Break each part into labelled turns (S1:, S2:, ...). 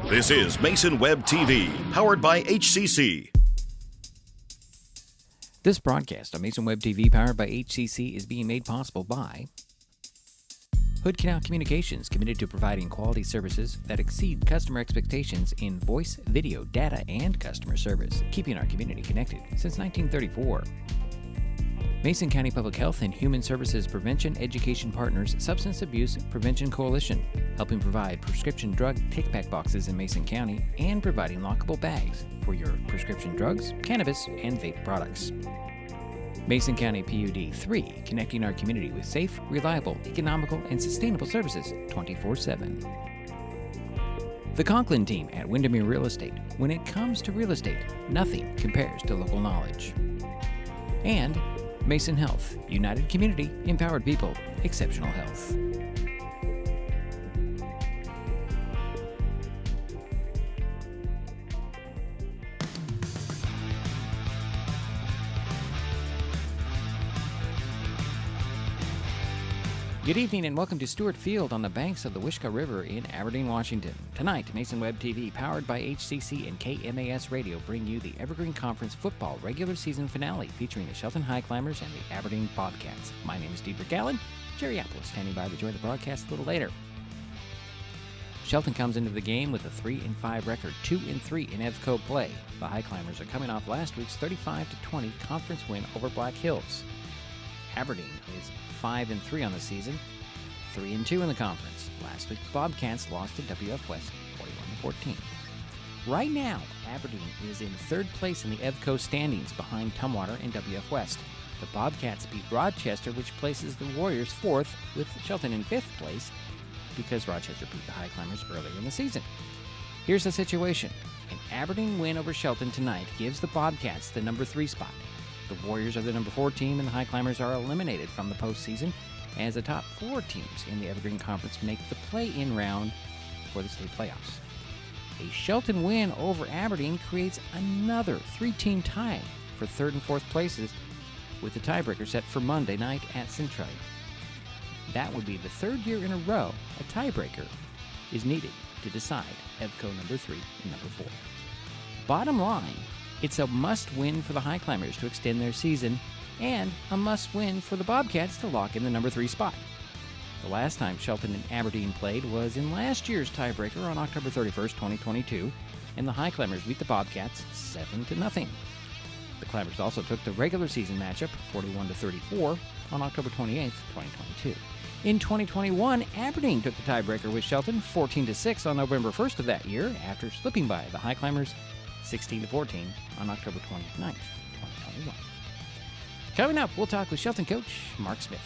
S1: This is Mason Web TV, powered by HCC.
S2: This broadcast on Mason Web TV, powered by HCC, is being made possible by Hood Canal Communications, committed to providing quality services that exceed customer expectations in voice, video, data, and customer service, keeping our community connected since 1934. Mason County Public Health and Human Services Prevention Education Partners Substance Abuse Prevention Coalition, helping provide prescription drug take-back boxes in Mason County and providing lockable bags for your prescription drugs, cannabis, and vape products. Mason County PUD 3, connecting our community with safe, reliable, economical, and sustainable services 24/7. The Conklin team at Windermere Real Estate. When it comes to real estate, nothing compares to local knowledge. And Mason Health, United Community, Empowered People, Exceptional Health. Good evening and welcome to Stewart Field on the banks of the Wishkah River in Aberdeen, Washington. Tonight, Mason Web TV, powered by HCC and KMAS Radio, bring you the Evergreen Conference football regular season finale featuring the Shelton Highclimbers and the Aberdeen Bobcats. My name is Deidre Allen. Jerry Apple is standing by to join the broadcast a little later. Shelton comes into the game with a 3-5 record, 2-3 in EVCO play. The Highclimbers are coming off last week's 35-20 conference win over Black Hills. Aberdeen is 5-3 on the season, 3-2 in the conference. Last week, the Bobcats lost to WF West 41-14. Right now, Aberdeen is in third place in the EVCO standings behind Tumwater and WF West. The Bobcats beat Rochester, which places the Warriors fourth, with Shelton in fifth place because Rochester beat the Highclimbers earlier in the season. Here's the situation. An Aberdeen win over Shelton tonight gives the Bobcats the number 3 spot. The Warriors are the number 4 team, and the Highclimbers are eliminated from the postseason as the top 4 teams in the Evergreen Conference make the play-in round for the state playoffs. A Shelton win over Aberdeen creates another 3-team tie for 3rd and 4th places, with the tiebreaker set for Monday night at Centralia. That would be the 3rd year in a row a tiebreaker is needed to decide EVCO number 3 and number 4. Bottom line, it's a must-win for the Highclimbers to extend their season, and a must-win for the Bobcats to lock in the number 3 spot. The last time Shelton and Aberdeen played was in last year's tiebreaker on October 31st, 2022, and the Highclimbers beat the Bobcats 7-0. The Climbers also took the regular season matchup 41-34 on October 28th, 2022. In 2021, Aberdeen took the tiebreaker with Shelton 14-6 on November 1st of that year after slipping by the Highclimbers 16-14 on October 29th, 2021. Coming up, we'll talk with Shelton coach Mark Smith.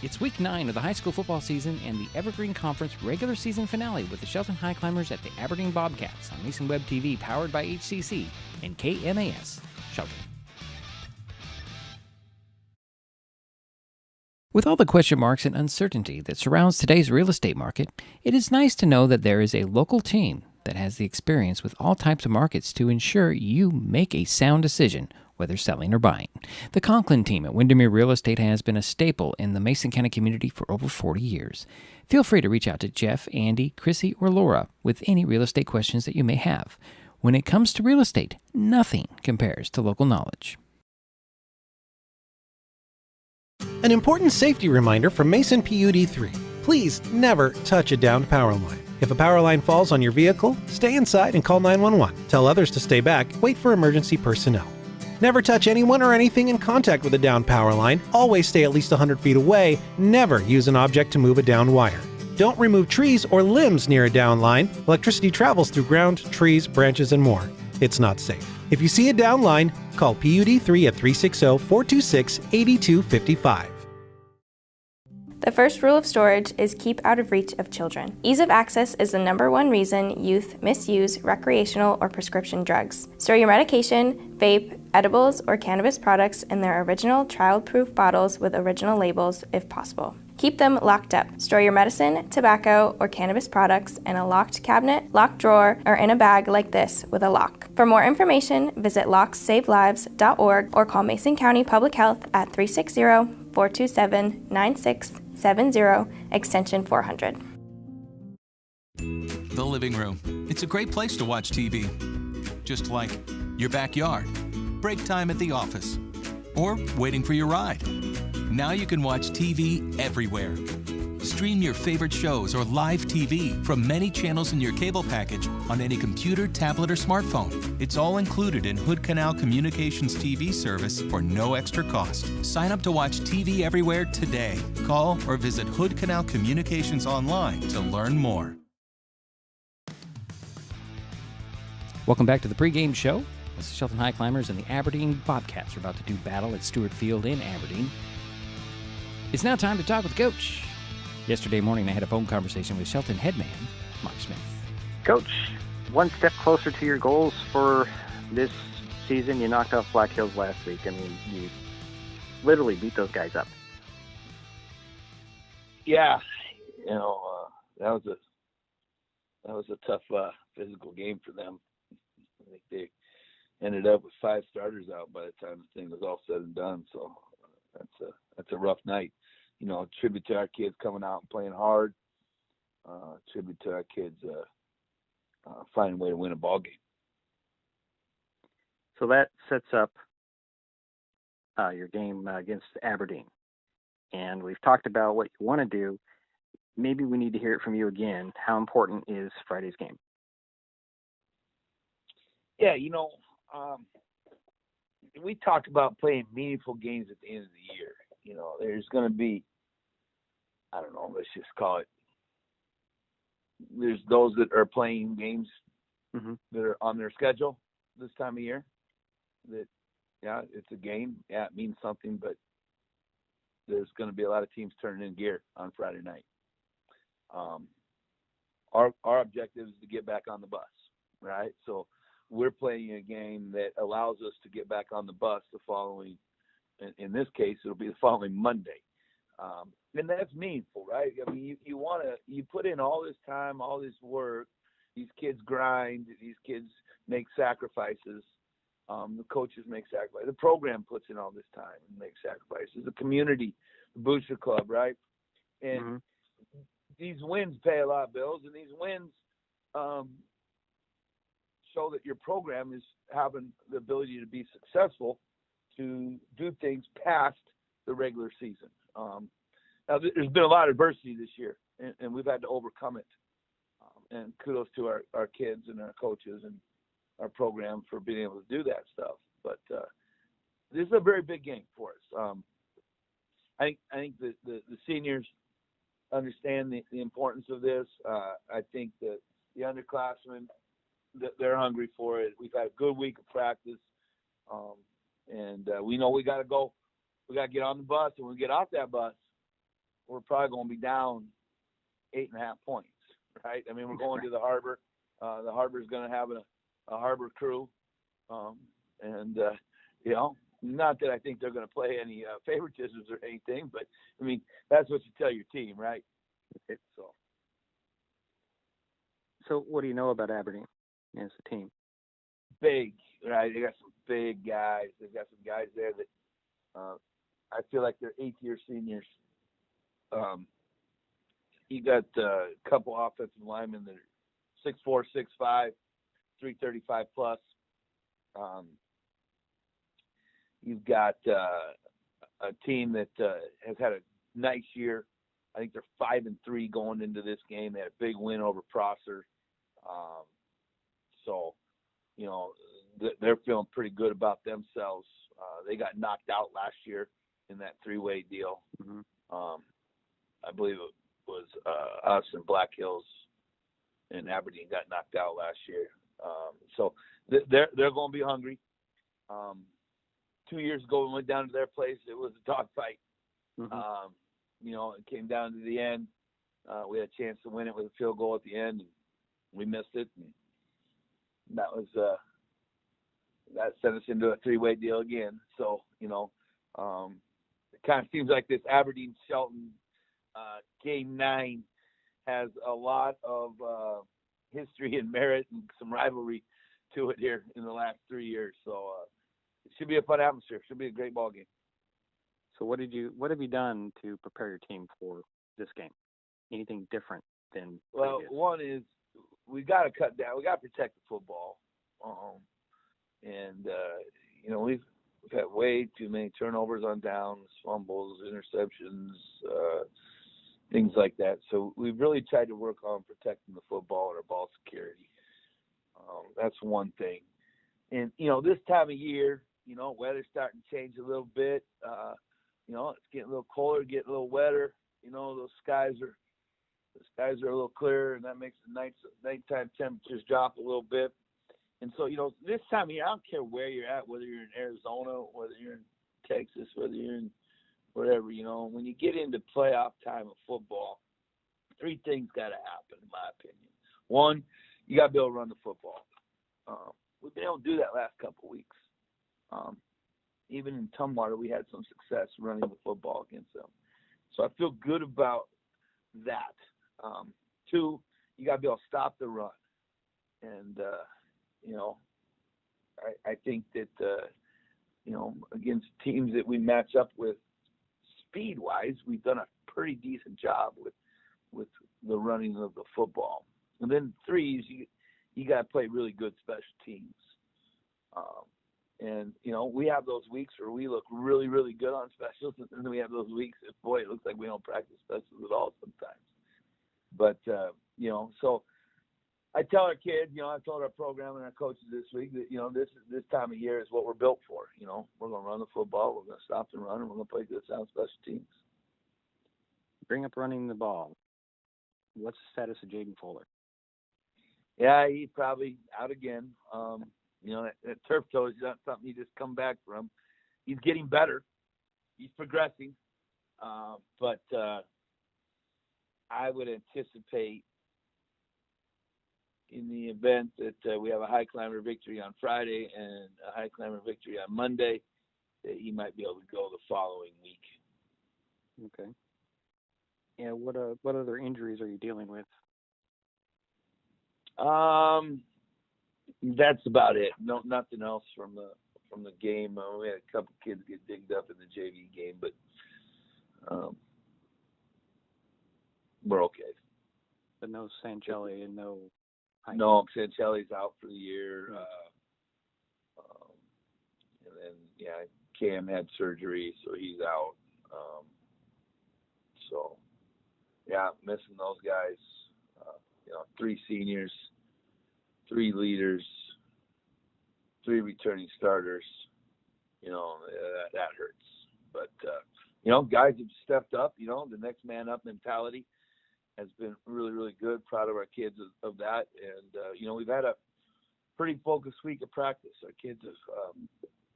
S2: It's week 9 of the high school football season and the Evergreen Conference regular season finale with the Shelton Highclimbers at the Aberdeen Bobcats on Mason Web TV, powered by HCC and KMAS Shelton. With all the question marks and uncertainty that surrounds today's real estate market, it is nice to know that there is a local team that has the experience with all types of markets to ensure you make a sound decision, whether selling or buying. The Conklin team at Windermere Real Estate has been a staple in the Mason County community for over 40 years. Feel free to reach out to Jeff, Andy, Chrissy, or Laura with any real estate questions that you may have. When it comes to real estate, nothing compares to local knowledge.
S3: An important safety reminder from Mason PUD 3. Please never touch a downed power line. If a power line falls on your vehicle, stay inside and call 911. Tell others to stay back. Wait for emergency personnel. Never touch anyone or anything in contact with a downed power line. Always stay at least 100 feet away. Never use an object to move a downed wire. Don't remove trees or limbs near a downed line. Electricity travels through ground, trees, branches, and more. It's not safe. If you see a downed line, call PUD 3 at 360-426-8255.
S4: The first rule of storage is keep out of reach of children. Ease of access is the #1 reason youth misuse recreational or prescription drugs. Store your medication, vape, edibles, or cannabis products in their original child-proof bottles with original labels if possible. Keep them locked up. Store your medicine, tobacco, or cannabis products in a locked cabinet, locked drawer, or in a bag like this with a lock. For more information, visit locksavelives.org or call Mason County Public Health at 360-427-9670, extension 400.
S5: The living room. It's a great place to watch TV. Just like your backyard, break time at the office, or waiting for your ride. Now you can watch TV everywhere. Stream your favorite shows or live TV from many channels in your cable package on any computer, tablet, or smartphone. It's all included in Hood Canal Communications TV service for no extra cost. Sign up to watch TV everywhere today. Call or visit Hood Canal Communications online to learn more.
S2: Welcome back to the pregame show. This is Shelton Highclimbers and the Aberdeen Bobcats are about to do battle at Stewart Field in Aberdeen. It's now time to talk with Coach. Yesterday morning, I had a phone conversation with Shelton headman Mark Smith.
S6: Coach, one step closer to your goals for this season. You knocked off Black Hills last week. I mean, you literally beat those guys up.
S7: Yeah, that was a tough physical game for them. I think they ended up with 5 starters out by the time the thing was all said and done. So that's a rough night. Tribute to our kids coming out and playing hard. Tribute to our kids finding a way to win a ball game.
S6: So that sets up your game against Aberdeen. And we've talked about what you want to do. Maybe we need to hear it from you again. How important is Friday's game?
S7: Yeah, we talked about playing meaningful games at the end of the year. There's going to be, I don't know, let's just call it, there's those that are playing games that are on their schedule this time of year that, yeah, it's a game. Yeah, it means something, but there's going to be a lot of teams turning in gear on Friday night. Our objective is to get back on the bus, right? So we're playing a game that allows us to get back on the bus the following, in this case, it'll be the following Monday. And that's meaningful, right? I mean, you put in all this time, all this work, these kids grind, these kids make sacrifices, the coaches make sacrifices, the program puts in all this time and makes sacrifices, the community, the booster club, right? And these wins pay a lot of bills, and these wins show that your program is having the ability to be successful, to do things past the regular season. Now, there's been a lot of adversity this year, and we've had to overcome it. And kudos to our kids and our coaches and our program for being able to do that stuff. But this is a very big game for us. I think the seniors understand the importance of this. I think that the underclassmen, they're hungry for it. We've had a good week of practice, and we know we got to go. We got to get on the bus, and when we get off that bus, we're probably going to be down 8.5 points, right? I mean, we're going to the harbor. The harbor is going to have a harbor crew, and not that I think they're going to play any favoritisms or anything, but I mean, that's what you tell your team, right?
S6: So what do you know about Aberdeen as a team?
S7: Big, right? They got some big guys. They've got some guys there that I feel like they're 8th-year seniors. You got a couple offensive linemen that are 6'4", 6'5", 335 plus. You've got a team that has had a nice year. I think they're 5-3 going into this game. They had a big win over Prosser. So, they're feeling pretty good about themselves. They got knocked out last year in that 3-way deal. I believe it was us and Black Hills and Aberdeen got knocked out last year. So they're going to be hungry. 2 years ago, we went down to their place. It was a dogfight. It came down to the end. We had a chance to win it with a field goal at the end, and we missed it. And that was that sent us into a 3-way deal again. So, it kind of seems like this Aberdeen-Shelton Game 9 has a lot of history and merit and some rivalry to it here in the last 3 years. So it should be a fun atmosphere. It should be a great ball game.
S6: So what have you done to prepare your team for this game? Anything different than
S7: Well,
S6: previous?
S7: one is we got to cut down. We got to protect the football. We've had way too many turnovers on downs, fumbles, interceptions, things like that. So we've really tried to work on protecting the football and our ball security. That's one thing. And, this time of year, weather's starting to change a little bit. It's getting a little colder, getting a little wetter. The skies are a little clearer, and that makes the nighttime temperatures drop a little bit. And so, this time of year, I don't care where you're at, whether you're in Arizona, whether you're in Texas, whether you're in wherever, when you get into playoff time of football, three things got to happen, in my opinion. One, you got to be able to run the football. We've been able to do that last couple of weeks. Even in Tumwater, we had some success running the football against them. So I feel good about that. Two, you got to be able to stop the run. And, I think that, against teams that we match up with speed-wise, we've done a pretty decent job with the running of the football. And then three is you got to play really good special teams. We have those weeks where we look really, really good on specials, and then we have those weeks that, boy, it looks like we don't practice specials at all sometimes. But, so I tell our kids, I told our program and our coaches this week that, this time of year is what we're built for. We're going to run the football, we're going to stop the run, and we're going to play good sound special teams.
S6: Bring up running the ball. What's the status of Jaden Fuller?
S7: Yeah, he's probably out again. That turf toe is not something you just come back from. He's getting better. He's progressing. But I would anticipate in the event that we have a Highclimber victory on Friday and a Highclimber victory on Monday, that he might be able to go the following week.
S6: Okay. Yeah, what other injuries are you dealing with?
S7: That's about it. No, nothing else from the game. We had a couple kids get dinged up in the JV game, but we're okay.
S6: But no Sancelli and no.
S7: No, Sancelli's out for the year. And then Cam had surgery, so he's out. Missing those guys. 3 seniors, 3 leaders, 3 returning starters. That hurts. But guys have stepped up. The next man up mentality has been really, really good. Proud of our kids of that. And, we've had a pretty focused week of practice. Our kids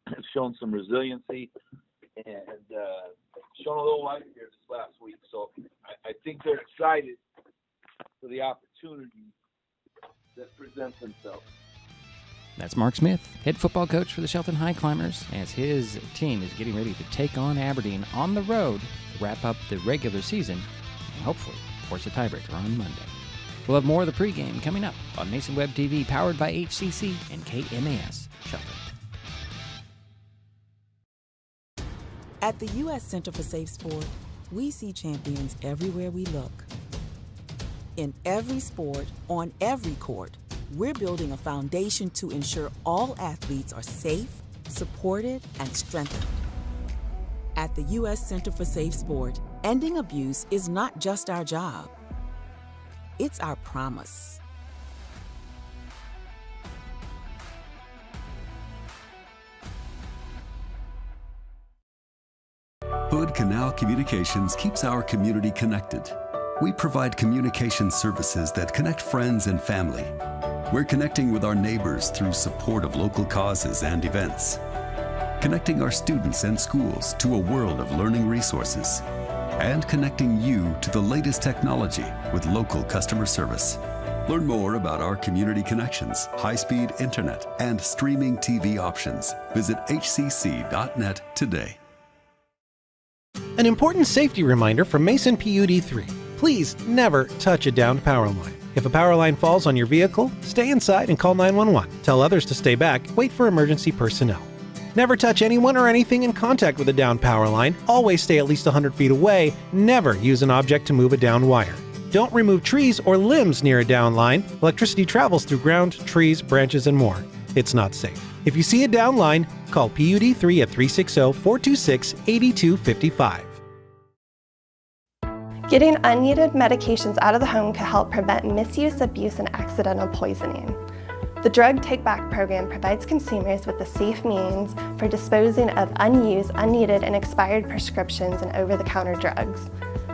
S7: have shown some resiliency and shown a little life here this last week. So I think they're excited for the opportunity that presents themselves.
S2: That's Mark Smith, head football coach for the Shelton Highclimbers, as his team is getting ready to take on Aberdeen on the road to wrap up the regular season and hopefully force a tiebreaker on Monday. We'll have more of the pregame coming up on Mason Web TV, powered by HCC and KMAS Shelton.
S8: At the U.S. Center for Safe Sport, we see champions everywhere we look. In every sport, on every court, we're building a foundation to ensure all athletes are safe, supported, and strengthened. At the U.S. Center for Safe Sport, ending abuse is not just our job. It's our promise.
S9: Hood Canal Communications keeps our community connected. We provide communication services that connect friends and family. We're connecting with our neighbors through support of local causes and events. Connecting our students and schools to a world of learning resources. And connecting you to the latest technology with local customer service. Learn more about our community connections, high-speed internet, and streaming TV options. Visit hcc.net today.
S3: An important safety reminder from Mason PUD3. Please never touch a downed power line. If a power line falls on your vehicle, stay inside and call 911. Tell others to stay back, wait for emergency personnel. Never touch anyone or anything in contact with a downed power line. Always stay at least 100 feet away. Never use an object to move a downed wire. Don't remove trees or limbs near a down line. Electricity travels through ground, trees, branches, and more. It's not safe. If you see a down line, call PUD3 at 360-426-8255.
S10: Getting unneeded medications out of the home can help prevent misuse, abuse, and accidental poisoning. The Drug Take Back program provides consumers with a safe means for disposing of unused, unneeded, and expired prescriptions and over-the-counter drugs.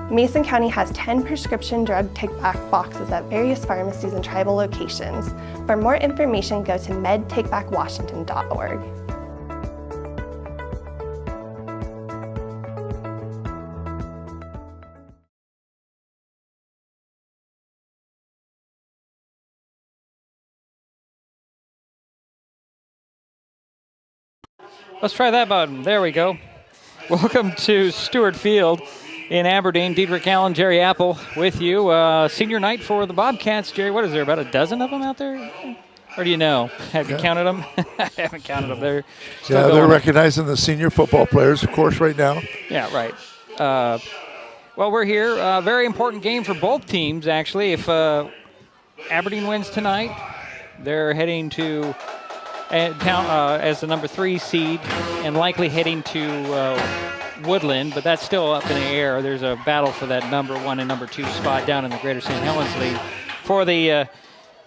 S10: Mason County has 10 prescription drug take-back boxes at various pharmacies and tribal locations. For more information, go to medtakebackwashington.org.
S2: Let's try that button. There we go. Welcome to Stewart Field in Aberdeen. Diedrich Allen, Jerry Apple with you. Senior night for the Bobcats. Jerry, what is there, about a dozen of them out there? Or do you know? Have you counted them? I haven't counted them. They're
S11: they're recognizing the senior football players, of course, right now.
S2: Yeah, right. Well, we're here. Very important game for both teams, actually. If Aberdeen wins tonight, they're heading to as the number 3 seed and likely heading to Woodland, but that's still up in the air. There's a battle for that number 1 and number 2 spot down in the Greater St. Helens League for the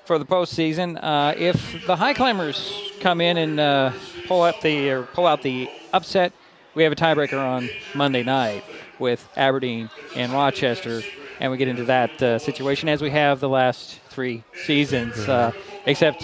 S2: postseason. If the Highclimbers come in and pull out the upset, we have a tiebreaker on Monday night with Aberdeen and Rochester, and we get into that situation as we have the last 3 seasons, except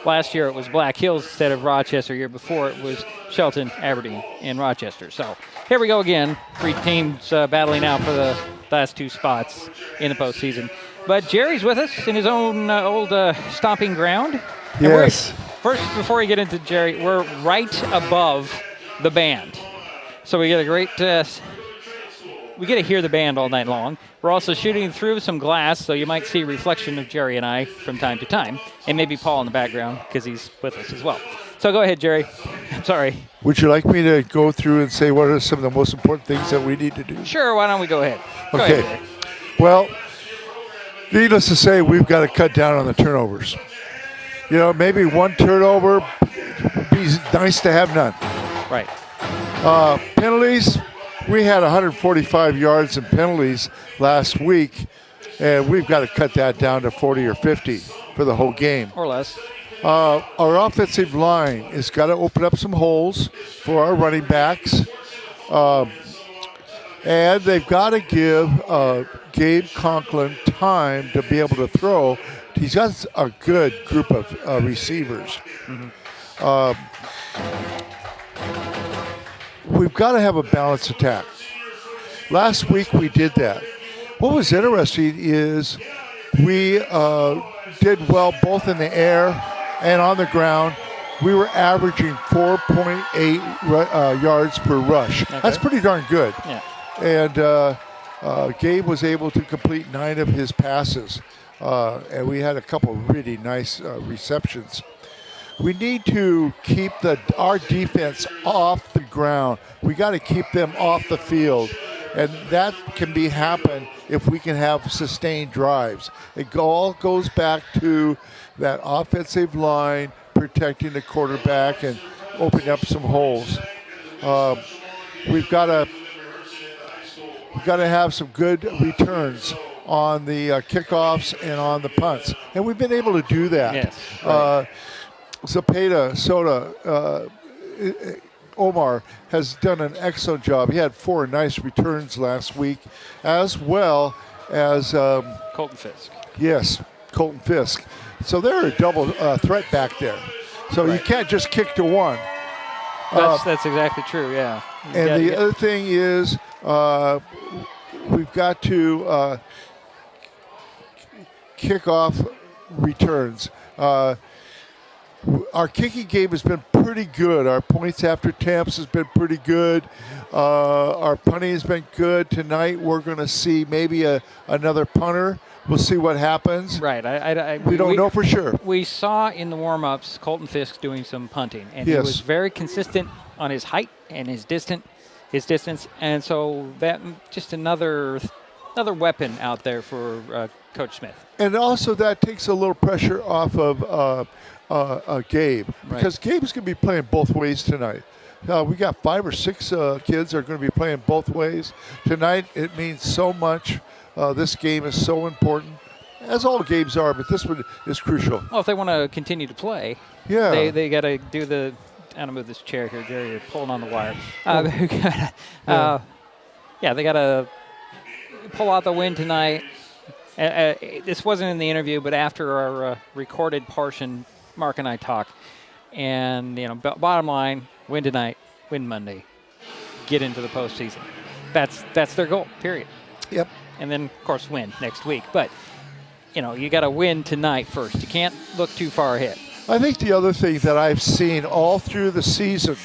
S2: last year it was Black Hills instead of Rochester. Year before it was Shelton, Aberdeen, and Rochester. So here we go again. 3 teams battling out for the last 2 spots in the postseason. But Jerry's with us in his own old stomping ground.
S11: Yes.
S2: First, before we get into Jerry, we're right above the band. So we get a great, we get to hear the band all night long. We're also shooting through some glass, so you might see a reflection of Jerry and I from time to time. And maybe Paul in the background, because he's with us as well. So go ahead, Jerry. I'm sorry.
S11: Would you like me to go through and say what are some of the most important things that we need to do?
S2: Sure, why don't we go ahead? Go
S11: okay.
S2: ahead, Jerry.
S11: Well, needless to say, we've got to cut down on the turnovers. You know, maybe 1 turnover would be nice to have none.
S2: Right.
S11: Penalties, we had 145 yards in penalties last week, and we've got to cut that down to 40 or 50 for the whole game.
S2: Or less.
S11: Our offensive line has got to open up some holes for our running backs. And they've got to give Gabe Conklin time to be able to throw. He's got a good group of receivers. Mm-hmm. We've got to have a balanced attack. Last week we did that. What was interesting is we did well both in the air and on the ground. We were averaging 4.8 yards per rush. Okay. That's pretty darn good.
S2: Yeah.
S11: And Gabe was able to complete 9 of his passes. And we had a couple really nice receptions. We need to keep our defense off the ground. We got to keep them off the field. And that can happen if we can have sustained drives. It all goes back to that offensive line protecting the quarterback and opening up some holes. We've got to have some good returns on the kickoffs and on the punts. And we've been able to do that.
S2: Yes. Right.
S11: Zapata, Soda, Omar has done an excellent job. He had 4 nice returns last week, as well as
S2: Colton Fisk.
S11: Yes, Colton Fisk. So they're a double threat back there. So right. You can't just kick to one.
S2: That's exactly true, yeah.
S11: And the other thing is we've got to kick off returns. Our kicking game has been pretty good. Our points after attempts has been pretty good. Our punting has been good. Tonight we're going to see maybe another punter. We'll see what happens.
S2: Right.
S11: We don't know for sure.
S2: We saw in the warm-ups Colton Fisk doing some punting, and he was very consistent on his height and his distance. And so that just another another weapon out there for Coach Smith.
S11: And also that takes a little pressure off of Gabe, because Gabe's going to be playing both ways tonight. We got 5 or 6 kids are going to be playing both ways tonight. It means so much. This game is so important, as all games are, but this one is crucial.
S2: Well, if they want to continue to play, they got to do the. I'm going to move this chair here, Jerry. You're pulling on the wire. They got to pull out the win tonight. This wasn't in the interview, but after our recorded portion, Mark and I talked. And, bottom line, win tonight, win Monday, get into the postseason. That's their goal, period.
S11: Yep.
S2: And then, of course, win next week. But, you got to win tonight first. You can't look too far ahead.
S11: I think the other thing that I've seen all through the season,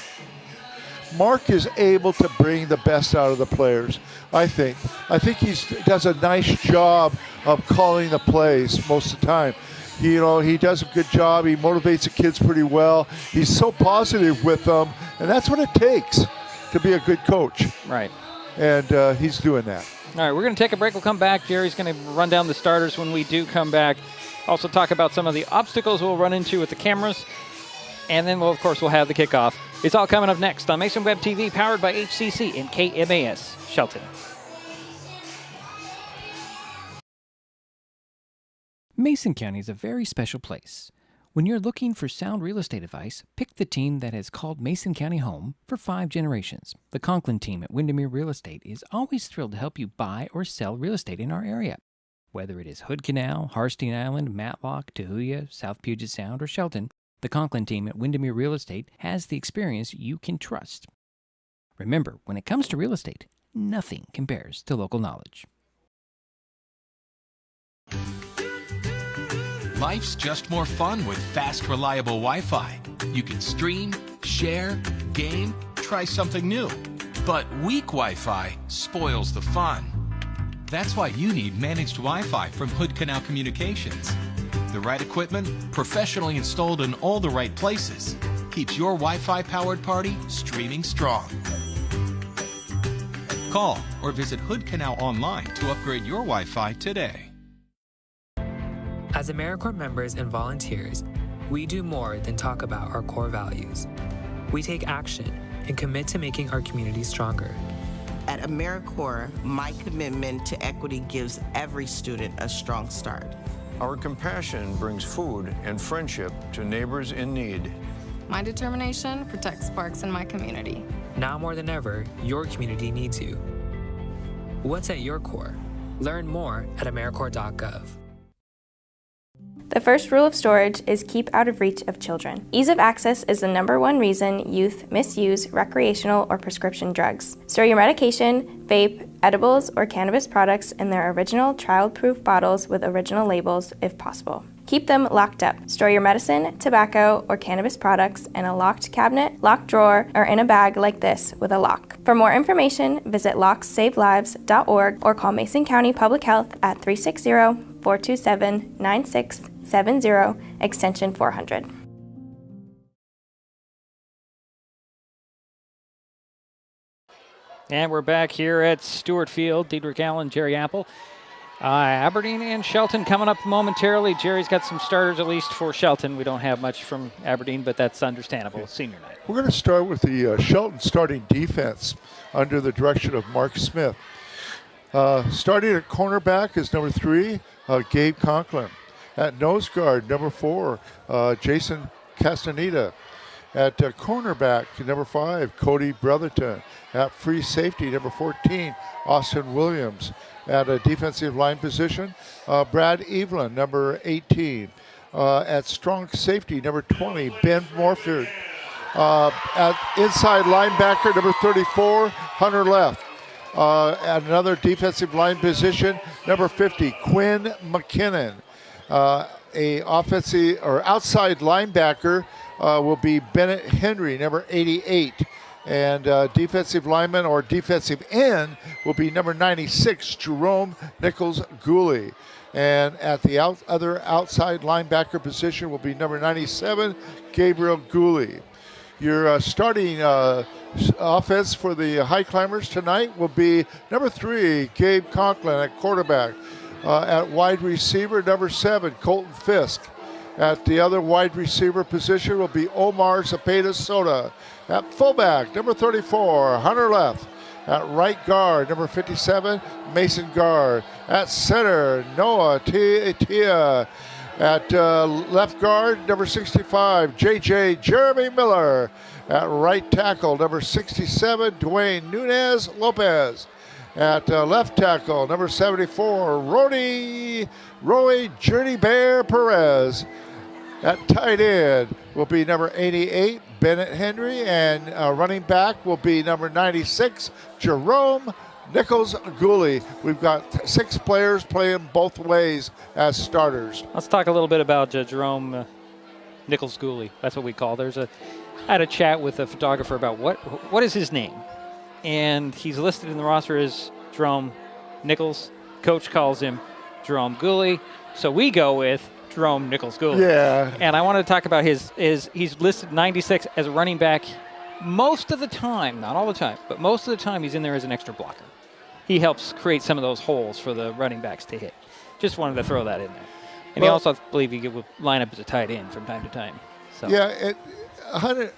S11: Mark is able to bring the best out of the players, I think. I think he does a nice job of calling the plays most of the time. He does a good job. He motivates the kids pretty well. He's so positive with them, and that's what it takes to be a good coach.
S2: Right.
S11: And he's doing that.
S2: All right, we're going to take a break. We'll come back. Jerry's going to run down the starters when we do come back. Also talk about some of the obstacles we'll run into with the cameras. And then, we'll have the kickoff. It's all coming up next on Mason Web TV, powered by HCC and KMAS Shelton. Mason County is a very special place. When you're looking for sound real estate advice, pick the team that has called Mason County home for 5 generations. The Conklin team at Windermere Real Estate is always thrilled to help you buy or sell real estate in our area. Whether it is Hood Canal, Harstein Island, Matlock, Tahuya, South Puget Sound, or Shelton, the Conklin team at Windermere Real Estate has the experience you can trust. Remember, when it comes to real estate, nothing compares to local knowledge.
S5: Life's just more fun with fast, reliable Wi-Fi. You can stream, share, game, try something new. But weak Wi-Fi spoils the fun. That's why you need managed Wi-Fi from Hood Canal Communications. The right equipment, professionally installed in all the right places, keeps your Wi-Fi powered party streaming strong. Call or visit Hood Canal online to upgrade your Wi-Fi today.
S12: As AmeriCorps members and volunteers, we do more than talk about our core values. We take action and commit to making our community stronger.
S13: At AmeriCorps, my commitment to equity gives every student a strong start.
S14: Our compassion brings food and friendship to neighbors in need.
S15: My determination protects parks in my community.
S12: Now more than ever, your community needs you. What's at your core? Learn more at AmeriCorps.gov.
S4: The first rule of storage is keep out of reach of children. Ease of access is the #1 reason youth misuse recreational or prescription drugs. Store your medication, vape, edibles, or cannabis products in their original child-proof bottles with original labels if possible. Keep them locked up. Store your medicine, tobacco, or cannabis products in a locked cabinet, locked drawer, or in a bag like this with a lock. For more information, visit locksavelives.org or call Mason County Public Health at 360-427-9670, extension 400.
S2: And we're back here at Stewart Field. Diedrich Allen, Jerry Apple. Aberdeen and Shelton coming up momentarily. Jerry's got some starters, at least for Shelton. We don't have much from Aberdeen, but that's understandable. Senior night.
S11: We're going to start with the Shelton starting defense under the direction of Mark Smith. Starting at cornerback is number 3, Gabe Conklin. At nose guard, number 4, Jason Castaneda. At cornerback, number 5, Cody Brotherton. At free safety, number 14, Austin Williams. At a defensive line position, Brad Evelyn, number 18. At strong safety, number 20, Ben Morford. At inside linebacker, number 34, Hunter Left. At another defensive line position, number 50, Quinn McKinnon. A offensive or outside linebacker will be Bennett Henry, number 88. And defensive lineman or defensive end will be number 96, Jerome Nichols-Gooley. And at the other outside linebacker position will be number 97, Gabriel Gooley. Your starting offense for the Highclimbers tonight will be number 3, Gabe Conklin at quarterback. At wide receiver, number 7, Colton Fisk. At the other wide receiver position will be Omar Zapata Soda. At fullback, number 34, Hunter Left. At right guard, number 57, Mason Guard. At center, Noah Tia. At left guard, number 65, JJ Jeremy Miller. At right tackle, number 67, Dwayne Nunez Lopez. At left tackle, number 74, Roy Journey Bear Perez. At tight end will be number 88, Bennett Henry, and running back will be number 96, Jerome Nichols Gooley. We've got 6 players playing both ways as starters.
S2: Let's talk a little bit about Jerome Nichols Gooley. That's what we call. I had a chat with a photographer about what is his name, and he's listed in the roster as Jerome Nichols. Coach calls him Jerome Gooley, so we go with Jerome Nichols Gooley.
S11: Yeah.
S2: And I want to talk about he's listed 96 as a running back most of the time, not all the time, but most of the time he's in there as an extra blocker. He helps create some of those holes for the running backs to hit. Just wanted to throw that in there. And he also, I believe, he would line up as a tight end from time to time. So.
S11: Yeah, Hunter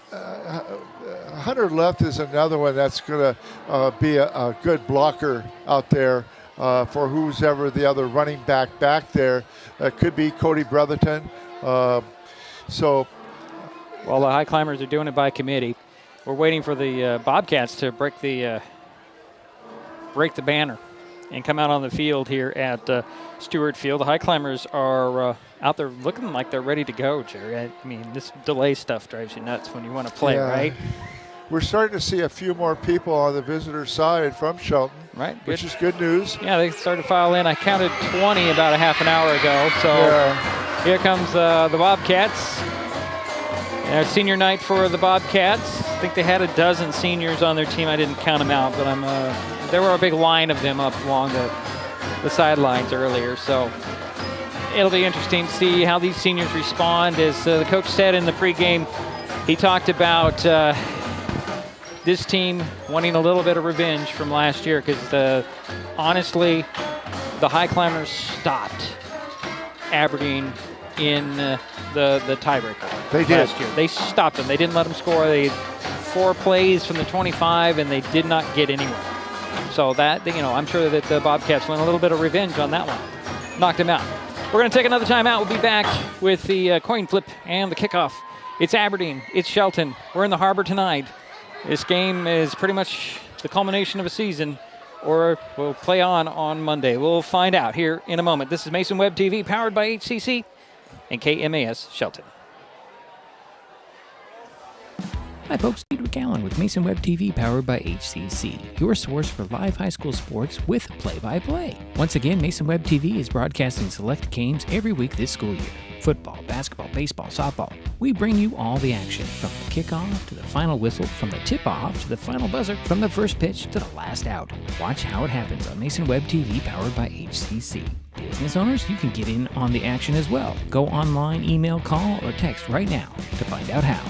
S11: Left is another one that's going to be a good blocker out there for who's ever the other running back there. Could be Cody Brotherton. Well,
S2: the Highclimbers are doing it by committee. We're waiting for the Bobcats to break the banner and come out on the field here at Stewart Field. The Highclimbers are out there looking like they're ready to go, Jerry. I mean, this delay stuff drives you nuts when you want to play, right?
S11: We're starting to see a few more people on the visitor side from Shelton,
S2: right?
S11: Which is good news.
S2: Yeah, they started to file in. I counted 20 about a half an hour ago. So here comes the Bobcats. Senior night for the Bobcats. I think they had a dozen seniors on their team. I didn't count them out, but there were a big line of them up along the sidelines earlier. So it'll be interesting to see how these seniors respond. As the coach said in the pregame, he talked about this team wanting a little bit of revenge from last year because honestly, the Highclimbers stopped Aberdeen in the tiebreaker.
S11: They did.
S2: Last year. They stopped them. They didn't let them score. They had 4 plays from the 25, and they did not get anywhere. So that, I'm sure that the Bobcats went a little bit of revenge on that one. Knocked them out. We're going to take another time out. We'll be back with the coin flip and the kickoff. It's Aberdeen. It's Shelton. We're in the harbor tonight. This game is pretty much the culmination of a season, or we'll play on Monday. We'll find out here in a moment. This is Mason Web TV, powered by HCC and KMAS Shelton. Hi folks, Steve McAllen with Mason Web TV, powered by HCC, your source for live high school sports with play-by-play. Once again, Mason Web TV is broadcasting select games every week this school year. Football, basketball, baseball, softball. We bring you all the action, from the kickoff to the final whistle, from the tip-off to the final buzzer, from the first pitch to the last out. Watch how it happens on Mason Web TV, powered by HCC. Business owners, you can get in on the action as well. Go online, email, call, or text right now to find out how.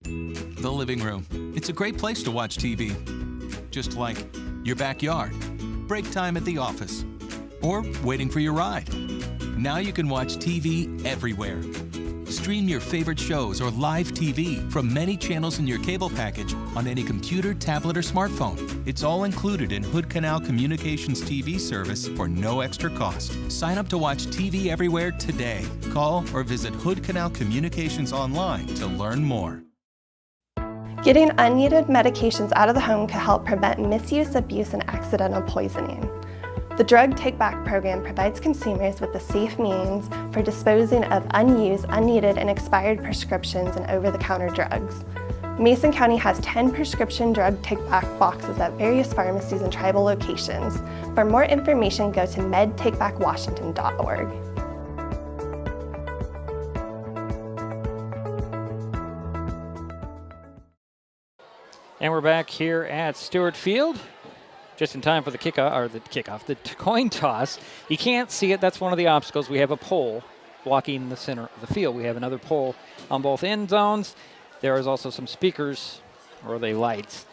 S5: The living room. It's a great place to watch TV. Just like your backyard, break time at the office, or waiting for your ride. Now you can watch TV everywhere. Stream your favorite shows or live TV from many channels in your cable package on any computer, tablet, or smartphone. It's all included in Hood Canal Communications TV service for no extra cost. Sign up to watch TV everywhere today. Call or visit Hood Canal Communications online to learn more.
S10: Getting unneeded medications out of the home can help prevent misuse, abuse, and accidental poisoning. The Drug Take Back program provides consumers with a safe means for disposing of unused, unneeded, and expired prescriptions and over-the-counter drugs. Mason County has 10 prescription drug take-back boxes at various pharmacies and tribal locations. For more information, go to medtakebackwashington.org.
S2: And we're back here at Stewart Field, just in time for the the coin toss. You can't see it. That's one of the obstacles. We have a pole blocking the center of the field. We have another pole on both end zones. There is also some speakers, or are they lights,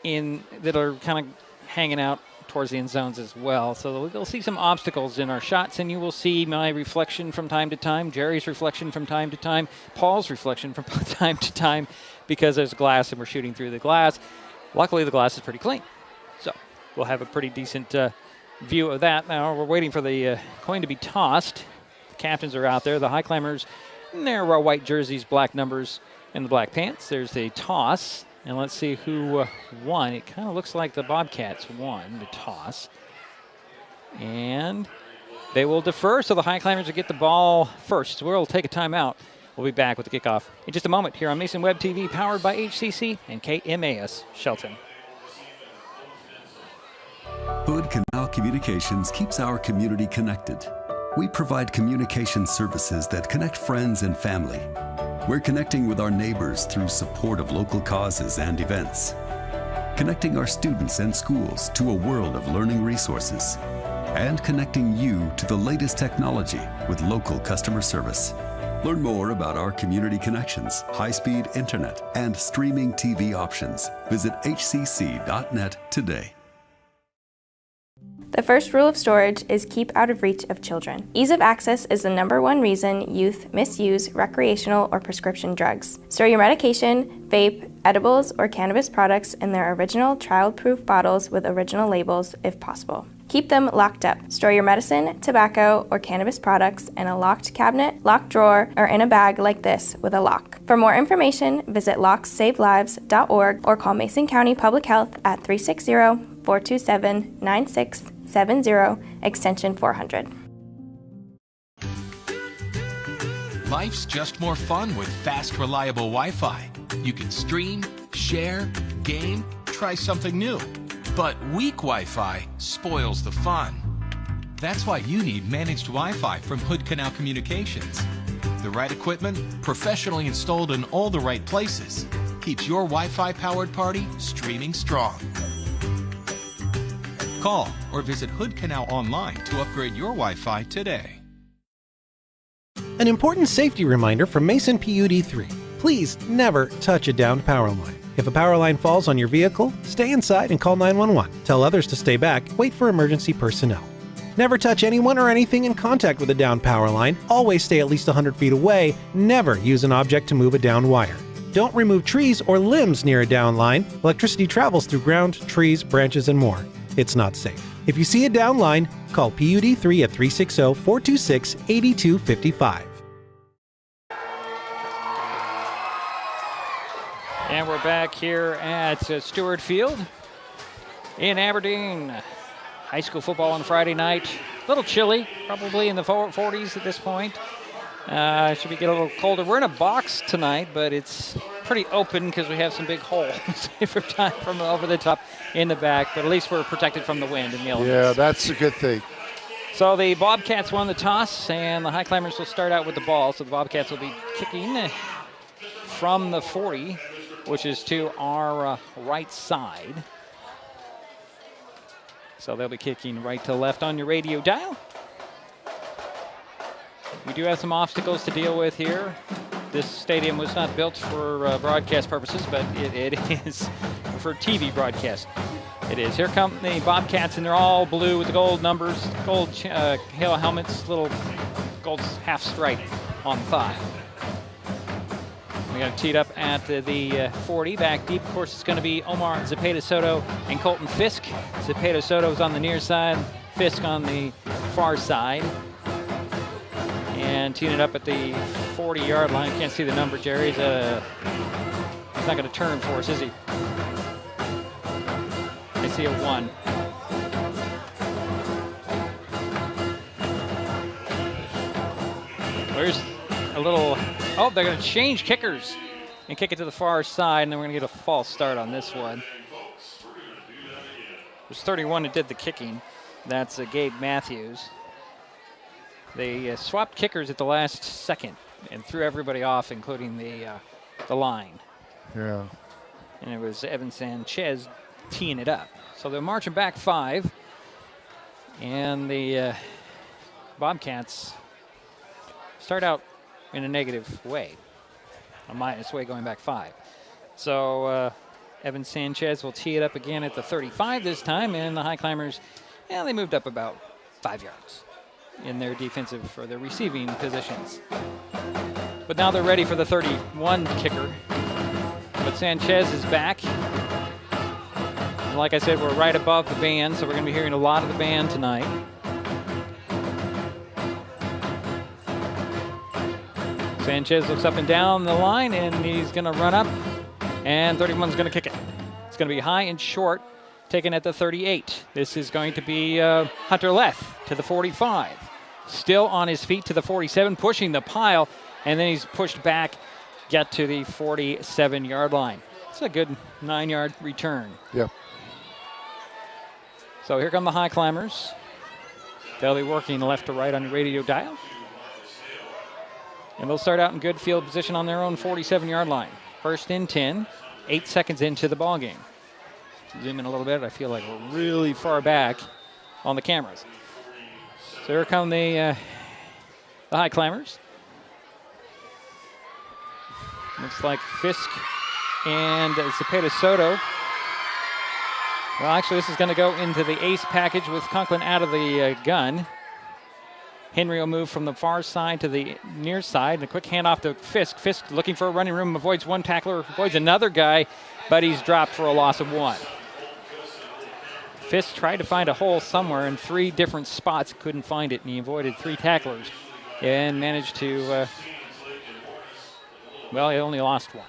S2: that are kind of hanging out towards the end zones as well. So we'll see some obstacles in our shots, and you will see my reflection from time to time, Jerry's reflection from time to time, Paul's reflection from time to time, because there's glass and we're shooting through the glass. Luckily, the glass is pretty clean. So we'll have a pretty decent view of that. Now we're waiting for the coin to be tossed. The captains are out there. The Highclimbers in their white jerseys, black numbers, and the black pants. There's the toss. And let's see who won. It kind of looks like the Bobcats won the toss. And they will defer, so the Highclimbers will get the ball first. So we'll take a timeout. We'll be back with the kickoff in just a moment here on Mason Web TV, powered by HCC and KMAS Shelton.
S9: Hood Canal Communications keeps our community connected. We provide communication services that connect friends and family. We're connecting with our neighbors through support of local causes and events, connecting our students and schools to a world of learning resources, and connecting you to the latest technology with local customer service. Learn more about our community connections, high-speed internet, and streaming TV options. Visit hcc.net today.
S4: The first rule of storage is keep out of reach of children. Ease of access is the #1 reason youth misuse recreational or prescription drugs. Store your medication, vape, edibles, or cannabis products in their original child-proof bottles with original labels if possible. Keep them locked up. Store your medicine, tobacco, or cannabis products in a locked cabinet, locked drawer, or in a bag like this with a lock. For more information, visit lockssavelives.org or call Mason County Public Health at 360-427-9670, extension 400.
S5: Life's just more fun with fast, reliable Wi-Fi. You can stream, share, game, try something new. But weak Wi-Fi spoils the fun. That's why you need managed Wi-Fi from Hood Canal Communications. The right equipment, professionally installed in all the right places, keeps your Wi-Fi powered party streaming strong. Call or visit Hood Canal online to upgrade your Wi-Fi today.
S3: An important safety reminder from Mason PUD3. Please never touch a downed power line. If a power line falls on your vehicle, stay inside and call 911. Tell others to stay back, wait for emergency personnel. Never touch anyone or anything in contact with a downed power line. Always stay at least 100 feet away. Never use an object to move a downed wire. Don't remove trees or limbs near a downed line. Electricity travels through ground, trees, branches, and more. It's not safe. If you see a downed line, call PUD3 at 360-426-8255.
S2: And we're back here at Stewart Field in Aberdeen. High school football on Friday night. A little chilly, probably in the 40s at this point. Should we get a little colder? We're in a box tonight, but it's pretty open because we have some big holes from over the top in the back. But at least we're protected from the wind and the elements.
S11: Yeah, that's a good thing.
S2: So the Bobcats won the toss, and the Highclimbers will start out with the ball. So the Bobcats will be kicking from the 40, which is to our right side. So they'll be kicking right to left on your radio dial. We do have some obstacles to deal with here. This stadium was not built for broadcast purposes, but it is for TV broadcast. It is. Here come the Bobcats, and they're all blue with the gold numbers, gold helmets, little gold half stripe on the thigh. We got it teed up at the 40, back deep. Of course, it's going to be Omar Zepeda-Soto and Colton Fisk. Zepeda-Soto's on the near side, Fisk on the far side. And teeing it up at the 40-yard line. Can't see the number, Jerry. He's not going to turn for us, is he? I see a 1. There's a little... Oh, they're going to change kickers and kick it to the far side, and then we're going to get a false start on this one. There's 31 that did the kicking. That's Gabe Matthews. They swapped kickers at the last second and threw everybody off, including the line.
S11: Yeah.
S2: And it was Evan Sanchez teeing it up. So they're marching back 5, and the Bobcats start out in a negative way. a minus way going back 5. So Evan Sanchez will tee it up again at the 35 this time, and the Highclimbers, they moved up about 5 yards in their defensive for their receiving positions. But now they're ready for the 31 kicker. But Sanchez is back. And like I said, we're right above the band, so we're going to be hearing a lot of the band tonight. Sanchez looks up and down the line, and he's going to run up, and 31's going to kick it. It's going to be high and short, taken at the 38. This is going to be Hunter Leth to the 45. Still on his feet to the 47, pushing the pile, and then he's pushed back, get to the 47-yard line. It's a good 9-yard return.
S11: Yep.
S2: So here come the Highclimbers. They'll be working left to right on your radio dial. And they'll start out in good field position on their own 47-yard line. First and 10, 8 seconds into the ball game. Zoom in a little bit. I feel like we're really far back on the cameras. So here come the Highclimbers. Looks like Fisk and Zepeda Soto. Well, actually, this is going to go into the ace package with Conklin out of the gun. Henry will move from the far side to the near side. And a quick handoff to Fisk. Fisk looking for a running room, avoids one tackler, avoids another guy, but he's dropped for a loss of 1. Fisk tried to find a hole somewhere in 3 different spots, couldn't find it, and he avoided 3 tacklers and managed to, he only lost 1.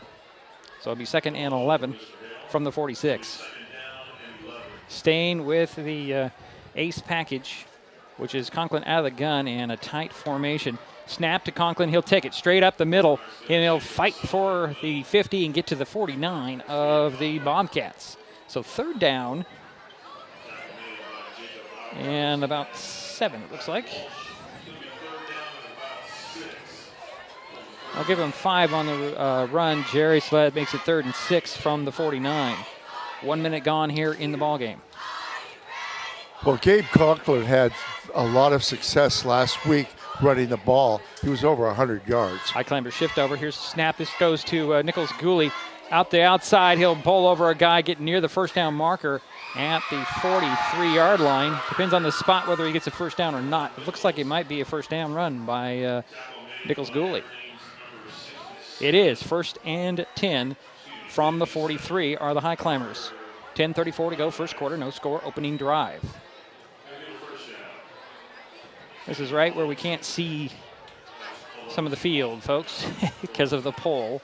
S2: So it'll be 2nd and 11 from the 46. Staying with the ace package, which is Conklin out of the gun and a tight formation. Snap to Conklin. He'll take it straight up the middle, and he'll fight for the 50 and get to the 49 of the Bobcats. So 3rd down and about 7, it looks like. I'll give him 5 on the run. Jerry Sled makes it 3rd and 6 from the 49. 1 minute gone here in the ball game.
S11: Well, Gabe Conklin had a lot of success last week running the ball. He was over 100 yards.
S2: Highclimber shift over. Here's the snap. This goes to Nicholas Gooley. Out the outside, he'll pull over a guy, get near the first down marker at the 43-yard line. Depends on the spot whether he gets a first down or not. It looks like it might be a first down run by Nicholas Gooley. It is 1st and 10 from the 43 are the Highclimbers. 10:34 to go, first quarter, no score, opening drive. This is right where we can't see some of the field, folks, because of the pole.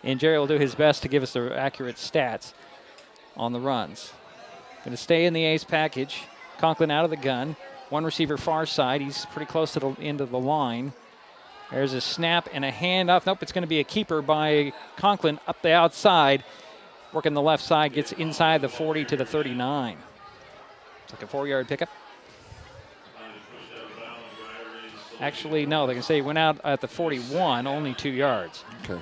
S2: And Jerry will do his best to give us the accurate stats on the runs. Going to stay in the ace package. Conklin out of the gun. 1 receiver far side. He's pretty close to the end of the line. There's a snap and a handoff. Nope, it's going to be a keeper by Conklin up the outside. Working the left side, gets inside the 40 to the 39. It's like a 4-yard pickup. Actually, no, they can say he went out at the 41, only 2 yards.
S11: Okay.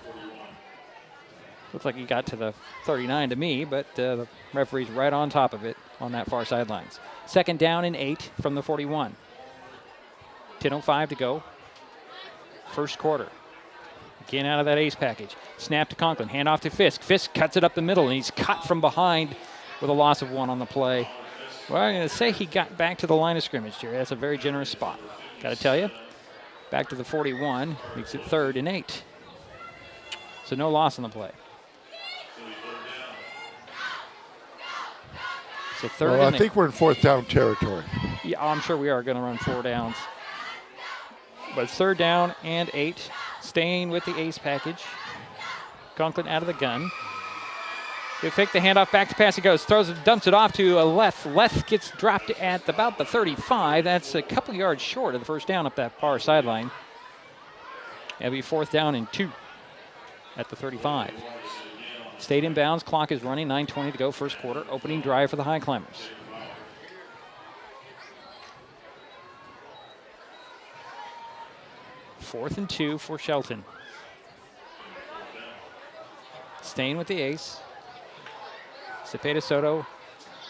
S2: Looks like he got to the 39 to me, but the referee's right on top of it on that far sidelines. 2nd down and 8 from the 41. 10:05 to go. First quarter. Again out of that ace package. Snap to Conklin. Hand off to Fisk. Fisk cuts it up the middle, and he's cut from behind with a loss of 1 on the play. Well, I'm going to say he got back to the line of scrimmage, Jerry. That's a very generous spot. Got to tell you. Back to the 41. Makes it 3rd and 8. So no loss on the play. So 3rd
S11: well,
S2: and
S11: I think we're in 4th down territory.
S2: Yeah, I'm sure we are going to run 4 downs. But 3rd down and 8. Staying with the ace package. Conklin out of the gun. They fake the handoff, back to pass he goes. Throws it, dumps it off to Leth. Leth gets dropped at about the 35. That's a couple yards short of the first down up that far sideline. It'll be 4th down and 2 at the 35. Stayed in bounds. Clock is running. 9:20 to go, first quarter. Opening drive for the Highclimbers. Fourth and 2 for Shelton. Staying with the ace. Zepeda Soto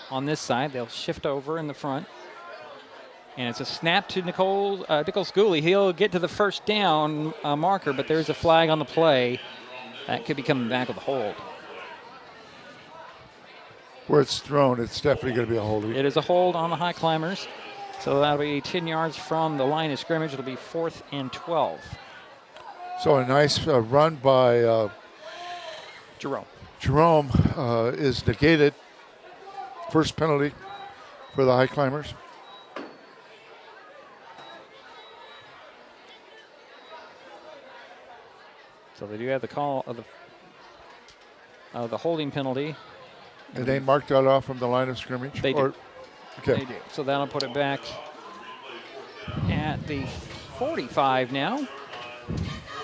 S2: on this side. They'll shift over in the front. And it's a snap to Nicholas Gooley. He'll get to the first down marker, but there's a flag on the play. That could be coming back with a hold.
S11: Where it's thrown, it's definitely going to be a hold.
S2: It is a hold on the Highclimbers. So that'll be 10 yards from the line of scrimmage. It'll be 4th and 12.
S11: So a nice run by
S2: Jerome.
S11: Jerome is negated. First penalty for the Highclimbers.
S2: So they do have the call of the holding penalty.
S11: And they marked that off from the line of scrimmage?
S2: They do.
S11: Okay.
S2: They do. So that'll put it back at the 45 now.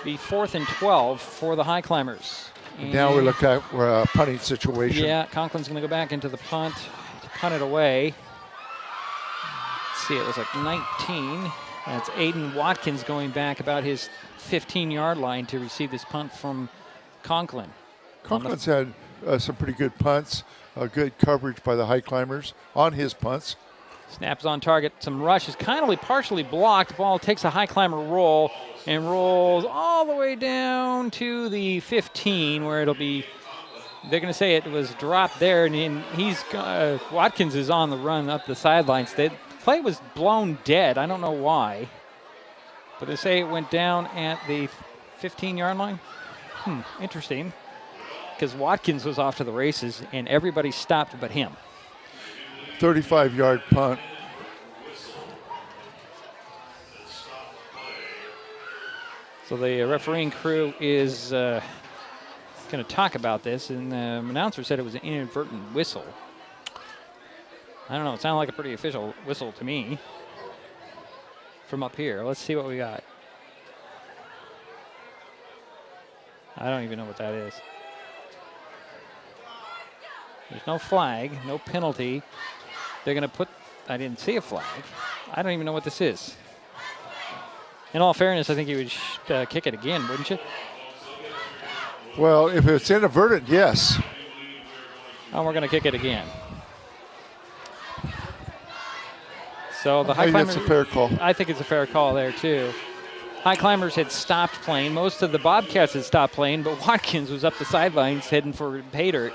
S2: Be 4th and 12 for the Highclimbers.
S11: Now we look at a punting situation.
S2: Yeah, Conklin's going to go back into the punt to punt it away. Let's see, it was like 19. That's Aiden Watkins going back about his 15-yard line to receive this punt from Conklin.
S11: Conklin's had some pretty good punts, good coverage by the Highclimbers on his punts.
S2: Snaps on target, some rushes, partially blocked. Ball takes a Highclimber roll and rolls all the way down to the 15, where it'll be, they're going to say it was dropped there, and he's, Watkins is on the run up the sidelines. The play was blown dead. I don't know why, but they say it went down at the 15-yard line. Interesting, because Watkins was off to the races, and everybody stopped but him.
S11: 35-yard punt.
S2: So the refereeing crew is going to talk about this, and the announcer said it was an inadvertent whistle. I don't know, it sounded like a pretty official whistle to me from up here. Let's see what we got. I don't even know what that is. There's no flag, no penalty. They're going to put, I didn't see a flag. I don't even know what this is. In all fairness, I think you would kick it again, wouldn't you?
S11: Well, if it's inadvertent, yes.
S2: Oh, we're going to kick it again. So the
S11: I think it's a fair call.
S2: I think it's a fair call there, too. Highclimbers had stopped playing. Most of the Bobcats had stopped playing, but Watkins was up the sidelines heading for pay dirt.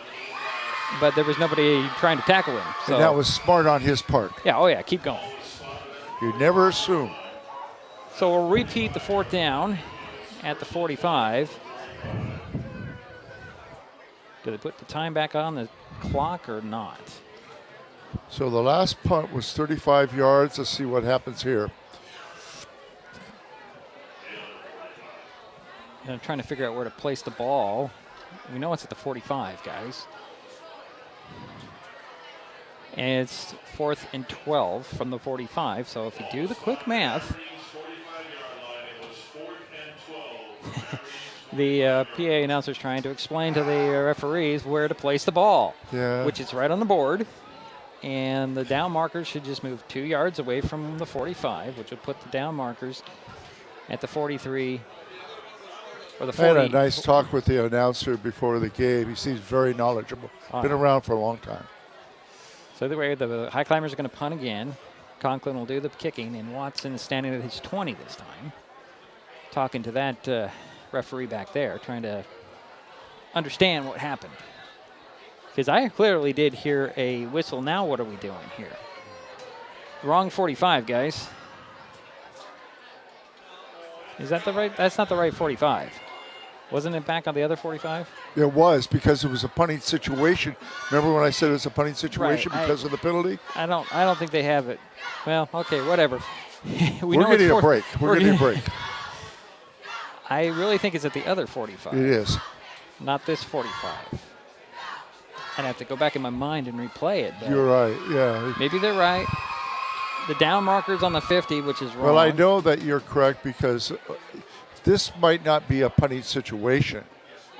S2: But there was nobody trying to tackle him. So.
S11: And that was smart on his part.
S2: Yeah, oh yeah, keep going.
S11: You never assume.
S2: So we'll repeat the 4th down at the 45. Do they put the time back on the clock or not?
S11: So the last punt was 35 yards. Let's see what happens here.
S2: And I'm trying to figure out where to place the ball. We know it's at the 45, guys. And it's 4th and 12 from the 45. So if you do the quick math, the PA announcer's trying to explain to the referees where to place the ball, which is right on the board. And the down markers should just move 2 yards away from the 45, which would put the down markers at the 43 or the 40.
S11: I had a nice talk with the announcer before the game. He seems very knowledgeable. Been around for a long time.
S2: So either way, the Highclimbers are going to punt again. Conklin will do the kicking, and Watson is standing at his 20 this time. Talking to that referee back there, trying to understand what happened. Because I clearly did hear a whistle. Now what are we doing here? Wrong 45, guys. Is that the right? That's not the right 45. Wasn't it back on the other 45?
S11: It was, because it was a punting situation. Remember when I said it was a punting situation because of the penalty?
S2: I don't think they have it. Well, okay, whatever.
S11: We're getting a break. We're getting a break.
S2: I really think it's at the other 45.
S11: It is.
S2: Not this 45. I'd have to go back in my mind and replay it.
S11: You're right, yeah.
S2: Maybe they're right. The down marker's on the 50, which is wrong.
S11: Well, I know that you're correct, because this might not be a punting situation.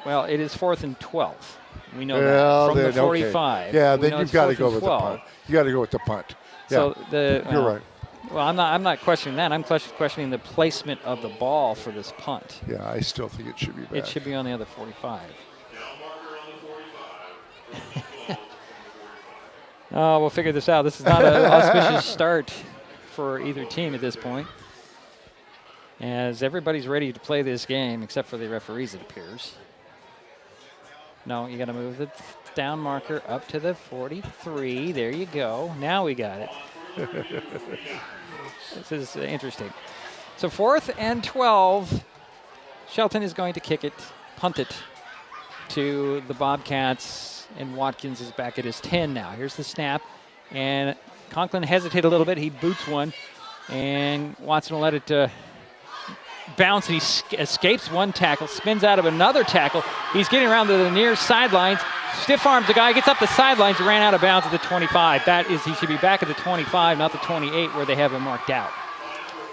S2: Well, it is 4th and 12. We know
S11: that
S2: from the 45.
S11: Okay. Yeah, then you've got to go with the punt. You got to go with the punt. Yeah.
S2: So
S11: you're right.
S2: Well, I'm not questioning that. I'm questioning the placement of the ball for this punt.
S11: Yeah, I still think it should be back.
S2: It should be on the other 45. Oh, we'll figure this out. This is not an auspicious start for either team at this point, as everybody's ready to play this game, except for the referees, it appears. No, you got to move the down marker up to the 43. There you go. Now we got it. This is interesting. So 4th and 12. Shelton is going to kick it, punt it to the Bobcats, and Watkins is back at his 10 now. Here's the snap, and Conklin hesitated a little bit. He boots one, and Watson will let it bounce, and he escapes one tackle, spins out of another tackle. He's getting around to the near sidelines, stiff arms the guy, gets up the sidelines, ran out of bounds at the 25. That is, he should be back at the 25, not the 28 where they have him marked out.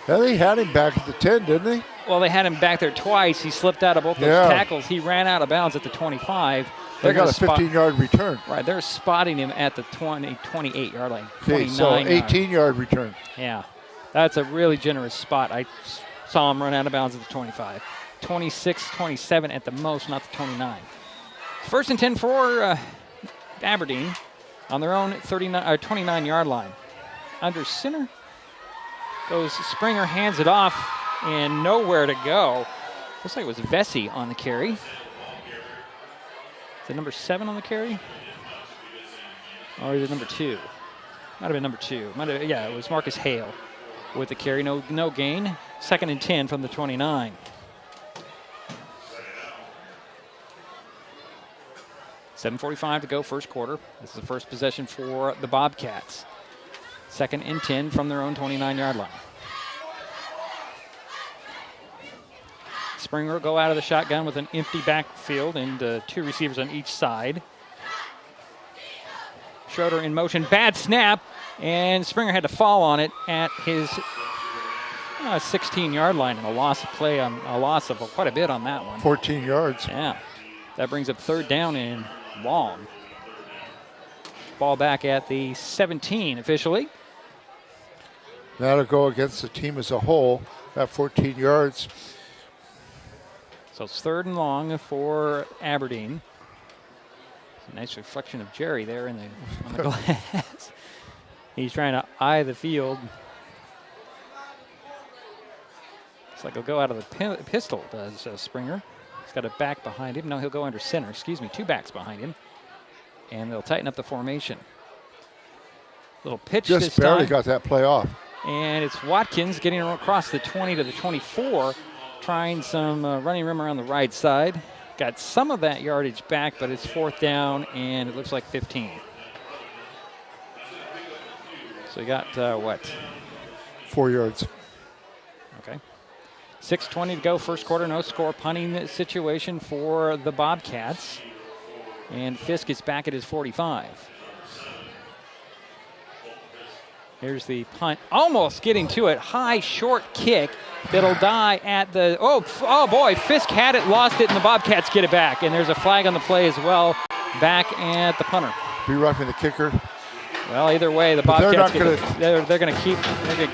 S11: Yeah, they had him back at the 10, didn't they?
S2: Well, they had him back there twice. He slipped out of both those tackles. He ran out of bounds at the 25.
S11: They got a 15-yard return.
S2: Right, they're spotting him at the 28-yard line.
S11: Okay, so 18-yard return.
S2: Yeah, that's a really generous spot. I saw him run out of bounds at the 25. 26, 27 at the most, not the 29. 1st and 10 for Aberdeen on their own 29-yard line. Under center goes Springer, hands it off, and nowhere to go. Looks like it was Vesey on the carry. Is it number 7 on the carry? Or is it number 2? Might have been number 2. Yeah, it was Marcus Hale with the carry. No gain. 2nd and 10 from the 29. $7:45 to go, first quarter. This is the first possession for the Bobcats. 2nd and 10 from their own 29-yard line. Springer will go out of the shotgun with an empty backfield and 2 receivers on each side. Schroeder in motion, bad snap, and Springer had to fall on it at his 16-yard line, and a loss of play, a loss of quite a bit on that one.
S11: 14 yards.
S2: Yeah, that brings up 3rd down and long. Ball back at the 17 officially.
S11: That'll go against the team as a whole, at 14 yards.
S2: So it's 3rd and long for Aberdeen. It's a nice reflection of Jerry there on the glass. He's trying to eye the field. Looks like he'll go out of the pistol, does Springer. He's got a back behind him. No, he'll go under center. 2 backs behind him. And they'll tighten up the formation. Little pitch this time.
S11: Just barely got that play off.
S2: And it's Watkins getting across the 20 to the 24, trying some running room around the right side. Got some of that yardage back, but it's 4th down, and it looks like 15. So you got,
S11: 4 yards.
S2: Okay. 6:20 to go, first quarter, no score. Punting situation for the Bobcats. And Fisk is back at his 45. Here's the punt, almost getting to it. High, short kick that'll die at the, oh boy, Fisk had it, lost it, and the Bobcats get it back. And there's a flag on the play as well, back at the punter.
S11: Be roughing the kicker.
S2: Well, either way, the Bobcats they're going to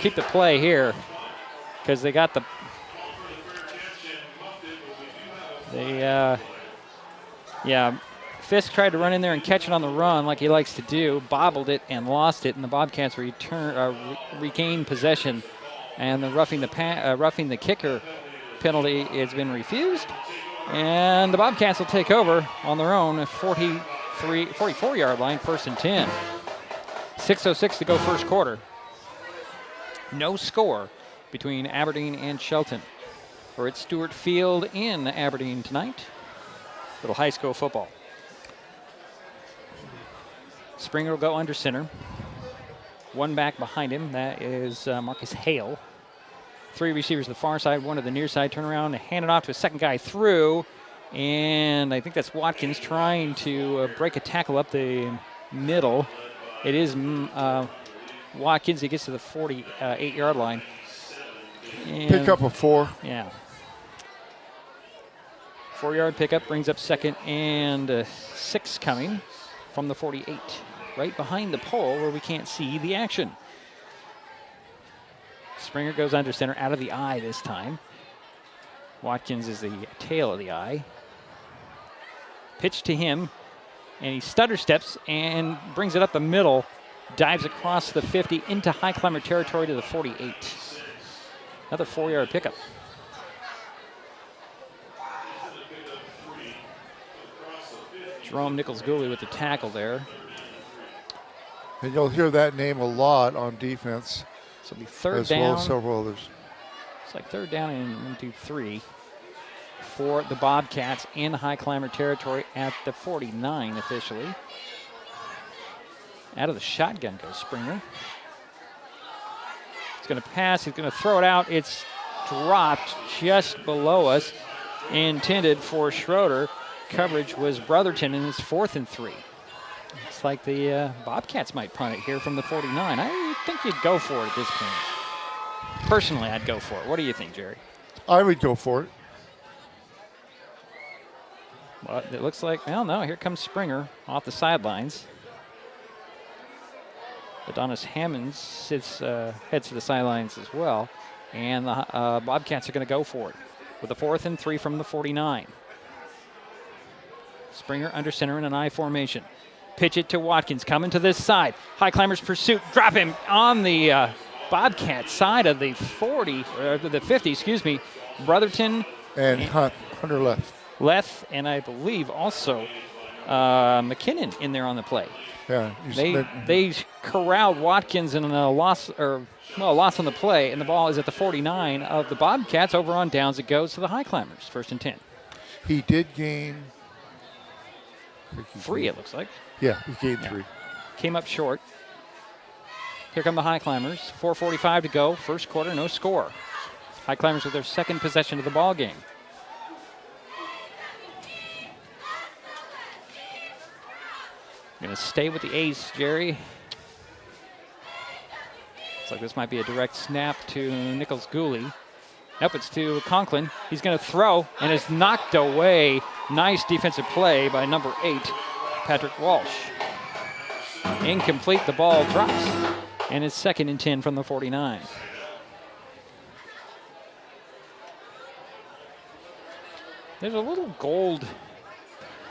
S2: keep the play here because they got the Fisk tried to run in there and catch it on the run like he likes to do, bobbled it and lost it, and the Bobcats regained possession. And the roughing the kicker penalty has been refused, and the Bobcats will take over on their own 44-yard line, 1st and 10. 6:06 to go, first quarter. No score between Aberdeen and Shelton. We're at Stewart Field in Aberdeen tonight. Little high school football. Springer will go under center. 1 back behind him, that is Marcus Hale. 3 receivers to the far side, 1 to the near side. Turn around and hand it off to a second guy through. And I think that's Watkins trying to break a tackle up the middle. It is Watkins. He gets to the 48-yard line. And
S11: pick up a 4.
S2: Yeah. 4-yard pickup brings up 2nd and 6 coming from the 48. Right behind the pole where we can't see the action. Springer goes under center, out of the eye this time. Watkins is the tail of the eye. Pitch to him, and he stutter steps and brings it up the middle, dives across the 50 into Highclimber territory to the 48. Another 4-yard pickup. Jerome Nichols-Gooley with the tackle there.
S11: And you'll hear that name a lot on defense.
S2: So it'll be third
S11: as
S2: down.
S11: As well as several others.
S2: It's like third down and 1, 2, 3 for the Bobcats in Highclimber territory at the 49 officially. Out of the shotgun goes Springer. He's going to pass. He's going to throw it out. It's dropped just below us. Intended for Schroeder. Coverage was Brotherton, and it's 4th and 3. Looks like the Bobcats might punt it here from the 49. I think you'd go for it at this point. Personally, I'd go for it. What do you think, Jerry?
S11: I would go for it.
S2: Well, it looks like, well, no, here comes Springer off the sidelines. Adonis Hammonds heads to the sidelines as well. And the Bobcats are going to go for it with a 4th and 3 from the 49. Springer under center in an I formation. Pitch it to Watkins, coming to this side. Highclimbers pursuit, drop him on the Bobcat side of the 40, or the 50, excuse me. Brotherton.
S11: And Hunter
S2: Leth, and I believe also McKinnon in there on the play.
S11: Yeah.
S2: They corralled Watkins in a loss on the play, and the ball is at the 49 of the Bobcats. Over on downs it goes to the Highclimbers, 1st and 10.
S11: He did gain
S2: 3, it looks like.
S11: Yeah, he gained 3.
S2: Came up short. Here come the Highclimbers. 4:45 to go. First quarter, no score. Highclimbers with their second possession of the ball game. Going to stay with the ace, Jerry. Looks like this might be a direct snap to Nichols-Gooley. Nope, it's to Conklin. He's going to throw, and it's knocked away. Nice defensive play by number 8, Patrick Walsh. Incomplete, the ball drops, and it's 2nd and 10 from the 49. There's a little gold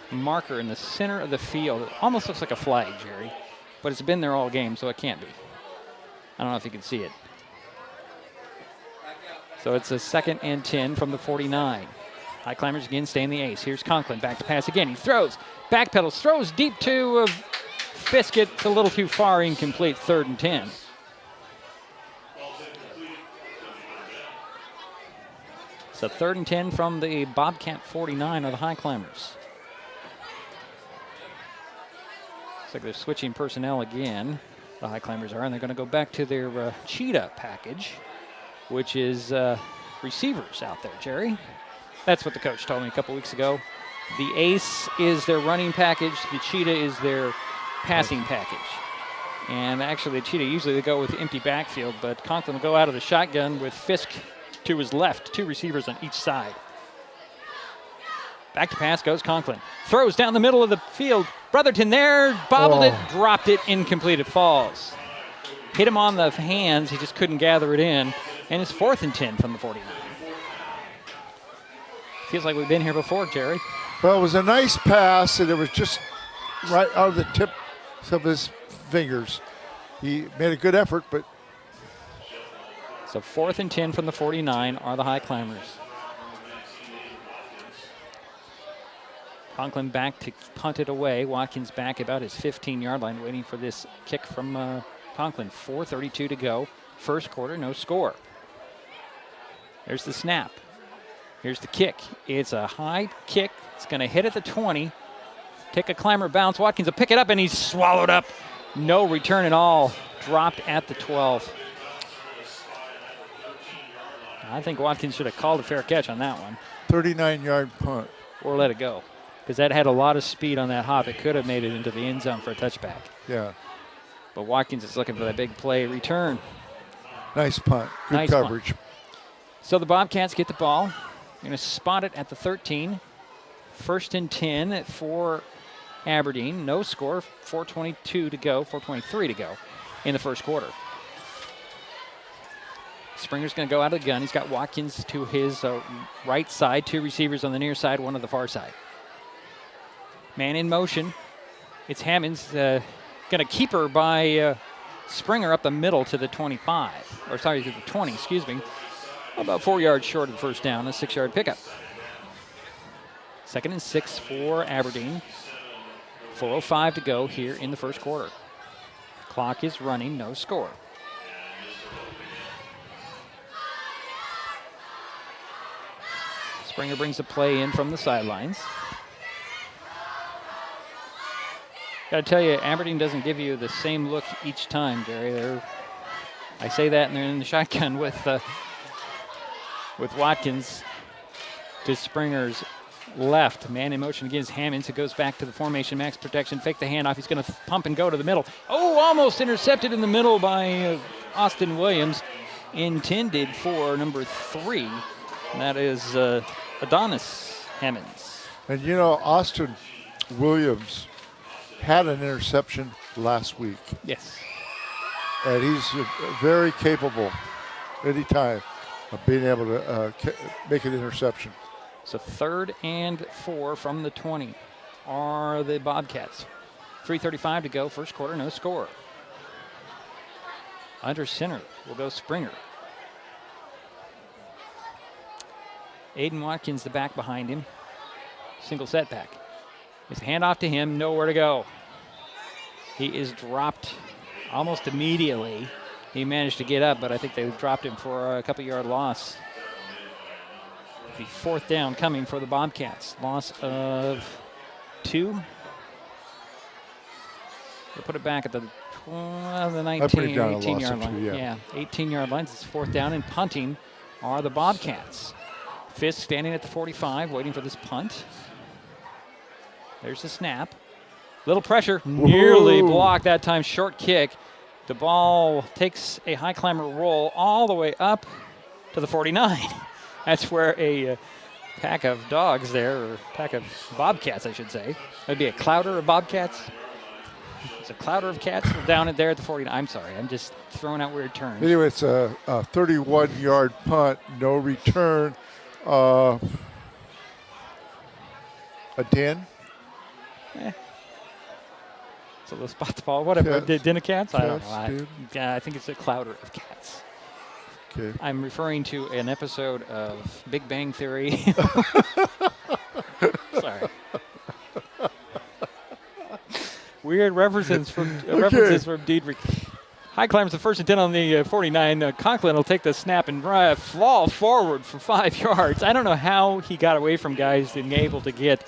S2: marker in the center of the field. It almost looks like a flag, Jerry, but it's been there all game, so it can't be. I don't know if you can see it. So it's a 2nd and 10 from the 49. Highclimbers again stay in the ace. Here's Conklin, back to pass again. He throws, backpedals, throws deep to Fisk. It's a little too far, incomplete, 3rd and 10. So 3rd and 10 from the Bobcat 49 of the Highclimbers. Looks like they're switching personnel again. The Highclimbers are, and they're going to go back to their cheetah package, which is receivers out there, Jerry. That's what the coach told me a couple weeks ago. The ace is their running package. The cheetah is their passing package. And actually, the cheetah usually they go with the empty backfield, but Conklin will go out of the shotgun with Fisk to his left, 2 receivers on each side. Back to pass goes Conklin. Throws down the middle of the field. Brotherton there, bobbled it, dropped it, incomplete. It falls. Hit him on the hands. He just couldn't gather it in. And it's 4th and 10 from the 49. Feels like we've been here before, Jerry.
S11: Well, it was a nice pass, and it was just right out of the tips of his fingers. He made a good effort, but.
S2: So 4th and 10 from the 49 are the Highclimbers. Conklin back to punt it away. Watkins back about his 15-yard line, waiting for this kick from Conklin. 4:32 to go. First quarter, no score. There's the snap. Here's the kick. It's a high kick. It's going to hit at the 20. Take a climber bounce. Watkins will pick it up, and he's swallowed up. No return at all. Dropped at the 12. I think Watkins should have called a fair catch on that one.
S11: 39-yard punt.
S2: Or let it go. Because that had a lot of speed on that hop. It could have made it into the end zone for a touchback.
S11: Yeah.
S2: But Watkins is looking for that big play return.
S11: Nice punt. Good
S2: nice
S11: coverage.
S2: Punt. So the Bobcats get the ball. They're going to spot it at the 13. 1st and 10 for Aberdeen. No score. 4:22 to go. 4:23 to go in the first quarter. Springer's going to go out of the gun. He's got Watkins to his right side. 2 receivers on the near side, 1 on the far side. Man in motion. It's Hammonds going to keep her by Springer up the middle to the 25. Or sorry, to the 20, excuse me. About 4 yards short of the first down, a 6-yard pickup. 2nd and 6 for Aberdeen. 4:05 to go here in the first quarter. Clock is running, no score. Springer brings the play in from the sidelines. Got to tell you, Aberdeen doesn't give you the same look each time, Jerry. I say that, and they're in the shotgun with Watkins to Springer's left. Man in motion against Hammonds, who goes back to the formation, max protection, fake the handoff. He's going to pump and go to the middle. Oh, almost intercepted in the middle by Austin Williams, intended for number 3. And that is Adonis Hammonds.
S11: And you know, Austin Williams had an interception last week.
S2: Yes.
S11: And he's very capable anytime of being able to make an interception.
S2: So 3rd and 4 from the 20 are the Bobcats. 3:35 to go, first quarter, no score. Under center will go Springer. Aiden Watkins, the back behind him. Single setback. His handoff to him, nowhere to go. He is dropped almost immediately. He managed to get up, but I think they dropped him for a couple-yard loss. The 4th down coming for the Bobcats. Loss of 2. They put it back at the 19 or 18-yard line. Yeah, 18-yard lines. It's 4th down, and punting are the Bobcats. Fisk standing at the 45, waiting for this punt. There's the snap. Little pressure, nearly blocked that time. Short kick. The ball takes a high climber roll all the way up to the 49. That's where a pack of dogs there, or pack of Bobcats, I should say. That'd be a clouder of Bobcats. It's a clouder of cats down there at the 49. I'm sorry, I'm just throwing out weird terms.
S11: Anyway, it's a 31-yard punt, no return. A 10.
S2: So the spot the ball, whatever. Den of cats? I don't know.
S11: Yeah,
S2: I think it's a clouder of cats.
S11: Okay.
S2: I'm referring to an episode of Big Bang Theory. Sorry. Weird references from Diedrich. Highclimbers the 1st and 10 on the 49. Conklin will take the snap and fall forward for 5 yards. I don't know how he got away from guys being able to get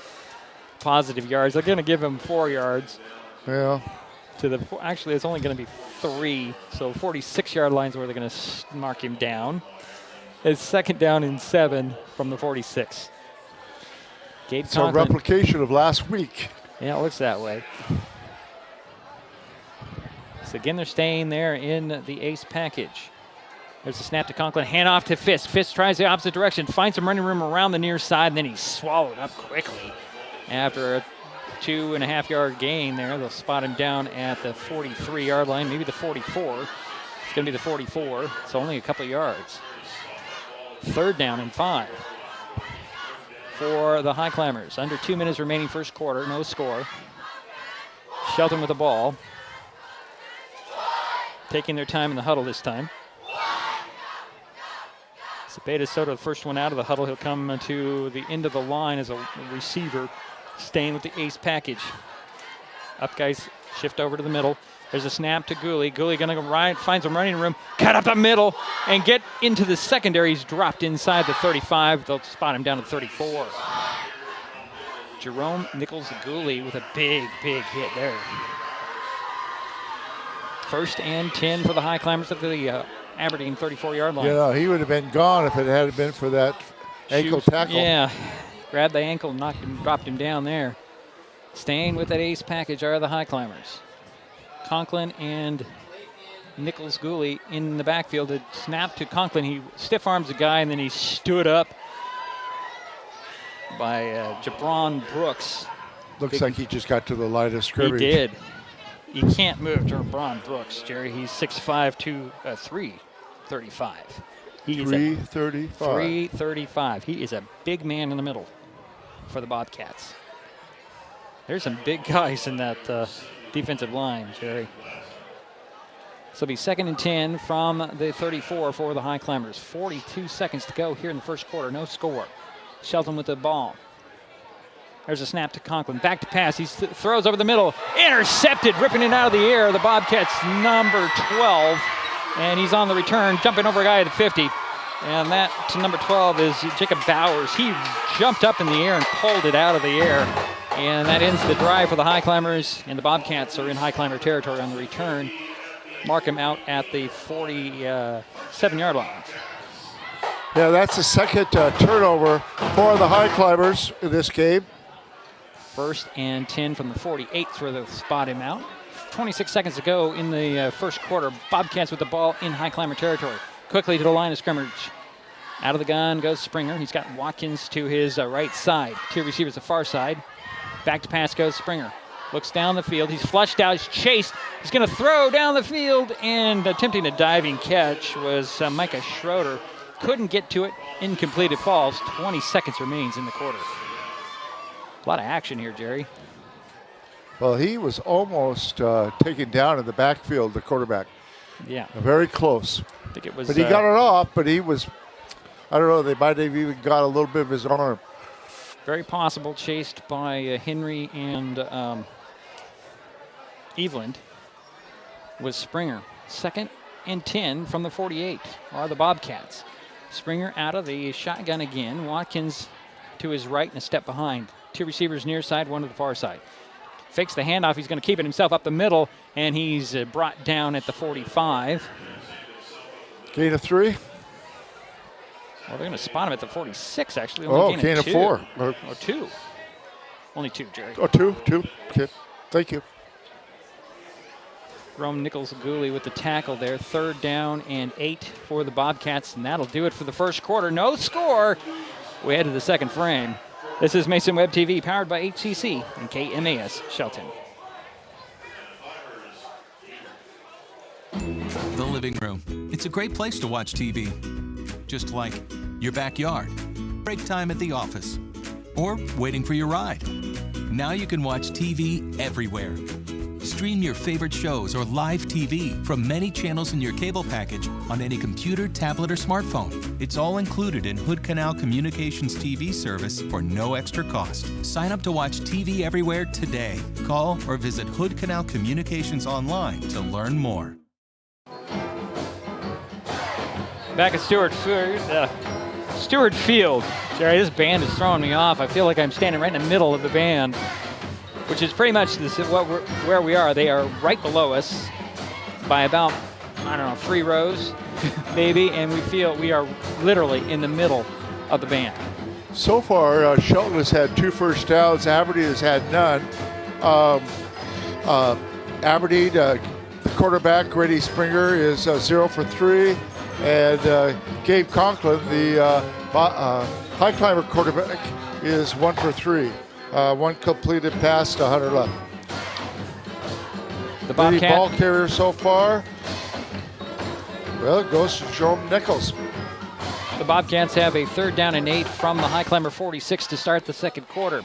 S2: positive yards. They're going to give him 4 yards.
S11: Yeah.
S2: Actually, it's only going to be 3. So 46-yard lines where they're going to mark him down. It's 2nd down and 7 from the 46.
S11: It's a replication of last week.
S2: Yeah, it looks that way. So again, they're staying there in the ace package. There's a snap to Conklin, handoff to Fisk. Fisk tries the opposite direction, finds some running room around the near side, and then he's swallowed up quickly. After a 2.5-yard gain there, they'll spot him down at the 43-yard line, maybe the 44. It's going to be the 44. It's only a couple yards. 3rd down and 5 for the Highclimbers. Under 2 minutes remaining first quarter, no score. Shelton with the ball. Taking their time in the huddle this time. Cepeda Soto, the first one out of the huddle. He'll come to the end of the line as a receiver, staying with the ace package. Up guys, shift over to the middle. There's a snap to Gooley. Gooley going to go right, finds some running room, cut up the middle, and get into the secondary. He's dropped inside the 35. They'll spot him down to 34. Jerome Nichols-Gooley with a big hit there. 1st and 10 for the Highclimbers at the Aberdeen 34-yard line.
S11: Yeah, he would have been gone if it hadn't been for that ankle tackle.
S2: Yeah, grabbed the ankle, knocked him, dropped him down there. Staying with that ace package are the Highclimbers. Conklin and Nichols-Gooley in the backfield. A snap to Conklin. He stiff arms a guy, and then he stood up by Jabron Brooks.
S11: Looks like he just got to the line of scrimmage.
S2: He did. You can't move Jabron Brooks, Jerry. He's 6'5", 335. He is
S11: 335.
S2: 335. He is a big man in the middle for the Bobcats. There's some big guys in that defensive line, Jerry. So it'll be 2nd and 10 from the 34 for the Highclimbers. 42 seconds to go here in the first quarter. No score. Shelton with the ball. There's a snap to Conklin. Back to pass. He throws over the middle. Intercepted, ripping it out of the air. The Bobcats number 12. And he's on the return, jumping over a guy at the 50. And that to number 12 is Jacob Bowers. He jumped up in the air and pulled it out of the air. And that ends the drive for the Highclimbers. And the Bobcats are in Highclimber territory on the return. Mark him out at the 47-yard line.
S11: Yeah, that's the second turnover for the Highclimbers in this game.
S2: 1st and 10 from the 48th where they'll spot him out. 26 seconds to go in the first quarter. Bobcats with the ball in Highclimber territory. Quickly to the line of scrimmage. Out of the gun goes Springer. He's got Watkins to his right side. 2 receivers the far side. Back to pass goes Springer. Looks down the field. He's flushed out. He's chased. He's going to throw down the field. And attempting a diving catch was Micah Schroeder. Couldn't get to it. Incomplete. It falls. 20 seconds remains in the quarter. A lot of action here, Jerry.
S11: Well, he was almost taken down in the backfield, the quarterback.
S2: Yeah.
S11: Very close.
S2: I think it was.
S11: But he got it off, but he was, I don't know, they might have even got a little bit of his arm.
S2: Very possible, chased by Henry and Eveland was Springer. 2nd and 10 from the 48 are the Bobcats. Springer out of the shotgun again. Watkins to his right and a step behind. 2 receivers near side, 1 to the far side. Fakes the handoff. He's going to keep it himself up the middle, and he's brought down at the 45.
S11: Gain of 3.
S2: Well, they're going to spot him at the 46, actually.
S11: Only gain of 4.
S2: Or 2. Only 2, Jerry.
S11: Oh, 2. Okay, thank you.
S2: Rome Nichols-Gooley with the tackle there. 3rd down and 8 for the Bobcats, and that'll do it for the first quarter. No score. We head to the second frame. This is Mason Web TV, powered by HCC and KMAS Shelton.
S5: The living room. It's a great place to watch TV. Just like your backyard, break time at the office, or waiting for your ride. Now you can watch TV everywhere. Stream your favorite shows or live TV from many channels in your cable package on any computer, tablet, or smartphone. It's all included in Hood Canal Communications TV service for no extra cost. Sign up to watch TV everywhere today. Call or visit Hood Canal Communications online to learn more.
S2: Back at Stewart Field. Jerry, this band is throwing me off. I feel like I'm standing right in the middle of the band, which is pretty much where we are. They are right below us by about, 3 rows, maybe, and we feel we are literally in the middle of the band.
S11: So far, Shelton has had 2 first downs. Aberdeen has had none. Aberdeen, the quarterback, Grady Springer, is 0 for 3. And Gabe Conklin, the Highclimber quarterback, is 1 for 3. 1 completed pass to Hunter Love.
S2: The Bobcat
S11: ball carrier so far. Well, it goes to Jerome Nichols.
S2: The Bobcats have a 3rd down and 8 from the Highclimber 46 to start the second quarter.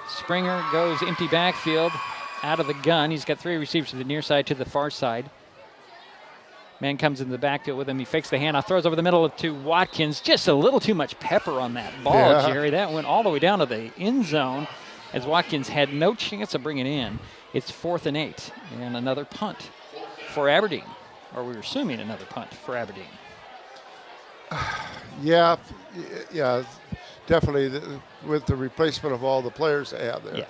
S2: Springer goes empty backfield out of the gun. He's got 3 receivers to the near side, to the far side. Man comes in the backfield with him. He fakes the handoff, throws over the middle to Watkins. Just a little too much pepper on that ball,
S11: yeah.
S2: Jerry. That went all the way down to the end zone as Watkins had no chance of bringing it in. It's 4th and 8 and another punt for Aberdeen. Or we're assuming another punt for Aberdeen.
S11: Yeah, definitely with the replacement of all the players they have there.
S2: Yeah.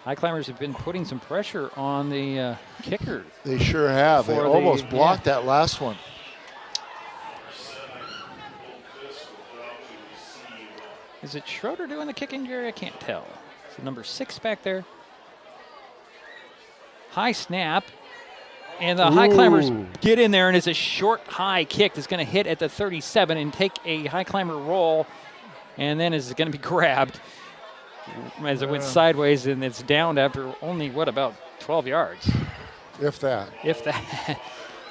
S2: Highclimbers have been putting some pressure on the kicker.
S11: They sure have. They almost blocked that last one.
S2: Is it Schroeder doing the kicking, Jerry? I can't tell. So number 6 back there. High snap. And the Highclimbers get in there, and it's a short, high kick that's going to hit at the 37 and take a Highclimber roll, and then is going to be grabbed as it went sideways, and it's downed after only, about 12 yards?
S11: If that.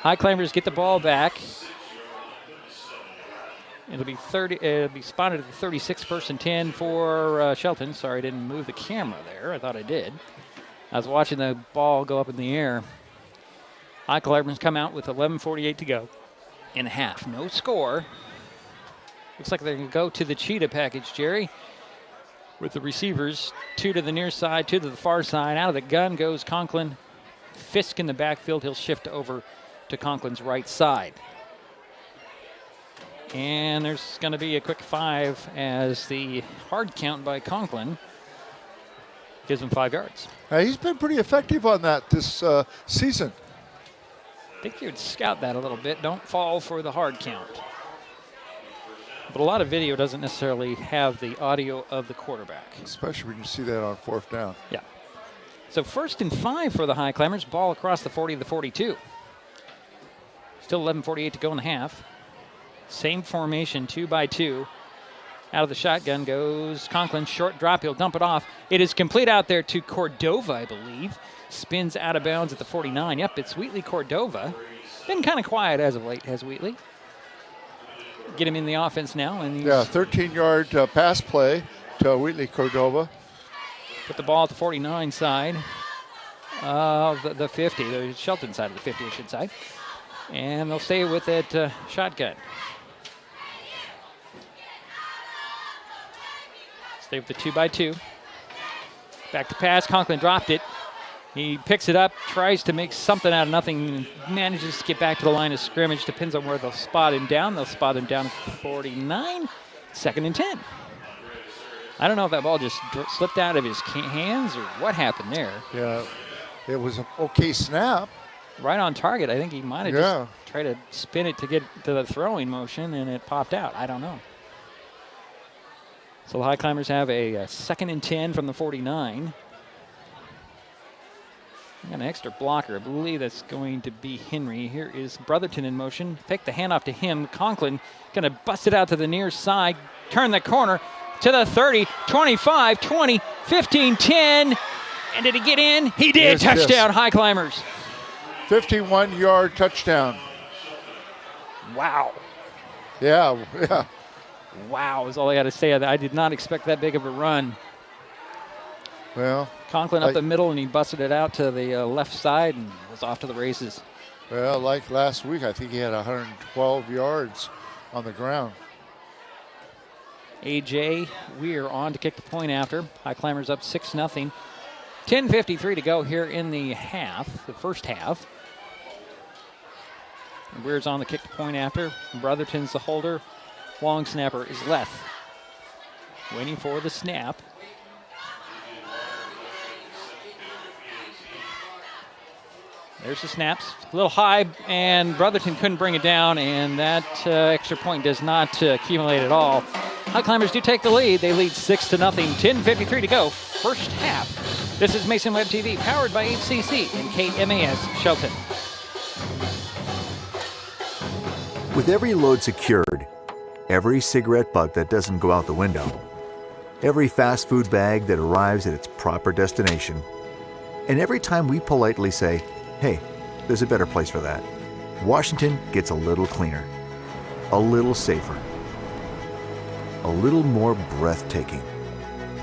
S2: Highclimbers get the ball back. It'll be spotted at the 36, 1st and 10 for Shelton. Sorry, I didn't move the camera there. I thought I did. I was watching the ball go up in the air. Highclimbers come out with 11:48 to go in a half. No score. Looks like they're going to go to the cheetah package, Jerry. with the receivers. 2 to the near side, 2 to the far side. Out of the gun goes Conklin. Fisk in the backfield. He'll shift over to Conklin's right side. And there's going to be a quick 5 as the hard count by Conklin gives him 5 yards.
S11: He's been pretty effective on that this season.
S2: I think you would scout that a little bit. Don't fall for the hard count. But a lot of video doesn't necessarily have the audio of the quarterback.
S11: Especially when you see that on 4th down.
S2: Yeah. So 1st and 5 for the Highclimbers. Ball across the 40 to the 42. Still 11:48 to go in the half. Same formation, 2 by 2. Out of the shotgun goes Conklin. Short drop. He'll dump it off. It is complete out there to Cordova, I believe. Spins out of bounds at the 49. Yep, it's Wheatley Cordova. Been kind of quiet as of late, has Wheatley. Get him in the offense now. And
S11: 13-yard pass play to Wheatley Cordova.
S2: Put the ball at the 49 side of the 50, the Shelton side of the 50, I should say. And they'll stay with it shotgun. Stay with the 2 by 2. Back to pass. Conklin dropped it. He picks it up, tries to make something out of nothing, manages to get back to the line of scrimmage. Depends on where they'll spot him down. They'll spot him down at 49. 2nd and 10. I don't know if that ball just slipped out of his hands or what happened there.
S11: Yeah, it was an okay snap.
S2: Right on target. I think he might have just tried to spin it to get to the throwing motion, and it popped out. I don't know. So the Highclimbers have a 2nd and 10 from the 49. Got an extra blocker. I believe that's going to be Henry. Here is Brotherton in motion. Take the handoff to him. Conklin going to bust it out to the near side. Turn the corner to the 30, 25, 20, 15, 10. And did he get in? He did. Touchdown, Highclimbers.
S11: 51-yard touchdown.
S2: Wow.
S11: Yeah.
S2: Wow is all I got to say. I did not expect that big of a run.
S11: Well,
S2: Conklin up the middle, and he busted it out to the left side and was off to the races.
S11: Well, like last week, I think he had 112 yards on the ground.
S2: A.J. Weir on to kick the point after. Highclimbers up 6-0. 10:53 to go here in the half, the first half. Weir's on the kick the point after. Brotherton's the holder. Long snapper is Leth. Waiting for the snap. There's the snaps. A little high, and Brotherton couldn't bring it down, and that extra point does not accumulate at all. Highclimbers do take the lead. They lead 6-0. 10:53 to go. First half. This is Mason Web TV, powered by HCC and KMAS Shelton.
S16: With every load secured, every cigarette butt that doesn't go out the window, every fast food bag that arrives at its proper destination, and every time we politely say, hey, there's a better place for that, Washington gets a little cleaner, a little safer, a little more breathtaking.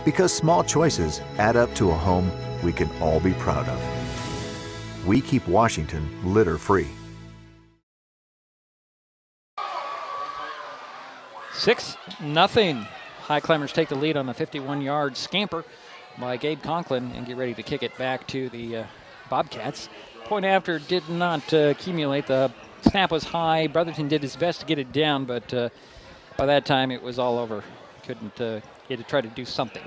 S16: Because small choices add up to a home we can all be proud of. We keep Washington litter-free.
S2: 6-0. Highclimbers take the lead on the 51-yard scamper by Gabe Conklin and get ready to kick it back to the Bobcats. Point after did not accumulate. The snap was high. Brotherton did his best to get it down, but by that time it was all over. Couldn't get to try to do something.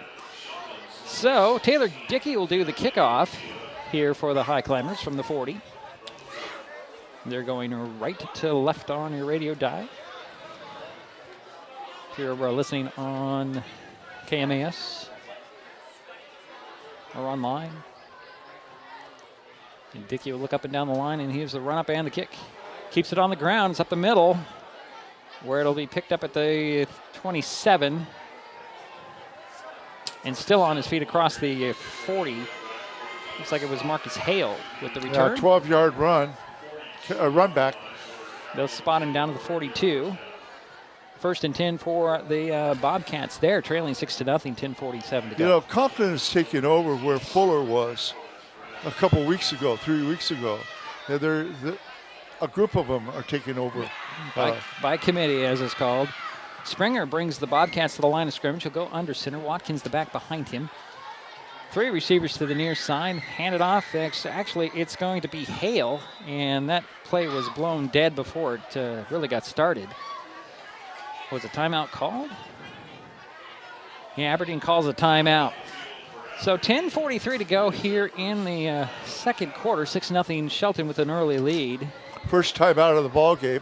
S2: So Taylor Dickey will do the kickoff here for the Highclimbers from the 40. They're going right to left on your radio dial. If you're listening on KMAS or online. And Dickey will look up and down the line, and here's the run up and the kick. Keeps it on the ground. It's up the middle, where it'll be picked up at the 27. And still on his feet across the 40. Looks like it was Marcus Hale with the return.
S11: 12-yard run back.
S2: They'll spot him down to the 42. 1st and 10 for the Bobcats there, trailing 6-0, 10:47 to go.
S11: You know, Conklin is taking over where Fuller was a couple weeks ago, 3 weeks ago. Yeah, a group of them are taking over.
S2: By committee, as it's called. Springer brings the Bobcats to the line of scrimmage. He'll go under center. Watkins the back behind him. 3 receivers to the near side. Hand it off. Actually, it's going to be Hale, and that play was blown dead before it really got started. Was a timeout called? Yeah, Aberdeen calls a timeout. So 10:43 to go here in the second quarter. 6-0 Shelton with an early lead.
S11: First time out of the ball game.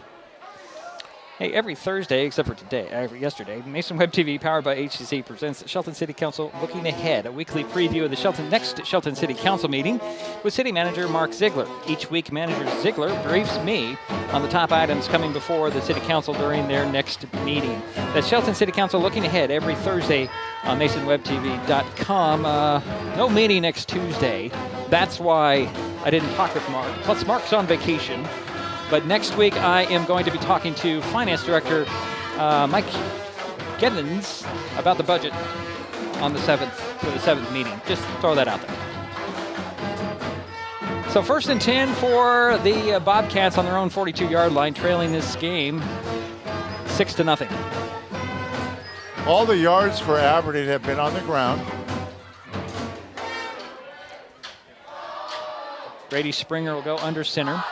S2: Hey, every Thursday, except for yesterday, Mason Web TV, powered by HCC, presents the Shelton City Council Looking Ahead, a weekly preview of the next Shelton City Council meeting with City Manager Mark Ziegler. Each week, Manager Ziegler briefs me on the top items coming before the City Council during their next meeting. The Shelton City Council Looking Ahead every Thursday on MasonWebTV.com. No meeting next Tuesday. That's why I didn't talk with Mark. Plus, Mark's on vacation. But next week, I am going to be talking to Finance Director Mike Giddens about the budget on the 7th for the 7th meeting. Just throw that out there. So 1st and 10 for the Bobcats on their own 42-yard line, trailing this game 6-0.
S11: All the yards for Aberdeen have been on the ground.
S2: Brady Springer will go under center.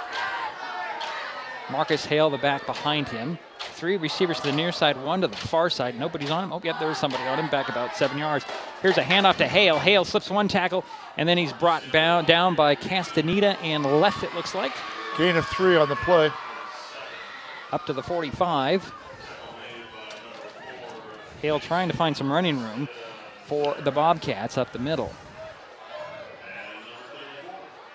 S2: Marcus Hale, the back behind him. 3 receivers to the near side, 1 to the far side. Nobody's on him. Oh, yep, there's somebody on him, back about 7 yards. Here's a handoff to Hale. Hale slips 1 tackle, and then he's brought down by Castaneda and left, it looks like.
S11: Gain of 3 on the play.
S2: Up to the 45. Hale trying to find some running room for the Bobcats up the middle.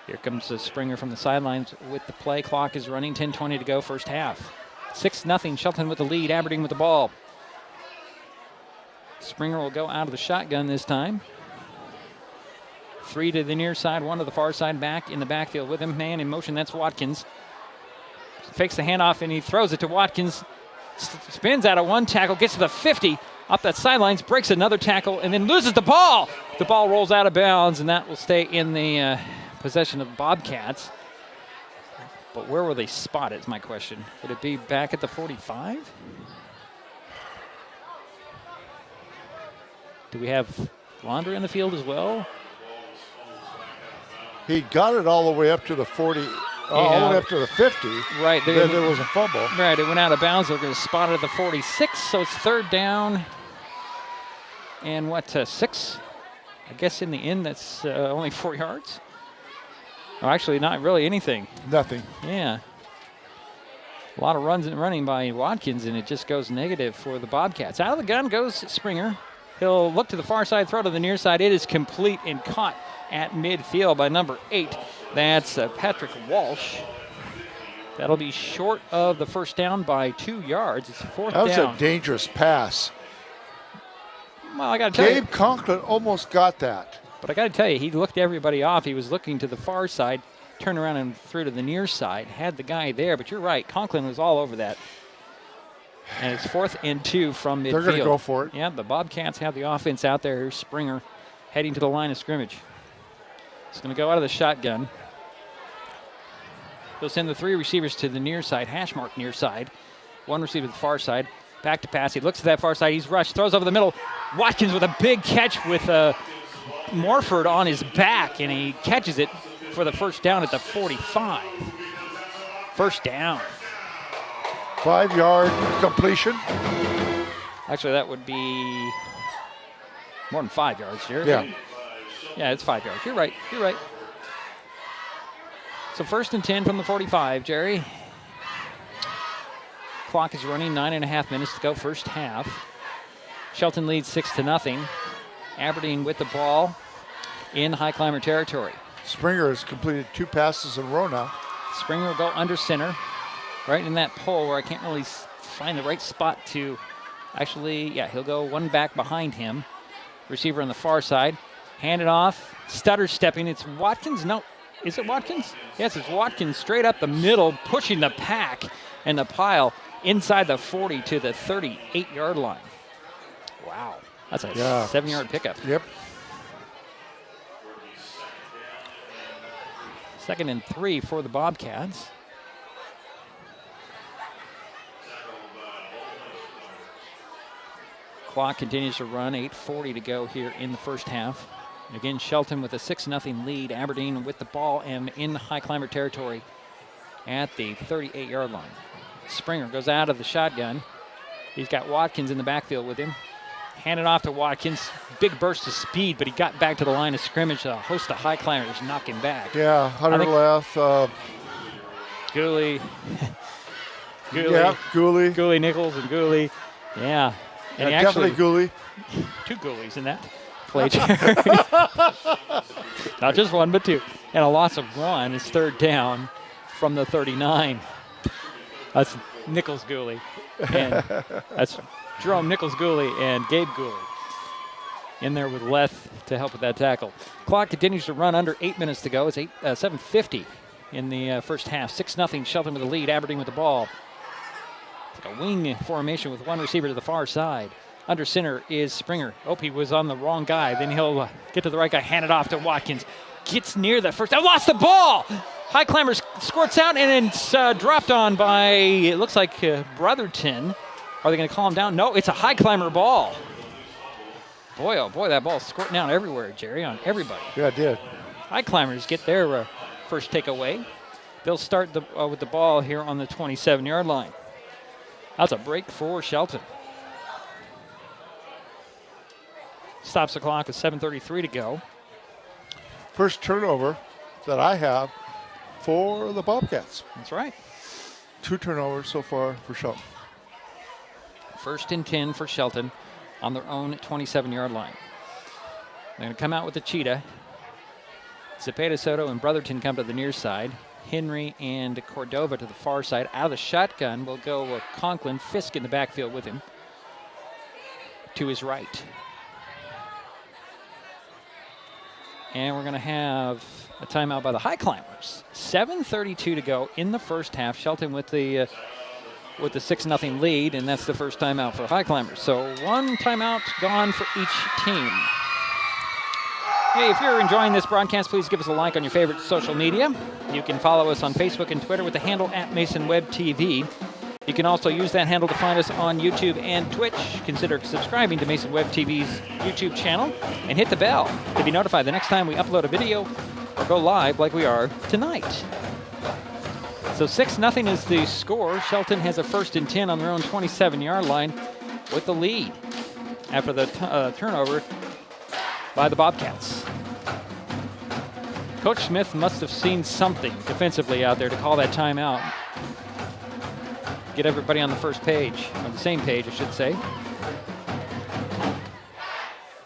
S2: Here comes the Springer from the sidelines with the play. Clock is running, 10:20 to go, first half. 6-0, Shelton with the lead, Aberdeen with the ball. Springer will go out of the shotgun this time. 3 to the near side, 1 to the far side, back in the backfield with him. Man in motion, that's Watkins. Fakes the handoff and he throws it to Watkins. Spins out of 1 tackle, gets to the 50, up that sidelines, breaks another tackle, and then loses the ball. The ball rolls out of bounds, and that will stay in the possession of Bobcats. But where will they spot it is my question. Would it be back at the 45? Do we have Launder in the field as well?
S11: He got it all the way up to the 40, all the way up to the 50.
S2: Right.
S11: Then there was a fumble.
S2: Right, it went out of bounds. They're going to spot it at the 46, so it's 3rd down. And 6? I guess in the end that's only 4 yards. Oh, actually, not really anything.
S11: Nothing.
S2: Yeah. A lot of runs and running by Watkins, and it just goes negative for the Bobcats. Out of the gun goes Springer. He'll look to the far side, throw to the near side. It is complete and caught at midfield by number 8. That's Patrick Walsh. That'll be short of the first down by 2 yards. It's 4th down.
S11: That was a dangerous pass.
S2: Well, I got to tell you.
S11: Gabe Conklin almost got that.
S2: But I got to tell you, he looked everybody off. He was looking to the far side, turned around and threw to the near side, had the guy there. But you're right, Conklin was all over that. And it's 4th and 2 from midfield.
S11: They're going to go for it.
S2: Yeah, the Bobcats have the offense out there. Here's Springer heading to the line of scrimmage. He's going to go out of the shotgun. He'll send the 3 receivers to the near side, hash mark near side. 1 receiver to the far side. Back to pass. He looks to that far side. He's rushed, throws over the middle. Watkins with a big catch with Morford on his back, and he catches it for the first down at the 45. First down.
S11: 5-yard completion.
S2: Actually, that would be more than 5 yards here.
S11: Yeah.
S2: Yeah, it's 5 yards. You're right. You're right. So 1st and 10 from the 45, Jerry. Clock is running, 9.5 minutes to go, first half. Shelton leads 6-0. Aberdeen with the ball in Highclimber territory.
S11: Springer has completed 2 passes in a row now.
S2: Springer will go under center, right in that pole where I can't really find the right spot to actually, yeah, he'll go 1 back behind him. Receiver on the far side. Hand it off. Stutter stepping. It's Watkins. No, is it Watkins? Yes, it's Watkins straight up the middle, pushing the pack and the pile inside the 40 to the 38-yard line. Wow. That's a 7-yard pickup.
S11: Yep.
S2: 2nd and 3 for the Bobcats. Clock continues to run, 8:40 to go here in the first half. Again, Shelton with a 6-0 lead. Aberdeen with the ball and in Highclimber territory at the 38-yard line. Springer goes out of the shotgun. He's got Watkins in the backfield with him. Hand it off to Watkins. Big burst of speed, but he got back to the line of scrimmage. A host of Highclimbers knock him back.
S11: Yeah, Hunter left.
S2: Gooley.
S11: Yeah, Gooley.
S2: Gooley, Nichols, and Gooley. Yeah. And
S11: yeah, definitely Gooley.
S2: 2 goalies in that play, Jerry. Not just 1, but 2. And a loss of 1 is 3rd down from the 39. That's Nichols Gooley. And that's Jerome Nichols Gooley and Gabe Gooley in there with Leth to help with that tackle. Clock continues to run under 8 minutes to go. It's 7:50 in the first half. 6-0 Shelton with the lead. Aberdeen with the ball. It's like a wing formation with 1 receiver to the far side. Under center is Springer. He was on the wrong guy. Then he'll get to the right guy, hand it off to Watkins. Gets near the first. Lost the ball! Highclimbers squirts out, and it's dropped on by, it looks like Brotherton. Are they going to call him down? No, it's a Highclimber ball. Boy, oh boy, that ball's squirting out everywhere, Jerry, on everybody.
S11: Yeah, it did.
S2: Highclimbers get their first takeaway. They'll start with the ball here on the 27-yard line. That's a break for Shelton. Stops the clock at 7:33 to go.
S11: First turnover that I have for the Bobcats.
S2: That's right.
S11: 2 turnovers so far for Shelton.
S2: 1st and 10 for Shelton on their own 27-yard line. They're going to come out with the cheetah. Zepeda Soto and Brotherton come to the near side. Henry and Cordova to the far side. Out of the shotgun will go Conklin. Fisk in the backfield with him to his right. And we're going to have a timeout by the Highclimbers. 7:32 to go in the first half. Shelton with the 6-0 lead, and that's the first timeout for the Highclimbers. So 1 timeout gone for each team. Hey, if you're enjoying this broadcast, please give us a like on your favorite social media. You can follow us on Facebook and Twitter with the handle @MasonWebTV. You can also use that handle to find us on YouTube and Twitch. Consider subscribing to Mason Web TV's YouTube channel and hit the bell to be notified the next time we upload a video or go live like we are tonight. So 6-0 is the score. Shelton has a 1st and 10 on their own 27-yard line with the lead after the turnover by the Bobcats. Coach Smith must have seen something defensively out there to call that timeout. Get everybody on the first page, on the same page, I should say.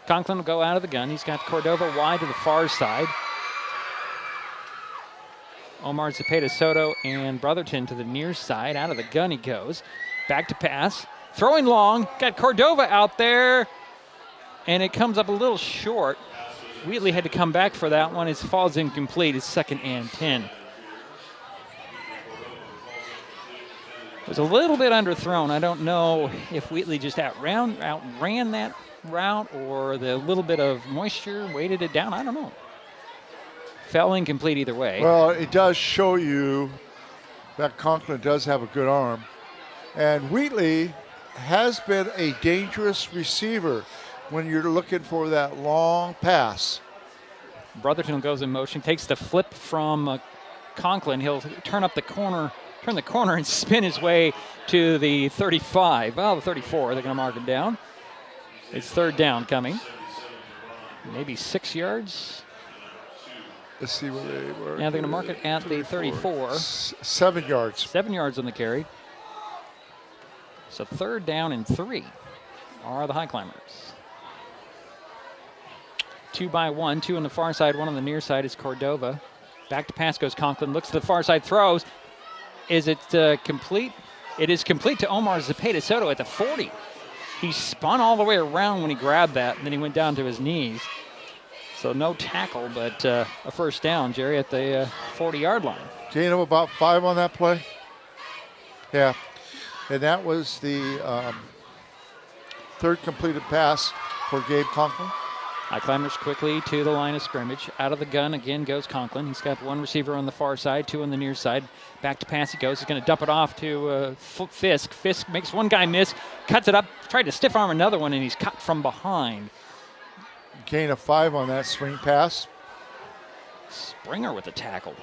S2: Conklin will go out of the gun. He's got Cordova wide to the far side. Omar Zepeda Soto and Brotherton to the near side. Out of the gun he goes. Back to pass. Throwing long. Got Cordova out there. And it comes up a little short. Wheatley had to come back for that one. It falls incomplete. It's 2nd and 10. It was a little bit underthrown. I don't know if Wheatley just outran that route or the little bit of moisture weighted it down. I don't know. Fell incomplete either way.
S11: Well, it does show you that Conklin does have a good arm. And Wheatley has been a dangerous receiver when you're looking for that long pass.
S2: Brotherton goes in motion, takes the flip from Conklin. He'll turn the corner and spin his way to the 35. Well, the 34, they're going to mark him down. It's 3rd down coming. Maybe 6 yards.
S11: Let's see where they were.
S2: Yeah, they're going to mark it at the 34.
S11: 7 yards.
S2: 7 yards on the carry. So 3rd down and 3 are the Highclimbers. 2 by 1, 2 on the far side, 1 on the near side is Cordova. Back to pass goes Conklin, looks to the far side, throws. Is it complete? It is complete to Omar Zepeda Soto at the 40. He spun all the way around when he grabbed that, and then he went down to his knees. So no tackle, but a first down, Jerry, at the 40-yard line.
S11: Gain of about 5 on that play. Yeah, and that was the 3rd completed pass for Gabe Conklin.
S2: Highclimbers quickly to the line of scrimmage. Out of the gun again goes Conklin. He's got one receiver on the far side, two on the near side. Back to pass he goes. He's going to dump it off to Fisk. Fisk makes one guy miss, cuts it up, tried to stiff arm another one, and he's cut from behind.
S11: Gain of 5 on that swing pass.
S2: Springer with the tackle.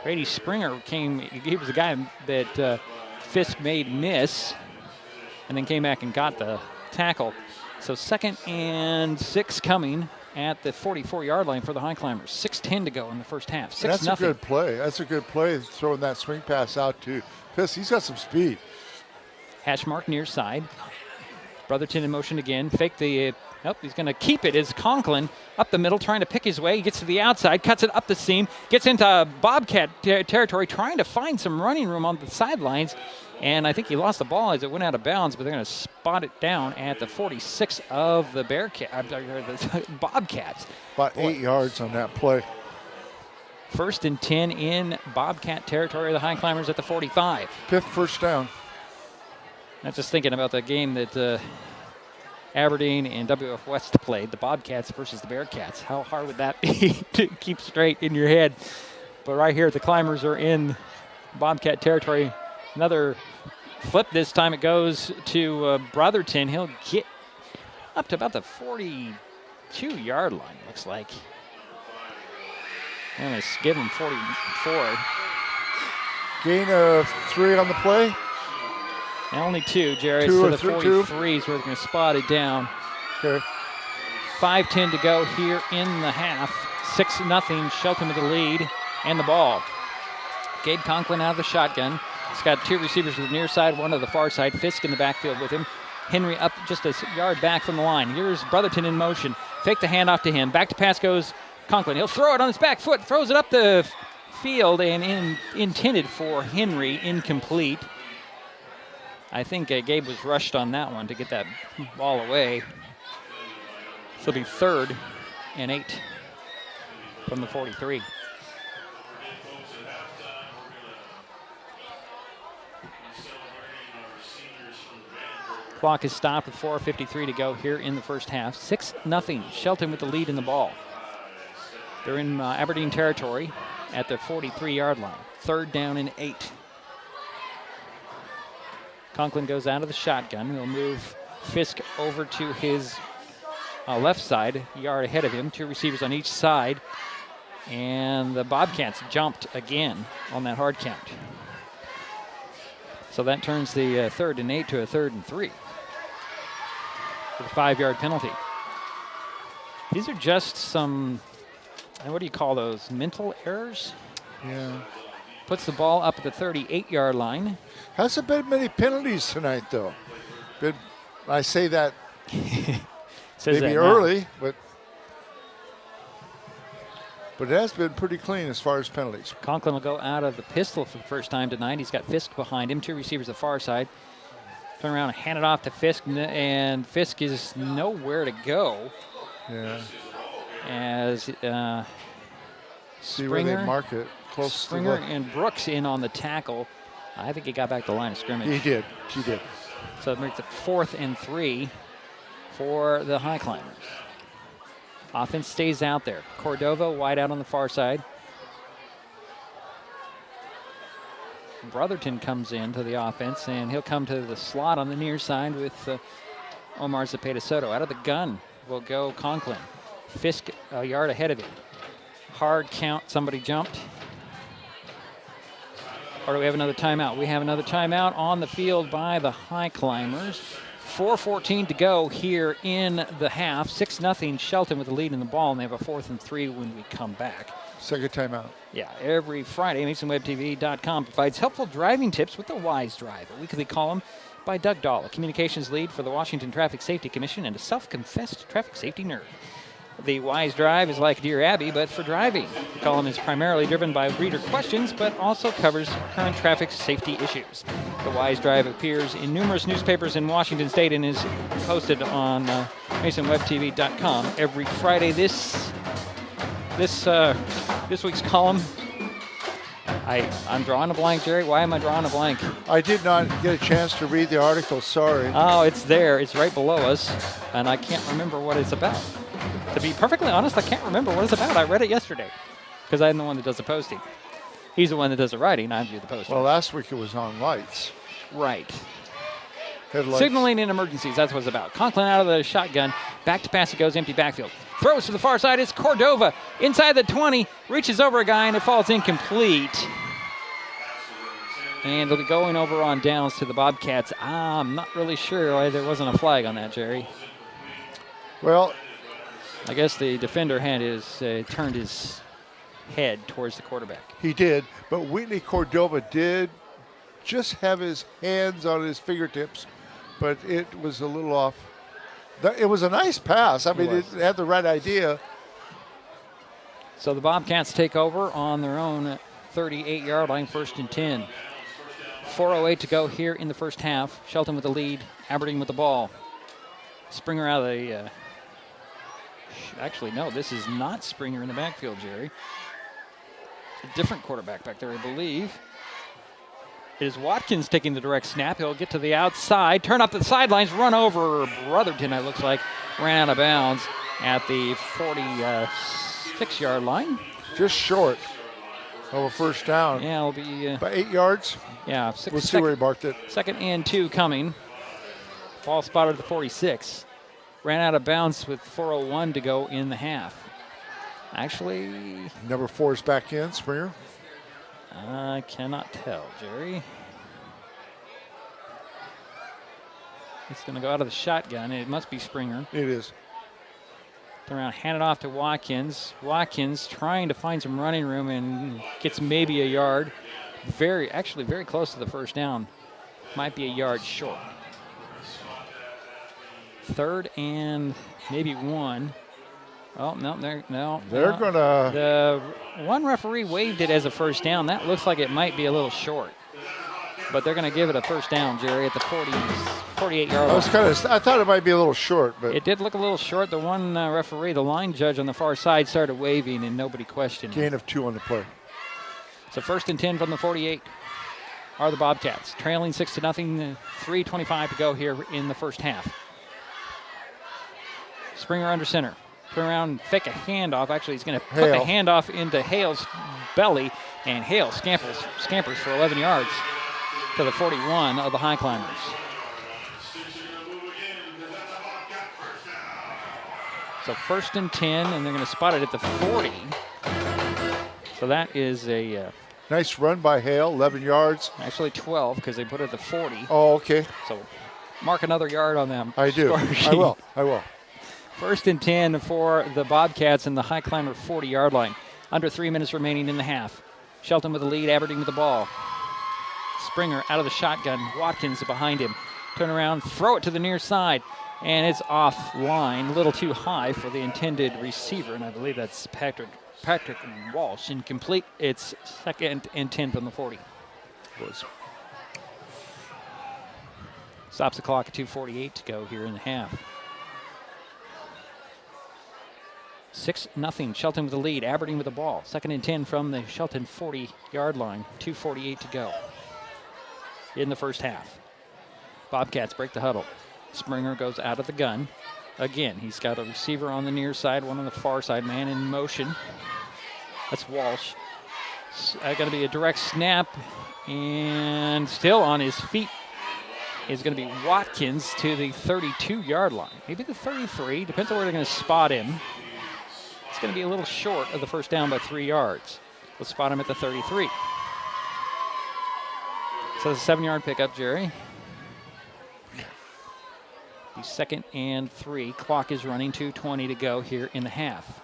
S2: Grady Springer he was the guy that Fisk made miss, and then came back and got the tackle. So 2nd and 6 coming at the 44-yard line for the Highclimbers. 6:10 to go in the first half. 6-0.
S11: That's a good play. That's a good play, throwing that swing pass out to Fisk. He's got some speed.
S2: Hash mark near side. Brotherton in motion again. Fake the... he's going to keep it as Conklin up the middle, trying to pick his way. He gets to the outside, cuts it up the seam, gets into Bobcat territory, trying to find some running room on the sidelines. And I think he lost the ball as it went out of bounds, but they're going to spot it down at the 46 of the the Bobcats.
S11: About 8 yards on that play.
S2: 1st and 10 in Bobcat territory of the Highclimbers at the 45.
S11: 5th first down.
S2: I'm just thinking about the game that Aberdeen and WF West played, the Bobcats versus the Bearcats. How hard would that be to keep straight in your head? But right here, the Climbers are in Bobcat territory. Another flip. This time it goes to Brotherton. He'll get up to about the 42-yard line, looks like. I'm going to give him 44.
S11: Gain of 3 on the play.
S2: And only 2, Jerry.
S11: 2
S2: so
S11: or
S2: the 43 is where they're going to spot it down.
S11: Okay.
S2: 5:10 to go here in the half. 6-0. Shelton with the lead and the ball. Gabe Conklin out of the shotgun. He's got 2 receivers to the near side, 1 to the far side. Fisk in the backfield with him. Henry up just a yard back from the line. Here's Brotherton in motion. Fake the handoff to him. Back to pass goes Conklin. He'll throw it on his back foot. Throws it up the field and intended for Henry. Incomplete. I think Gabe was rushed on that one to get that ball away. So it'll be 3rd and 8 from the 43. Clock is stopped with 4:53 to go here in the first half. 6-0. Shelton with the lead in the ball. They're in Aberdeen territory at the 43-yard line. 3rd down and 8. Conklin goes out of the shotgun. He'll move Fisk over to his left side, a yard ahead of him. 2 receivers on each side. And the Bobcats jumped again on that hard count. So that turns the 3rd and 8 to a 3rd and 3. With a 5-yard penalty. These are just some, what do you call those, mental errors?
S11: Yeah.
S2: Puts the ball up at the 38-yard line.
S11: Hasn't been many penalties tonight, though. I say that maybe early, but it has been pretty clean as far as penalties.
S2: Conklin will go out of the pistol for the first time tonight. He's got Fisk behind him, 2 receivers the far side. Turn around and hand it off to Fisk, and Fisk is nowhere to go.
S11: Yeah.
S2: As
S11: see where they mark it. Close
S2: Springer and Brooks in on the tackle. I think he got back to the line of scrimmage.
S11: He did.
S2: So it makes it 4th and 3 for the Highclimbers. Offense stays out there. Cordova wide out on the far side. Brotherton comes into the offense, and he'll come to the slot on the near side with Omar Zepeda-Soto. Out of the gun will go Conklin. Fisk a yard ahead of him. Hard count, somebody jumped. Or do we have another timeout? We have another timeout on the field by the Highclimbers. 4:14 to go here in the half. 6-0 Shelton with the lead in the ball, and they have a 4th and 3 when we come back.
S11: Second timeout.
S2: Yeah, every Friday, MasonWebTV.com provides helpful driving tips with the Wise Drive, a weekly column by Doug Dahl, a communications lead for the Washington Traffic Safety Commission and a self-confessed traffic safety nerd. The Wise Drive is like Dear Abby, but for driving. The column is primarily driven by reader questions, but also covers current traffic safety issues. The Wise Drive appears in numerous newspapers in Washington State and is posted on MasonWebTV.com every Friday. This week's column I'm drawing a blank, Jerry. Why am I drawing a blank?
S11: I did not get a chance to read the article, sorry.
S2: Oh, it's there. It's right below us, and I can't remember what it's about. To be perfectly honest, I can't remember what it's about. I read it yesterday because I'm the one that does the posting. He's the one that does the writing. I do the posting.
S11: Well, last week it was on lights.
S2: Right.
S11: Headlights.
S2: Signaling in emergencies. That's what it's about. Conklin out of the shotgun. Back to pass. It goes empty backfield. Throws to the far side. It's Cordova. Inside the 20. Reaches over a guy, and it falls incomplete. And it'll be going over on downs to the Bobcats. I'm not really sure why there wasn't a flag on that, Jerry.
S11: Well,
S2: I guess the defender had turned his head towards the quarterback.
S11: He did, but Whitney Cordova did just have his hands on his fingertips, but it was a little off. It was a nice pass. I mean, it had the right idea.
S2: So the Bobcats take over on their own 38-yard line, 1st and 10. 4:08 to go here in the first half. Shelton with the lead, Aberdeen with the ball. Springer out of the... actually, no, this is not Springer in the backfield, Jerry. A different quarterback back there, I believe. It is Watkins taking the direct snap. He'll get to the outside, turn up the sidelines, run over Brotherton, it looks like. Ran out of bounds at the 46-yard line.
S11: Just short of a first down.
S2: Yeah, it'll be...
S11: about 8 yards?
S2: Yeah.
S11: We'll see where he marked it.
S2: 2nd and 2 coming. Ball spotted at the 46. Ran out of bounds with 4:01 to go in the half. Actually...
S11: Number 4 is back in, Springer.
S2: I cannot tell, Jerry. It's going to go out of the shotgun. It must be Springer.
S11: It is.
S2: Turn around, hand it off to Watkins. Watkins trying to find some running room and gets maybe a yard. Actually very close to the first down. Might be a yard short. 3rd and maybe 1. Oh, no,
S11: They're going to...
S2: The one referee waved it as a first down. That looks like it might be a little short. But they're going to give it a first down, Jerry, at the 48-yard line.
S11: I thought it might be a little short, but...
S2: It did look a little short. The one referee, the line judge on the far side, started waving, and nobody questioned.
S11: Gain of 2 on the play.
S2: So 1st and 10 from the 48 are the Bobcats. Trailing 6-0, 3:25 to go here in the first half. Springer under center. Turn around and fake a handoff. Actually, he's going to put the handoff into Hale's belly, and Hale scampers for 11 yards to the 41 of the Highclimbers. So 1st and 10, and they're going to spot it at the 40. So that is a...
S11: nice run by Hale, 11 yards.
S2: Actually 12, because they put it at the 40.
S11: Oh, okay.
S2: So mark another yard on them.
S11: I do. I will.
S2: 1st and 10 for the Bobcats in the Highclimber 40-yard line. Under 3 minutes remaining in the half. Shelton with the lead, Aberdeen with the ball. Springer out of the shotgun. Watkins behind him. Turn around, throw it to the near side, and it's offline, a little too high for the intended receiver, and I believe that's Patrick Walsh. Incomplete. It's 2nd and 10 from the 40. Stops the clock at 2:48 to go here in the half. 6-0. Shelton with the lead. Aberdeen with the ball. 2nd and 10 from the Shelton 40-yard line. 2:48 to go in the first half. Bobcats break the huddle. Springer goes out of the gun. Again, he's got a receiver on the near side, one on the far side, man in motion. That's Walsh. Going to be a direct snap, and still on his feet is going to be Watkins to the 32-yard line. Maybe the 33, depends on where they're going to spot him. It's going to be a little short of the first down by 3 yards. We'll spot him at the 33. So it's a 7-yard pickup, Jerry. The 2nd and 3. Clock is running, 2:20 to go here in the half.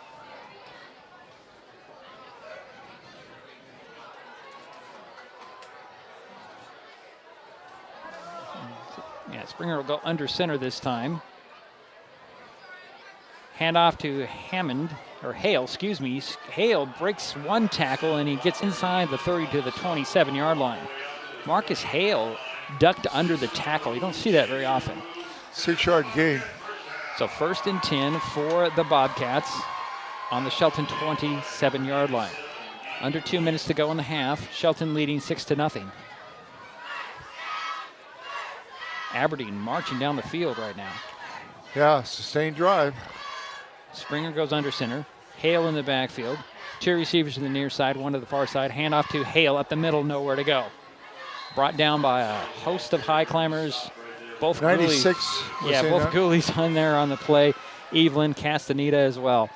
S2: Yeah, Springer will go under center this time. Hand off to Hale, excuse me. Hale breaks one tackle and he gets inside the 30 to the 27-yard line. Marcus Hale ducked under the tackle. You don't see that very often.
S11: 6-yard gain.
S2: So 1st and 10 for the Bobcats on the Shelton 27-yard line. Under 2 minutes to go in the half. Shelton leading 6-0. Aberdeen marching down the field right now.
S11: Yeah, sustained drive.
S2: Springer goes under center. Hale in the backfield. 2 receivers to the near side, 1 to the far side. Handoff to Hale up the middle, nowhere to go. Brought down by a host of Highclimbers. Both
S11: 96.
S2: Goolies, yeah, both goalies on there on the play. Evelyn, Castaneda as well.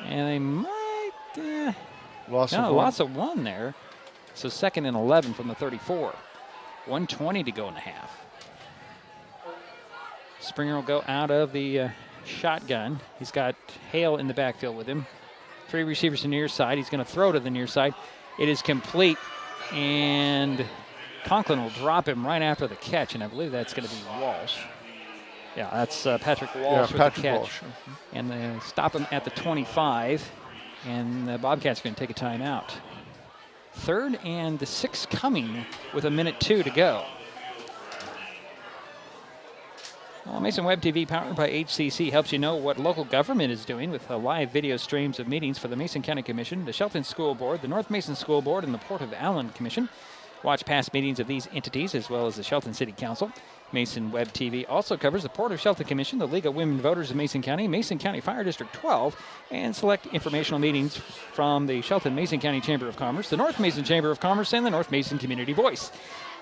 S2: And they might
S11: loss of 1
S2: there. So 2nd and 11 from the 34. 1:20 to go in the half. Springer will go out of the shotgun. He's got Hale in the backfield with him. 3 receivers to the near side. He's going to throw to the near side. It is complete, and Conklin will drop him right after the catch, and I believe that's going to be Walsh. Yeah, that's Patrick Walsh with the catch.
S11: Walsh.
S2: And they stop him at the 25, and the Bobcats are going to take a timeout. 3rd and 6 coming with 1:02 to go. Well, Mason Web TV, powered by HCC, helps you know what local government is doing with live video streams of meetings for the Mason County Commission, the Shelton School Board, the North Mason School Board, and the Port of Allen Commission. Watch past meetings of these entities as well as the Shelton City Council. Mason Web TV also covers the Port of Shelton Commission, the League of Women Voters of Mason County, Mason County Fire District 12, and select informational meetings from the Shelton Mason County Chamber of Commerce, the North Mason Chamber of Commerce, and the North Mason Community Voice.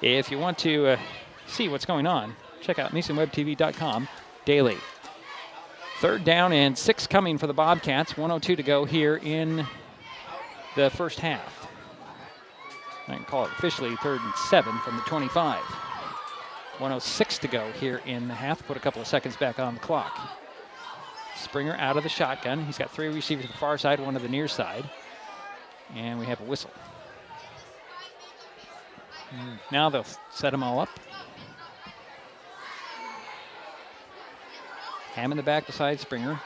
S2: If you want to see what's going on, check out MasonWebTV.com daily. 3rd down and 6 coming for the Bobcats. 1:02 to go here in the first half. I can call it officially 3rd and 7 from the 25. 1:06 to go here in the half. Put a couple of seconds back on the clock. Springer out of the shotgun. He's got 3 receivers to the far side, 1 to the near side. And we have a whistle. Now they'll set them all up. Ham in the back beside Springer.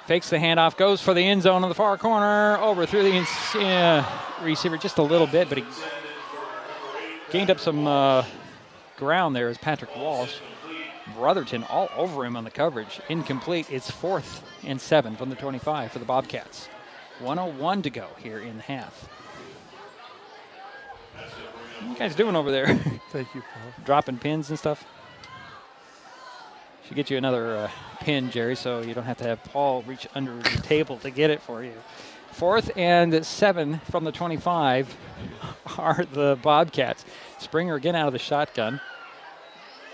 S2: Fakes the handoff, goes for the end zone on the far corner. Over through the receiver just a little bit, but he gained up some ground there as Patrick Walsh. Brotherton all over him on the coverage. Incomplete. It's 4th and 7 from the 25 for the Bobcats. 1:01 to go here in the half. What are you guys doing over there?
S11: Thank you, Paul.
S2: Dropping pins and stuff? Should get you another pin, Jerry, so you don't have to have Paul reach under the table to get it for you. 4th and 7 from the 25 are the Bobcats. Springer again out of the shotgun.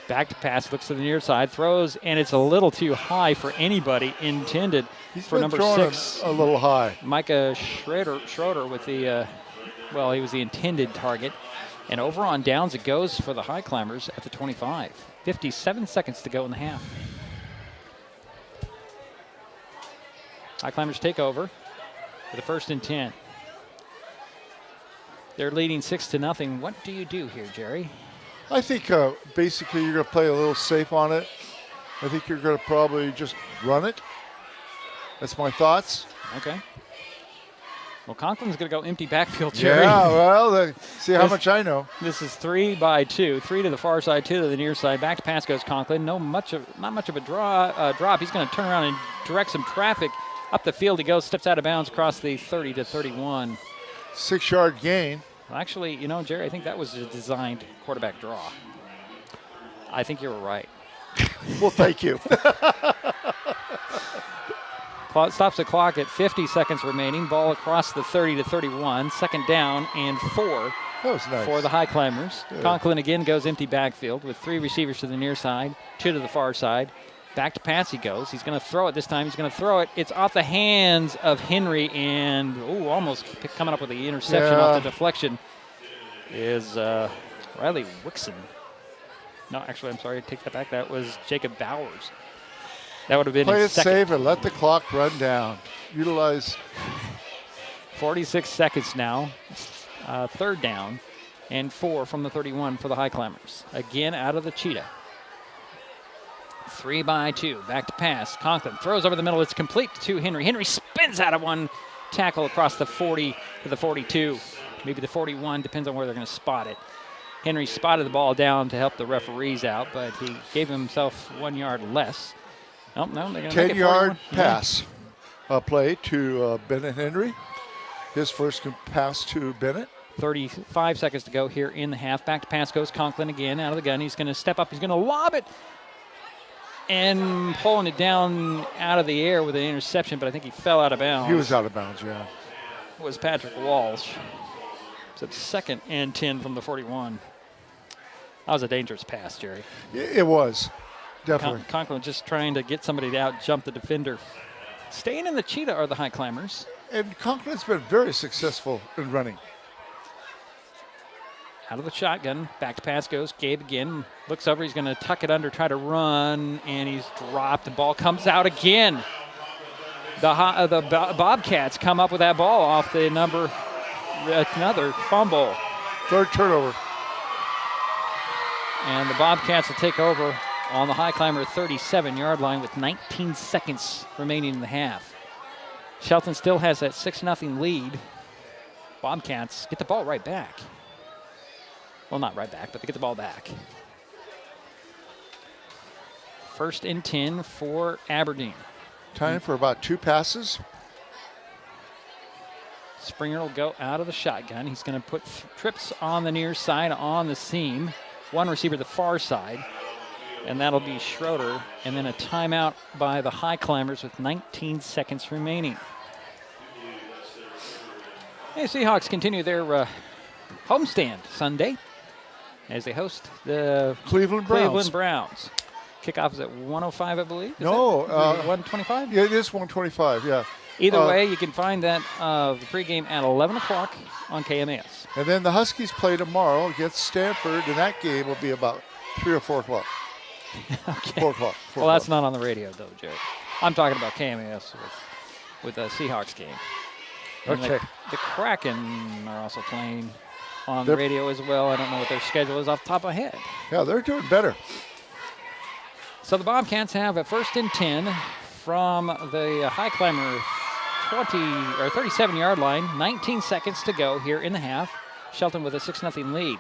S2: Back to pass, looks to the near side, throws, and it's a little too high for anybody intended.
S11: He's
S2: for
S11: been
S2: number
S11: throwing
S2: 6.
S11: A little high.
S2: Micah Schroeder with the, he was the intended target. And over on downs it goes for the Highclimbers at the 25. 57 seconds to go in the half. Highclimbers take over for the 1st and 10. They're leading 6-0. What do you do here, Jerry?
S11: I think basically you're going to play a little safe on it. I think you're going to probably just run it. That's my thoughts.
S2: Okay. Well, Conklin's going to go empty backfield, Jerry.
S11: Yeah, well, see how much I know.
S2: This is 3 by 2. 3 to the far side, 2 to the near side. Back to pass goes Conklin. Not much of a drop. He's going to turn around and direct some traffic up the field. He goes, steps out of bounds across the 30 to 31.
S11: 6-yard gain.
S2: Well, actually, Jerry, I think that was a designed quarterback draw. I think you were right.
S11: Well, thank you.
S2: Stops the clock at 50 seconds remaining. Ball across the 30 to 31. 2nd down and 4
S11: that was nice.
S2: for the Highclimbers.
S11: Yeah.
S2: Conklin again goes empty backfield with 3 receivers to the near side, 2 to the far side. Back to pass he goes. He's going to throw it this time. He's going to throw it. It's off the hands of Henry, and almost coming up with the interception off the deflection is Riley Wixon. No, actually, I'm sorry. I take that back. That was Jacob Bowers. That would have been
S11: play
S2: his
S11: it
S2: second.
S11: safe and let the clock run down. Utilize
S2: 46 seconds now. 3rd down and 4 from the 31 for the Highclimbers. Again out of the cheetah. 3 by 2. Back to pass. Conklin throws over the middle. It's complete to Henry. Henry spins out of one tackle across the 40 to the 42. Maybe the 41. Depends on where they're going to spot it. Henry spotted the ball down to help the referees out, but he gave himself 1 yard less. No, they're going to make it
S11: 10-yard pass play to Bennett Henry. his first pass to Bennett.
S2: 35 seconds to go here in the half. Back to pass goes Conklin again out of the gun. He's going to step up. He's going to lob it. And pulling it down out of the air with an interception, but I think he fell out of bounds.
S11: He was out of bounds, yeah.
S2: Was Patrick Walsh. So it's 2nd and 10 from the 41. That was a dangerous pass, Jerry.
S11: It was, definitely.
S2: Conklin just trying to get somebody to out-jump the defender. Staying in the cheetah are the Highclimbers.
S11: And Conklin's been very successful in running.
S2: Out of the shotgun, back to pass goes. Gabe again looks over. He's going to tuck it under, try to run, and he's dropped. The ball comes out again. The Bobcats come up with that ball off the another fumble.
S11: 3rd turnover.
S2: And the Bobcats will take over on the Highclimber 37-yard line with 19 seconds remaining in the half. Shelton still has that 6-0 lead. Bobcats get the ball right back. Well, not right back, but they get the ball back. 1st and 10 for Aberdeen.
S11: Time for about 2 passes.
S2: Springer will go out of the shotgun. He's going to put trips on the near side on the seam. One receiver the far side. And that'll be Schroeder. And then a timeout by the Highclimbers with 19 seconds remaining. Hey, Seahawks continue their homestand Sunday as they host the
S11: Cleveland
S2: Browns. Kickoff is at 1:05, I believe.
S11: No.
S2: 1:25?
S11: Yeah, it is 1:25, yeah.
S2: Either way, you can find that the pregame at 11 o'clock on KMAS.
S11: And then the Huskies play tomorrow against Stanford, and that game will be about 3 or 4 o'clock.
S2: Okay.
S11: 4 o'clock.
S2: Well, that's not on the radio, though, Jerry. I'm talking about KMAS with the Seahawks game. And
S11: okay.
S2: The Kraken are also playing on the radio as well. I don't know what their schedule is off the top of my head.
S11: Yeah, they're doing better.
S2: So the Bobcats have a 1st and 10 from the Highclimber 37-yard line. 19 seconds to go here in the half. Shelton with a 6-0 lead.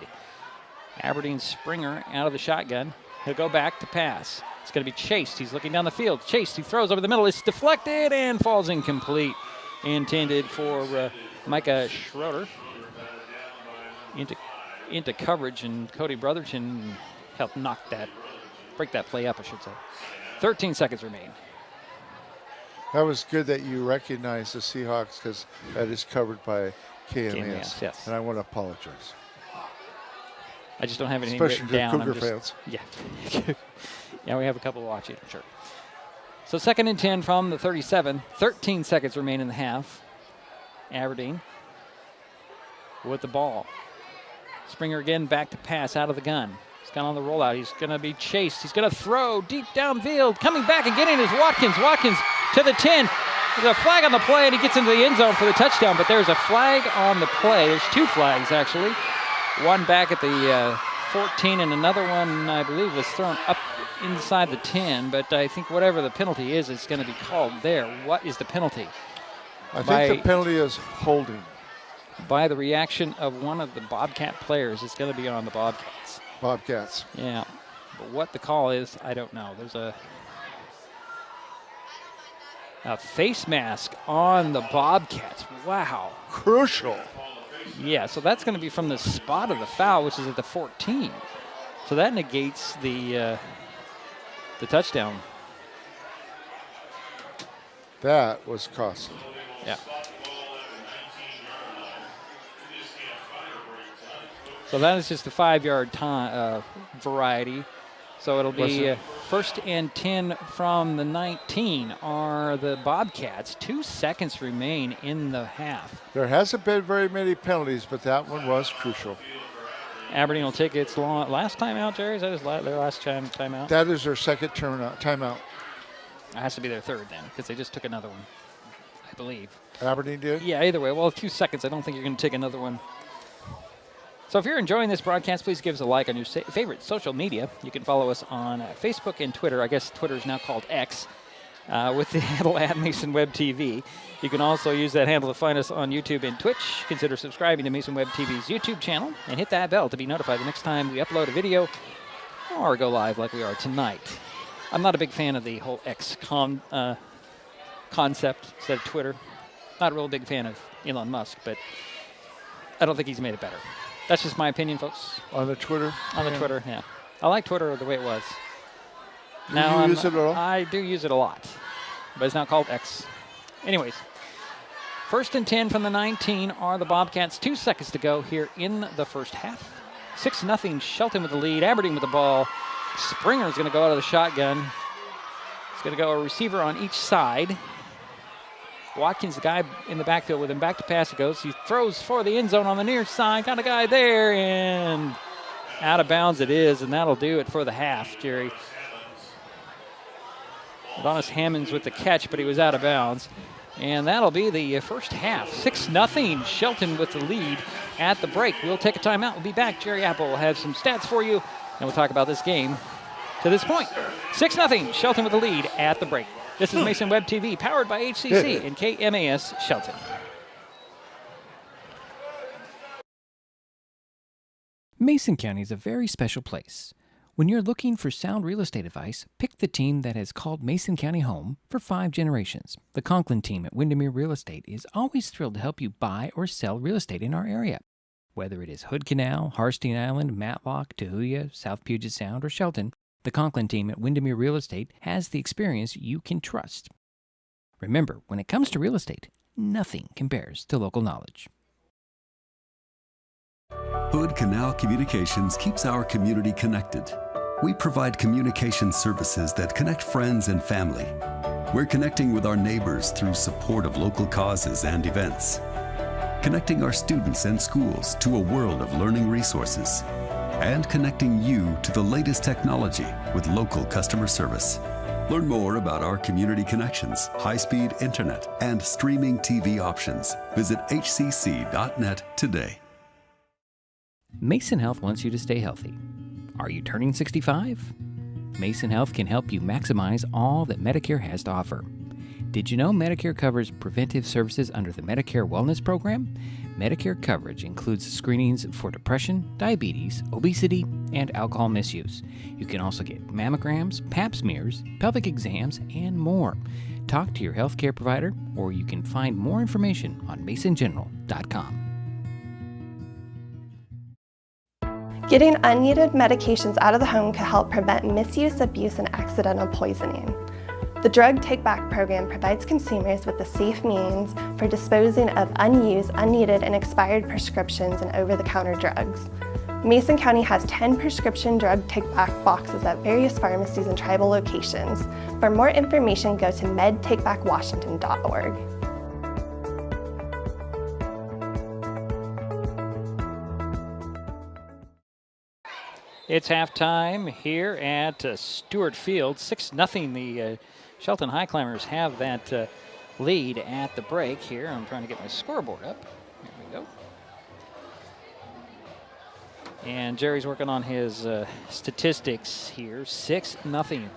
S2: Aberdeen Springer out of the shotgun. He'll go back to pass. It's going to be Chase. He's looking down the field. Chase, he throws over the middle. It's deflected and falls incomplete. Intended for Micah Schroeder. Into coverage, and Cody Brotherton helped break that play up, I should say. 13 seconds remain.
S11: That was good that you recognized the Seahawks because that is covered by KMAS.
S2: Yes.
S11: And I want to apologize.
S2: I just don't have anything
S11: Especially
S2: written down.
S11: Cougar fans.
S2: Yeah. Yeah, we have a couple watching, sure. So 2nd and 10 from the 37. 13 seconds remain in the half. Aberdeen with the ball. Springer again back to pass out of the gun. He's gone on the rollout. He's going to be chased. He's going to throw deep downfield. Coming back and getting is Watkins. Watkins to the 10. There's a flag on the play, and he gets into the end zone for the touchdown. But there's a flag on the play. There's 2 flags, actually. One back at the 14, and another one, I believe, was thrown up inside the 10. But I think whatever the penalty is, it's going to be called there. What is the penalty?
S11: I think the penalty is holding.
S2: By the reaction of one of the Bobcat players, it's going to be on the Bobcats.
S11: Bobcats.
S2: Yeah. But what the call is, I don't know. There's a face mask on the Bobcats. Wow.
S11: Crucial.
S2: Yeah, so that's going to be from the spot of the foul, which is at the 14. So that negates the touchdown.
S11: That was costly.
S2: Yeah. So that is just the 5-yard variety. So it'll be 1st and 10 from the 19 are the Bobcats. 2 seconds remain in the half.
S11: There hasn't been very many penalties, but that one was crucial.
S2: Aberdeen will take its last timeout, Jerry? Is that their last timeout?
S11: That is their second timeout.
S2: It has to be their third then, because they just took another one, I believe.
S11: Aberdeen did?
S2: Yeah, either way. Well, 2 seconds. I don't think you're going to take another one. So if you're enjoying this broadcast, please give us a like on your favorite social media. You can follow us on Facebook and Twitter. I guess Twitter is now called X, with the handle @MasonWebTV. You can also use that handle to find us on YouTube and Twitch. Consider subscribing to Mason Web TV's YouTube channel and hit that bell to be notified the next time we upload a video or go live like we are tonight. I'm not a big fan of the whole X concept instead of Twitter. Not a real big fan of Elon Musk, but I don't think he's made it better. That's just my opinion, folks.
S11: On the Twitter?
S2: On the Twitter, yeah. I like Twitter the way it was.
S11: Do you use it at all?
S2: I do use it a lot, but it's now called X. Anyways, 1st and 10 from the 19 are the Bobcats. 2 seconds to go here in the first half. 6-0 Shelton with the lead. Aberdeen with the ball. Springer's going to go out of the shotgun. He's going to go a receiver on each side. Watkins, the guy in the backfield with him. Back to pass it goes. He throws for the end zone on the near side. Got a guy there, and out of bounds it is, and that'll do it for the half, Jerry. Adonis Hammonds with the catch, but he was out of bounds. And that'll be the first half. 6-0 Shelton with the lead at the break. We'll take a timeout. We'll be back. Jerry Apple will have some stats for you, and we'll talk about this game to this point. 6-0 Shelton with the lead at the break. This is Mason Web TV, powered by HCC and KMAS Shelton. Mason County is a very special place. When you're looking for sound real estate advice, pick the team that has called Mason County home for 5 generations. The Conklin team at Windermere Real Estate is always thrilled to help you buy or sell real estate in our area. Whether it is Hood Canal, Harstein Island, Matlock, Tahuya, South Puget Sound, or Shelton, the Conklin team at Windermere Real Estate has the experience you can trust. Remember, when it comes to real estate, nothing compares to local knowledge.
S9: Hood Canal Communications keeps our community connected. We provide communication services that connect friends and family. We're connecting with our neighbors through support of local causes and events, connecting our students and schools to a world of learning resources, and connecting you to the latest technology with local customer service. Learn more about our community connections, high-speed internet, and streaming TV options. Visit hcc.net today.
S2: Mason Health wants you to stay healthy. Are you turning 65? Mason Health can help you maximize all that Medicare has to offer. Did you know Medicare covers preventive services under the Medicare Wellness Program? Medicare coverage includes screenings for depression, diabetes, obesity, and alcohol misuse. You can also get mammograms, pap smears, pelvic exams, and more. Talk to your healthcare provider, or you can find more information on masongeneral.com.
S10: Getting unneeded medications out of the home can help prevent misuse, abuse, and accidental poisoning. The Drug Take Back program provides consumers with a safe means for disposing of unused, unneeded, and expired prescriptions and over-the-counter drugs. Mason County has 10 prescription drug take-back boxes at various pharmacies and tribal locations. For more information, go to medtakebackwashington.org.
S2: It's halftime here at Stewart Field. 6-0. The Shelton Highclimbers have that lead at the break here. I'm trying to get my scoreboard up. There we go. And Jerry's working on his statistics here. 6-0.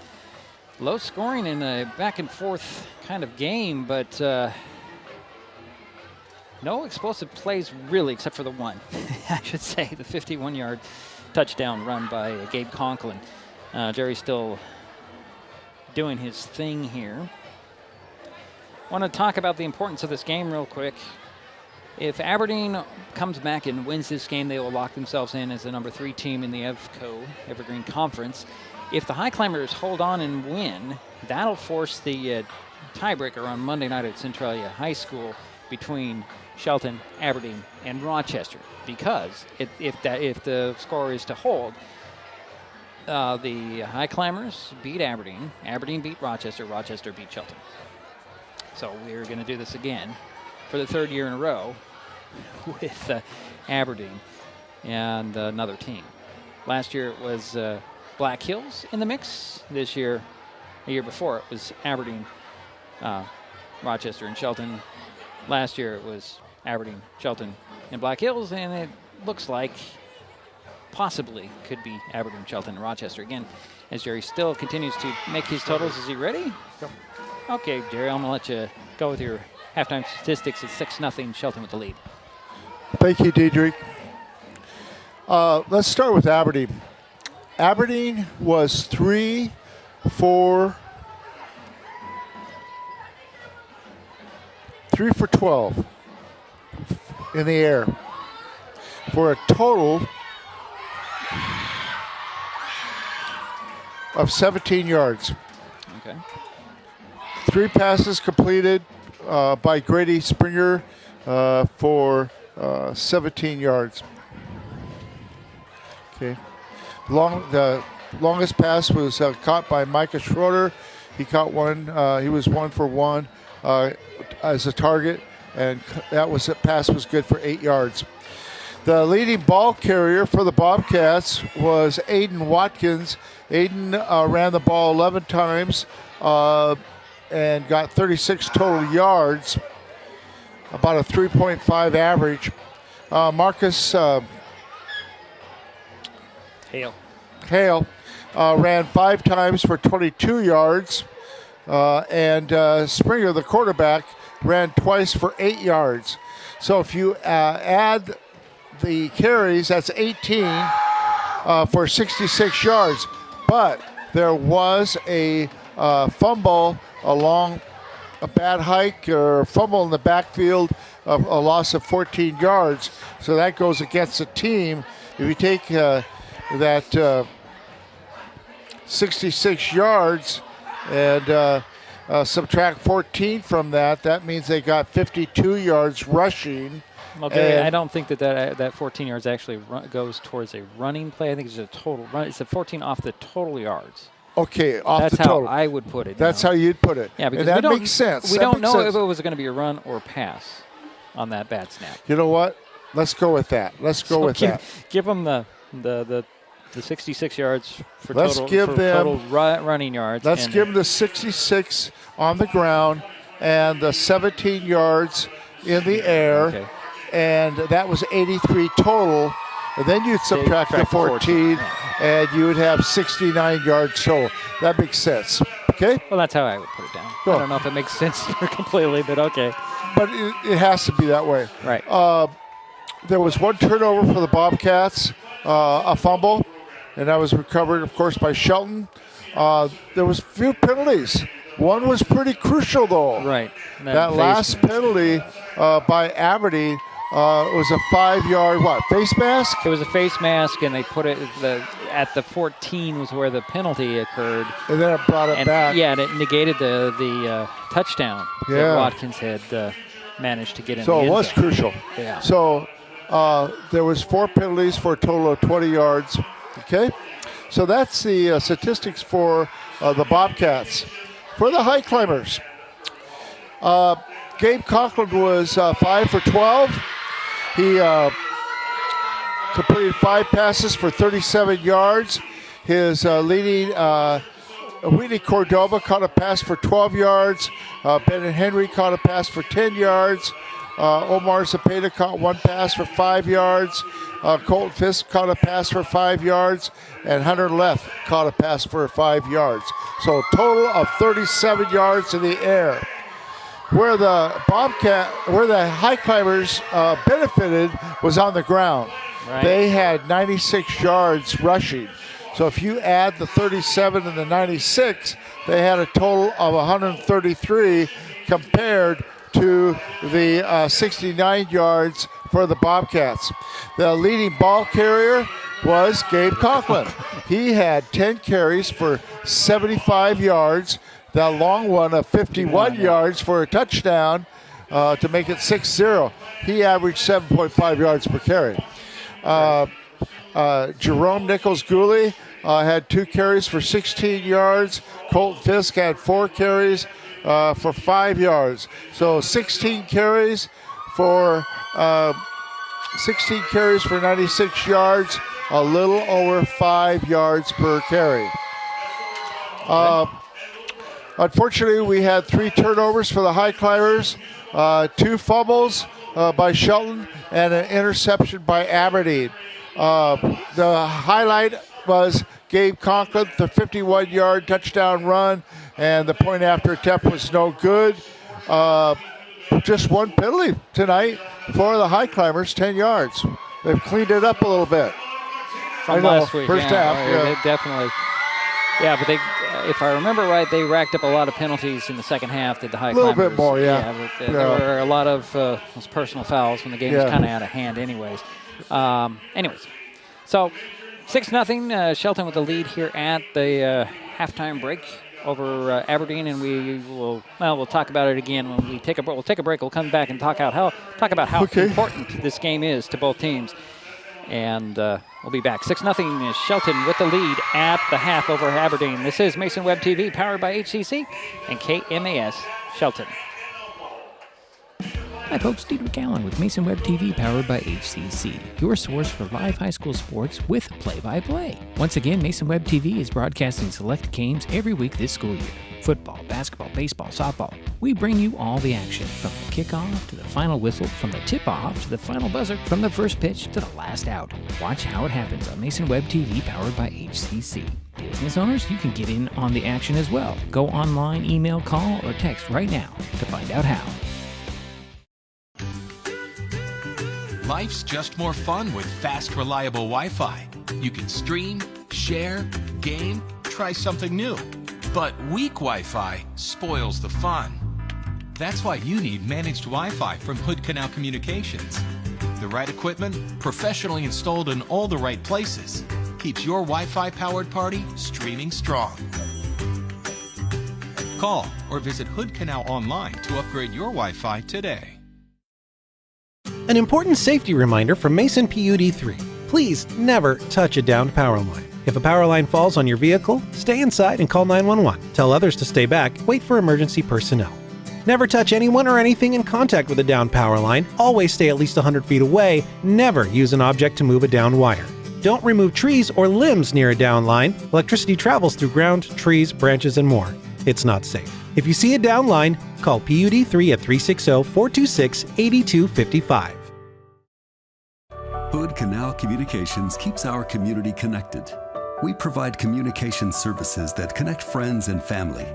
S2: Low scoring in a back and forth kind of game, but no explosive plays really, except for the one, I should say, the 51-yard touchdown run by Gabe Conklin. Jerry's still doing his thing here. I want to talk about the importance of this game real quick. If Aberdeen comes back and wins this game, they will lock themselves in as the number 3 team in the Evergreen Conference. If the Highclimbers hold on and win, that'll force the tiebreaker on Monday night at Centralia High School between Shelton, Aberdeen, and Rochester. Because if the score is to hold, the Highclimbers beat Aberdeen, Aberdeen beat Rochester, Rochester beat Shelton. So we're going to do this again for the 3rd year in a row with Aberdeen and another team. Last year it was Black Hills in the mix. This year, the year before, it was Aberdeen, Rochester, and Shelton. Last year it was Aberdeen, Shelton, and Black Hills, and it looks like possibly could be Aberdeen, Shelton, and Rochester again, as Jerry still continues to make his totals. Is he ready? Go. Okay, Jerry, I'm going to let you go with your halftime statistics. It's 6-0, Shelton with the lead.
S11: Thank you, Diedrich. Let's start with Aberdeen. Aberdeen was 3 for 3 for 12 in the air for a total of 17 yards.
S2: Okay.
S11: 3 passes completed by Grady Springer for 17 yards. Okay. The longest pass was caught by Micah Schroeder. He caught one. He was 1 for 1 as a target, and that pass was good for 8 yards. The leading ball carrier for the Bobcats was Aiden Watkins. Aiden ran the ball 11 times and got 36 total yards, about a 3.5 average. Marcus Hale ran 5 times for 22 yards, and Springer, the quarterback, ran twice for 8 yards. So if you add the carries, that's 18 for 66 yards. But there was a fumble along a bad hike or fumble in the backfield, of a loss of 14 yards. So that goes against the team. If you take that 66 yards and subtract 14 from that, that means they got 52 yards rushing.
S2: Okay, I don't think that 14 yards actually goes towards a running play. I think it's a total run. It's a 14 off the total yards.
S11: Okay, off
S2: That's
S11: the total.
S2: That's how I would put it.
S11: That's how you'd put it.
S2: Yeah, because
S11: that makes sense.
S2: We don't know if it was going to be a run or pass on that bad snap.
S11: You know what? Let's go with that. Let's go with that.
S2: Give them the 66 yards for
S11: let's
S2: total,
S11: give
S2: for
S11: them
S2: total running yards.
S11: Let's give them the 66 on the ground and the 17 yards in the air.
S2: Okay.
S11: And that was 83 total. And then you'd subtract the 14, and you would have 69 yards total. That makes sense. Okay?
S2: Well, that's how I would put it down. I don't know if it makes sense completely, but okay.
S11: But it has to be that way.
S2: Right.
S11: There was 1 turnover for the Bobcats, a fumble, and that was recovered, of course, by Shelton. There was a few penalties. One was pretty crucial, though.
S2: Right.
S11: That last penalty by Aberdeen was a 5-yard, face mask?
S2: It was a face mask, and they put it at the 14 was where the penalty occurred.
S11: And then it brought it back.
S2: Yeah, and it negated the touchdown that Watkins had managed to get in.
S11: So
S2: the
S11: it was
S2: end zone.
S11: crucial.
S2: Yeah.
S11: So there was 4 penalties for a total of 20 yards. Okay? So that's the statistics for the Bobcats. For the Highclimbers, Gabe Conklin was 5 for 12. He completed 5 passes for 37 yards. His leading Wheatley Cordova caught a pass for 12 yards. Bennett Henry caught a pass for 10 yards. Omar Zapata caught 1 pass for 5 yards. Colton Fisk caught a pass for 5 yards. And Hunter Leff caught a pass for 5 yards. So a total of 37 yards in the air. Where the Highclimbers benefited was on the ground.
S2: Right.
S11: They had 96 yards rushing. So if you add the 37 and the 96, they had a total of 133 compared to the 69 yards for the Bobcats. The leading ball carrier was Gabe Conklin. He had 10 carries for 75 yards. That long one of 51 yards for a touchdown to make it 6-0. He averaged 7.5 yards per carry. Jerome Nichols-Gooley had 2 carries for 16 yards. Colton Fisk had 4 carries for 5 yards. So 16 carries for 96 yards, a little over 5 yards per carry. Unfortunately, we had 3 turnovers for the Highclimbers, 2 fumbles by Shelton, and an interception by Aberdeen. The highlight was Gabe Conklin, the 51-yard touchdown run, and the point after attempt was no good. Just 1 penalty tonight for the Highclimbers, 10 yards. They've cleaned it up a little bit.
S2: From last week.
S11: First half.
S2: They definitely. Yeah, but if I remember right, they racked up a lot of penalties in the second half. Did the Highclimbers?
S11: A little bit more, yeah.
S2: But, there were a lot of those personal fouls when the game was kind of out of hand, anyways. So 6-0. Shelton with the lead here at the halftime break over Aberdeen, and we'll talk about it again when we take a break. We'll take a break. We'll come back and talk about how important this game is to both teams. And we'll be back. 6-0 is Shelton with the lead at the half over Aberdeen. This is Mason Web TV, powered by HCC and KMAS Shelton. Hi folks, Diedrich Allen with Mason Web TV, powered by HCC, your source for live high school sports with play-by-play. Once again, Mason Web TV is broadcasting select games every week this school year. Football, basketball, baseball, softball. We bring you all the action, from the kickoff to the final whistle, from the tip-off to the final buzzer, from the first pitch to the last out. Watch how it happens on Mason Web TV, powered by HCC. Business owners, you can get in on the action as well. Go online, email, call, or text right now to find out how.
S5: Life's just more fun with fast, reliable Wi-Fi. You can stream, share, game, try something new. But weak Wi-Fi spoils the fun. That's why you need managed Wi-Fi from Hood Canal Communications. The right equipment, professionally installed in all the right places, keeps your Wi-Fi powered party streaming strong. Call or visit Hood Canal online to upgrade your Wi-Fi today.
S3: An important safety reminder from Mason PUD3. Please never touch a downed power line. If a power line falls on your vehicle, stay inside and call 911. Tell others to stay back. Wait for emergency personnel. Never touch anyone or anything in contact with a downed power line. Always stay at least 100 feet away. Never use an object to move a downed wire. Don't remove trees or limbs near a downed line. Electricity travels through ground, trees, branches, and more. It's not safe. If you see a downed line, call PUD3 at 360-426-8255.
S9: Hood Canal Communications keeps our community connected. We provide communication services that connect friends and family.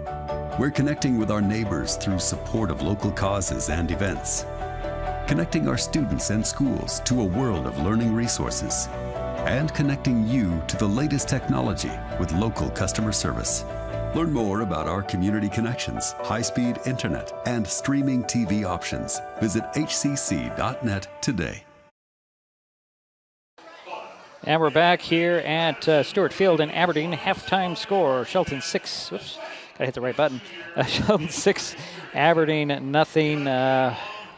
S9: We're connecting with our neighbors through support of local causes and events. Connecting our students and schools to a world of learning resources. And connecting you to the latest technology with local customer service. Learn more about our community connections, high-speed internet, and streaming TV options. Visit hcc.net today.
S2: And we're back here at Stewart Field in Aberdeen. Halftime score, Shelton 6. Whoops, gotta hit the right button. Shelton 6, Aberdeen nothing. I'm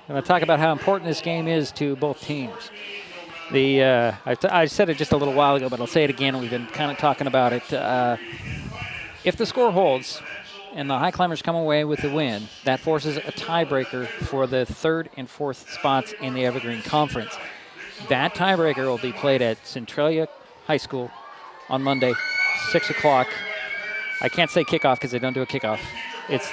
S2: going to talk about how important this game is to both teams. I said it just a little while ago, but I'll say it again. We've been kind of talking about it. If the score holds and the Highclimbers come away with the win, that forces a tiebreaker for the third and fourth spots in the Evergreen Conference. That tiebreaker will be played at Centralia High School on Monday, 6 o'clock. I can't say kickoff because they don't do a kickoff. It's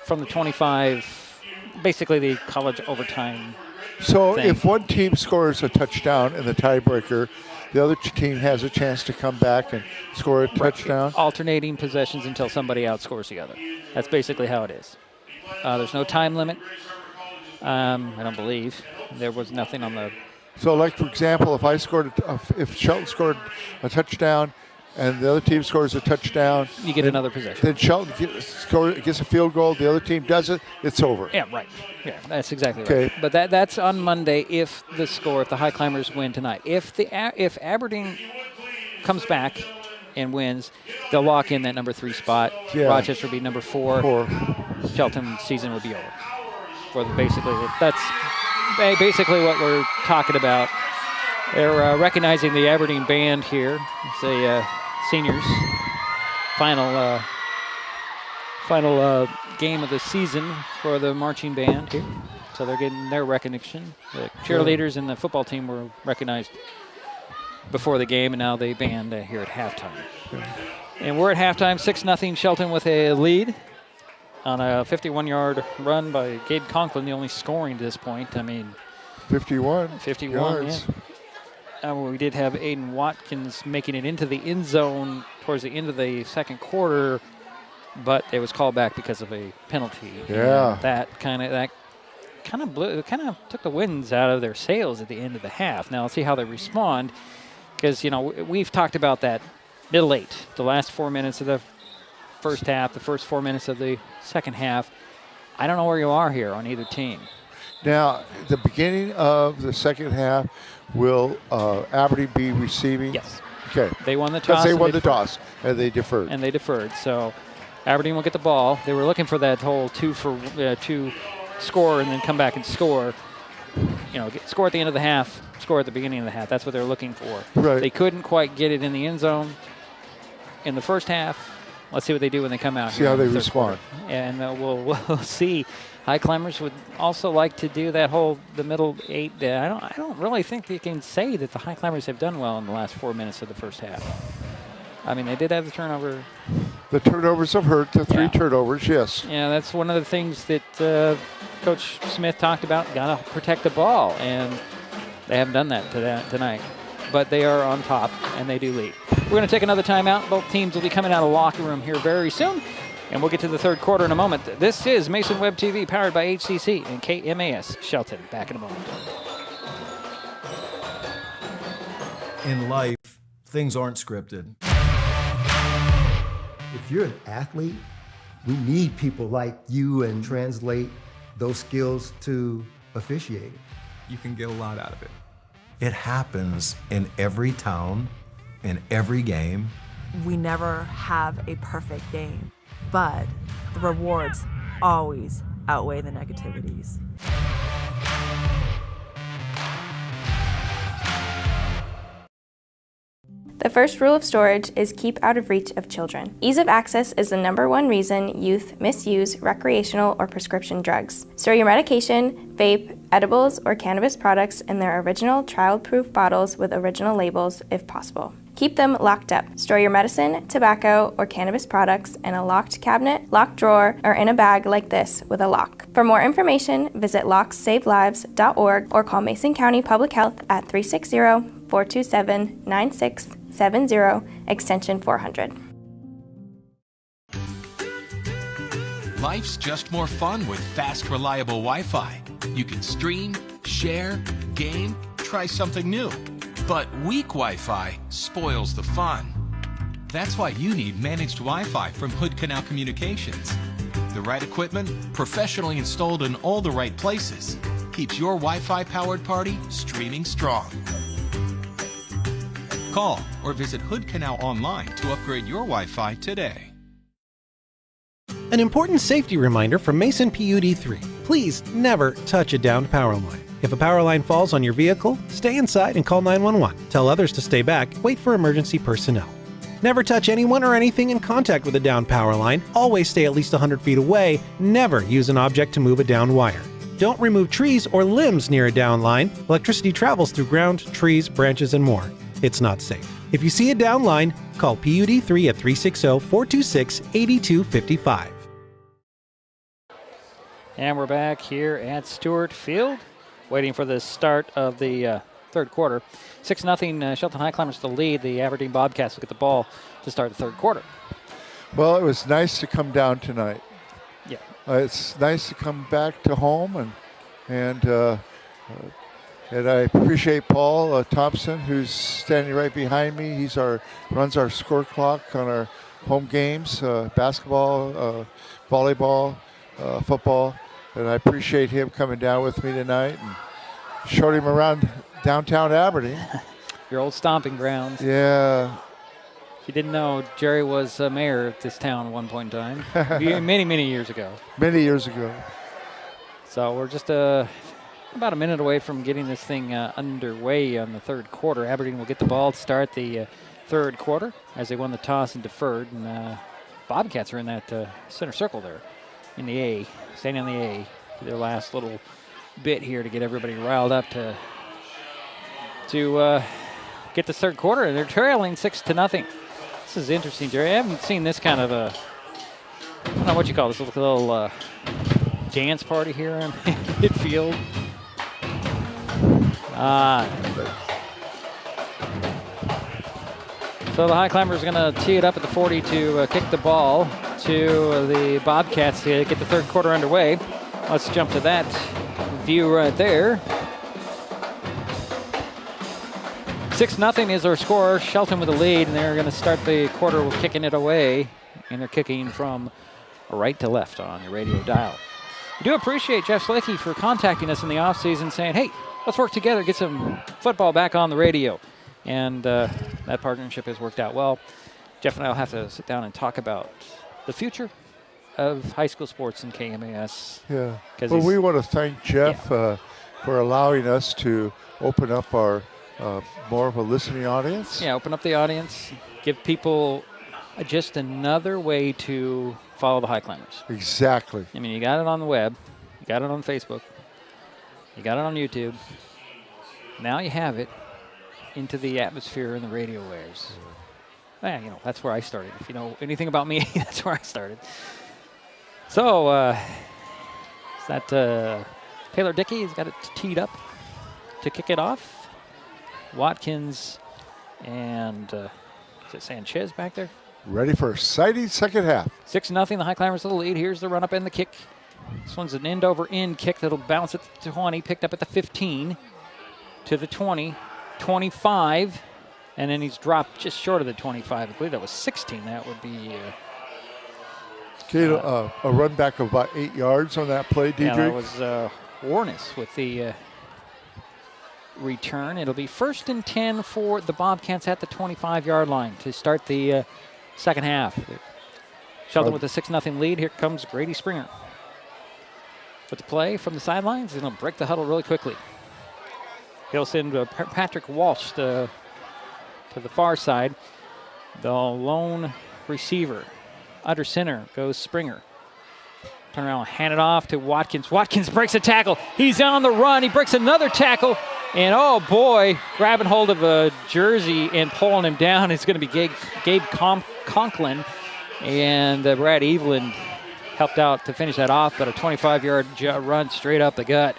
S2: from the 25, basically the college overtime.
S11: So
S2: thing.
S11: If one team scores a touchdown in the tiebreaker, the other team has a chance to come back and score a touchdown?
S2: Alternating possessions until somebody outscores the other. That's basically how it is. There's no time limit. I don't believe. There was nothing on the...
S11: So, like, for example, if Shelton scored a touchdown and the other team scores a touchdown...
S2: You get another possession.
S11: Then Shelton gets a field goal, the other team does it, it's over.
S2: Yeah, right. Yeah, that's exactly right. But that's on Monday if the Highclimbers win tonight. If Aberdeen comes back and wins, they'll lock in that number 3 spot.
S11: Yeah.
S2: Rochester will be number 4. Shelton's season would be over. That's basically what we're talking about. They're recognizing the Aberdeen band here. It's a seniors final game of the season for the marching band here. So they're getting their recognition. The cheerleaders and the football team were recognized before the game, and now they band here at halftime. And we're at halftime, 6-0 Shelton with a lead on a 51-yard run by Gabe Conklin, the only scoring to this point.
S11: 51
S2: yards. Yeah. We did have Aiden Watkins making it into the end zone towards the end of the second quarter, but it was called back because of a penalty.
S11: Yeah.
S2: And that kind of took the winds out of their sails at the end of the half. Now let's see how they respond, because we've talked about that middle 8, the last 4 minutes of the first half, the first 4 minutes of the second half. I don't know where you are here on either team.
S11: Now, the beginning of the second half, will Aberdeen be receiving?
S2: Yes.
S11: Okay.
S2: They won the toss.
S11: They won the toss, and they deferred.
S2: And they deferred. So Aberdeen will get the ball. They were looking for that whole two score and then come back and score. Score at the end of the half, score at the beginning of the half. That's what they're looking for.
S11: Right.
S2: They couldn't quite get it in the end zone in the first half. Let's see what they do when they come out.
S11: See how they respond.
S2: And we'll see. Highclimbers would also like to do the middle 8. I don't really think you can say that the Highclimbers have done well in the last 4 minutes of the first half. I mean, they did have the turnover.
S11: The turnovers have hurt. The 3 turnovers, yes.
S2: Yeah, that's one of the things that Coach Smith talked about. Got to protect the ball, and they haven't done that tonight. But they are on top, and they do lead. We're going to take another timeout. Both teams will be coming out of the locker room here very soon. And we'll get to the third quarter in a moment. This is Mason Web TV, powered by HCC and KMAS Shelton. Back in a moment.
S17: In life, things aren't scripted.
S18: If you're an athlete, we need people like you and translate those skills to officiating.
S19: You can get a lot out of it.
S17: It happens in every town, in every game.
S20: We never have a perfect game, but the rewards always outweigh the negativities.
S4: The first rule of storage is keep out of reach of children. Ease of access is the #1 reason youth misuse recreational or prescription drugs. Store your medication, vape, edibles, or cannabis products in their original child-proof bottles with original labels if possible. Keep them locked up. Store your medicine, tobacco, or cannabis products in a locked cabinet, locked drawer, or in a bag like this with a lock. For more information, visit lockssavelives.org or call Mason County Public Health at 360-427-9670, extension 400.
S5: Life's just more fun with fast, reliable Wi-Fi. You can stream, share, game, try something new. But weak Wi-Fi spoils the fun. That's why you need managed Wi-Fi from Hood Canal Communications. The right equipment, professionally installed in all the right places, keeps your Wi-Fi powered party streaming strong. Call or visit Hood Canal online to upgrade your Wi-Fi today.
S3: An important safety reminder from Mason PUD3. Please never touch a downed power line. If a power line falls on your vehicle, stay inside and call 911. Tell others to stay back, wait for emergency personnel. Never touch anyone or anything in contact with a downed power line. Always stay at least 100 feet away. Never use an object to move a downed wire. Don't remove trees or limbs near a downed line. Electricity travels through ground, trees, branches, and more. It's not safe. If you see a downed line, call PUD3 at 360-426-8255.
S2: And we're back here at Stewart Field, waiting for the start of the third quarter. 6-0 Shelton Highclimbers to lead. The Aberdeen Bobcats will get the ball to start the third quarter.
S11: Well, it was nice to come down tonight.
S2: Yeah.
S11: It's nice to come back to home, and I appreciate Paul Thompson, who's standing right behind me. He's runs our score clock on our home games, basketball, volleyball, football. And I appreciate him coming down with me tonight and showed him around downtown Aberdeen.
S2: Your old stomping grounds.
S11: Yeah.
S2: If you didn't know, Jerry was mayor of this town at one point in time, many, many years ago.
S11: Many years ago.
S2: So we're just about a minute away from getting this thing underway on the third quarter. Aberdeen will get the ball to start the third quarter as they won the toss and deferred. And Bobcats are in that center circle there in the A, standing on the A. Their last little bit here to get everybody riled up to get the third quarter. And they're trailing 6-0. This is interesting, Jerry. I haven't seen this kind of I don't know what you call this, little dance party here on midfield. So the Highclimbers are going to tee it up at the 40 to kick the ball to the Bobcats to get the third quarter underway. Let's jump to that view right there. 6-0 is our score. Shelton with the lead, and they're going to start the quarter with kicking it away. and they're kicking from right to left on your radio dial. We do appreciate Jeff Slickey for contacting us in the offseason saying, hey, let's work together, get some football back on the radio. And that partnership has worked out well. Jeff and I will have to sit down and talk about the future of high school sports in KMAS.
S11: Yeah. Well, we want to thank Jeff for allowing us to open up our more of a listening audience.
S2: Yeah, open up the audience, give people just another way to follow the Highclimbers.
S11: Exactly.
S2: I mean, you got it on the web, you got it on Facebook, you got it on YouTube. Now you have it into the atmosphere and the radio waves. Yeah, you know, that's where I started. If you know anything about me, that's where I started. So, is that Taylor Dickey has got it teed up to kick it off. Watkins and is it Sanchez back there?
S11: Ready for a exciting second half.
S2: 6-0, the Highclimbers with the lead. Here's the run up and the kick. This one's an end-over-end kick that'll bounce at the 20, picked up at the 15, to the 20, 25, and then he's dropped just short of the 25. I believe that was 16. That would be...
S11: a run back of about 8 yards on that play, Dedrick.
S2: Yeah, that was Warnes with the return. It'll be 1st and 10 for the Bobcats at the 25-yard line to start the second half. Shelton with a 6-0 lead. Here comes Grady Springer. With the play from the sidelines, and he'll break the huddle really quickly. He'll send Patrick Walsh to the far side. The lone receiver. Under center goes Springer. Turn around, hand it off to Watkins. Watkins breaks a tackle. He's on the run. He breaks another tackle. And oh boy, grabbing hold of a jersey and pulling him down is going to be Gabe Conklin. And Brad Evelyn helped out to finish that off, but a 25-yard run straight up the gut.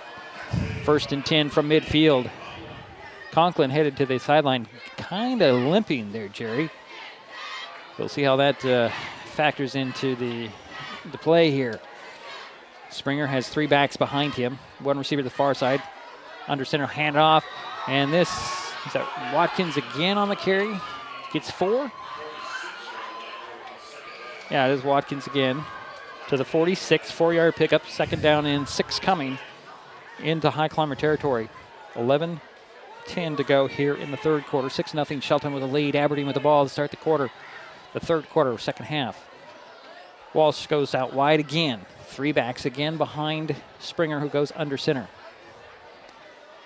S2: 1st and 10 from midfield. Conklin headed to the sideline, kind of limping there, Jerry. We'll see how that factors into the play here. Springer has 3 backs behind him. 1 receiver to the far side. Under center, hand off. And this is that Watkins again on the carry. Gets 4. Yeah, it is Watkins again. To the 46, 4-yard pickup. 2nd down and 6 coming into Highclimber territory. 11-10 to go here in the third quarter. 6-0 Shelton with a lead. Aberdeen with the ball to start the quarter. The third quarter, second half. Walsh goes out wide again. 3 backs again behind Springer, who goes under center.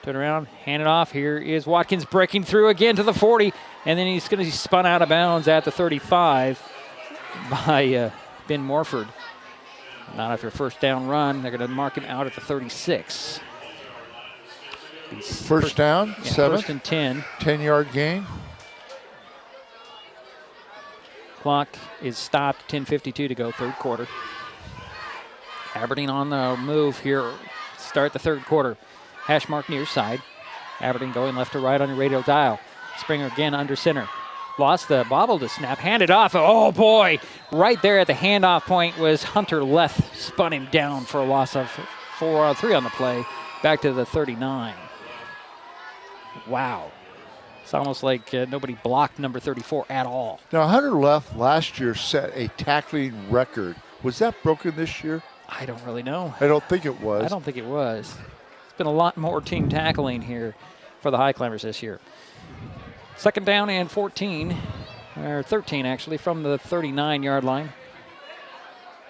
S2: Turn around, hand it off. Here is Watkins breaking through again to the 40, and then he's going to be spun out of bounds at the 35 by Ben Morford. Not after a 1st down run. They're going to mark him out at the 36.
S11: First down, 7.
S2: 1st and 10.
S11: 10-yard gain.
S2: Clock is stopped, 10:52 to go, third quarter. Aberdeen on the move here, start the third quarter. Hash mark near side. Aberdeen going left to right on your radio dial. Springer again under center. Lost the bobble to snap, handed off. Oh boy, right there at the handoff point was Hunter Leth. Spun him down for a loss of 3 on the play. Back to the 39. Wow. It's almost like nobody blocked number 34 at all.
S11: Now, Hunter Leth last year set a tackling record. Was that broken this year?
S2: I don't really know.
S11: I don't think it was.
S2: I don't think it was. It's been a lot more team tackling here for the Highclimbers this year. 2nd down and 14, or 13 actually, from the 39-yard line.